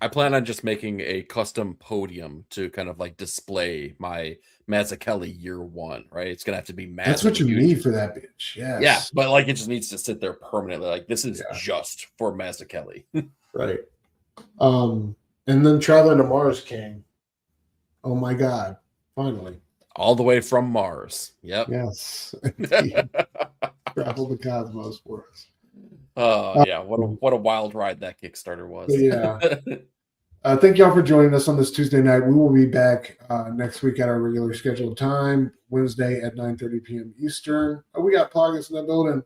I plan on just making a custom podium to kind of like display my Mazzucchelli Year One, right? It's gonna have to be massive. That's what you need for that bitch. Yes. Yeah, but like it just needs to sit there permanently. Like this is just for Mazzucchelli. Right. And then Traveling to Mars came. Oh my God. Finally. All the way from Mars. Yep. Yes. Travel the cosmos for us. Yeah. What a wild ride that Kickstarter was. Yeah. Thank y'all for joining us on this Tuesday night. We will be back next week at our regular scheduled time, Wednesday at 9:30 p.m. Eastern. We got Plagas in the building.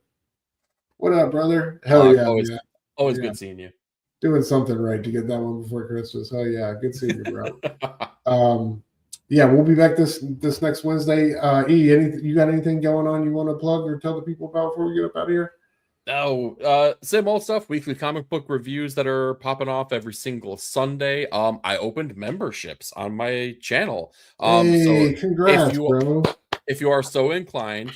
What up, brother? Hell yeah, Always, man. always Yeah. good seeing you. Doing something right to get that one before Christmas. Hell yeah. Good seeing you, bro. Yeah, we'll be back this next Wednesday. You got anything going on you want to plug or tell the people about before we get up out of here? No, same old stuff. Weekly comic book reviews that are popping off every single Sunday. I opened memberships on my channel. So Hey, congrats, bro. if you are so inclined,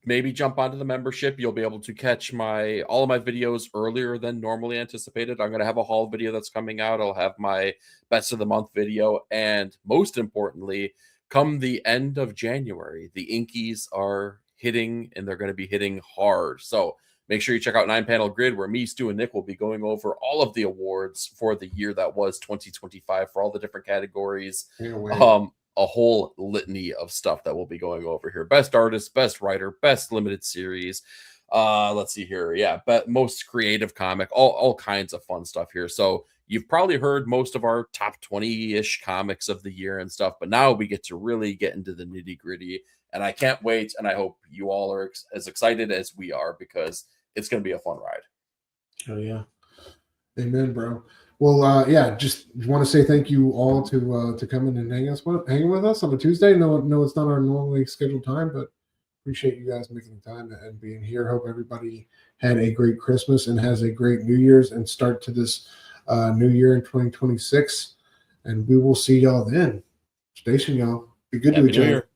maybe jump onto the membership. You'll be able to catch all of my videos earlier than normally anticipated. I'm going to have a haul video that's coming out. I'll have my best of the month video. And most importantly, come the end of January, the Inkies are hitting and they're going to be hitting hard. So make sure you check out 9-Panel Grid, where me, Stu, and Nick will be going over all of the awards for the year that was 2025 for all the different categories. A whole litany of stuff that we'll be going over here. Best artist, best writer, best limited series. Let's see here. Yeah, but most creative comic, all kinds of fun stuff here. So you've probably heard most of our top 20-ish comics of the year and stuff, but now we get to really get into the nitty-gritty. And I can't wait, and I hope you all are as excited as we are, because it's going to be a fun ride. Oh yeah. Amen, bro. Well, yeah, just want to say thank you all to come in and hanging with us on a Tuesday. No, it's not our normally scheduled time, but appreciate you guys making the time and being here. Hope everybody had a great Christmas and has a great New Year's and start to this new year in 2026. And we will see y'all then. Station, y'all. Be good to each other.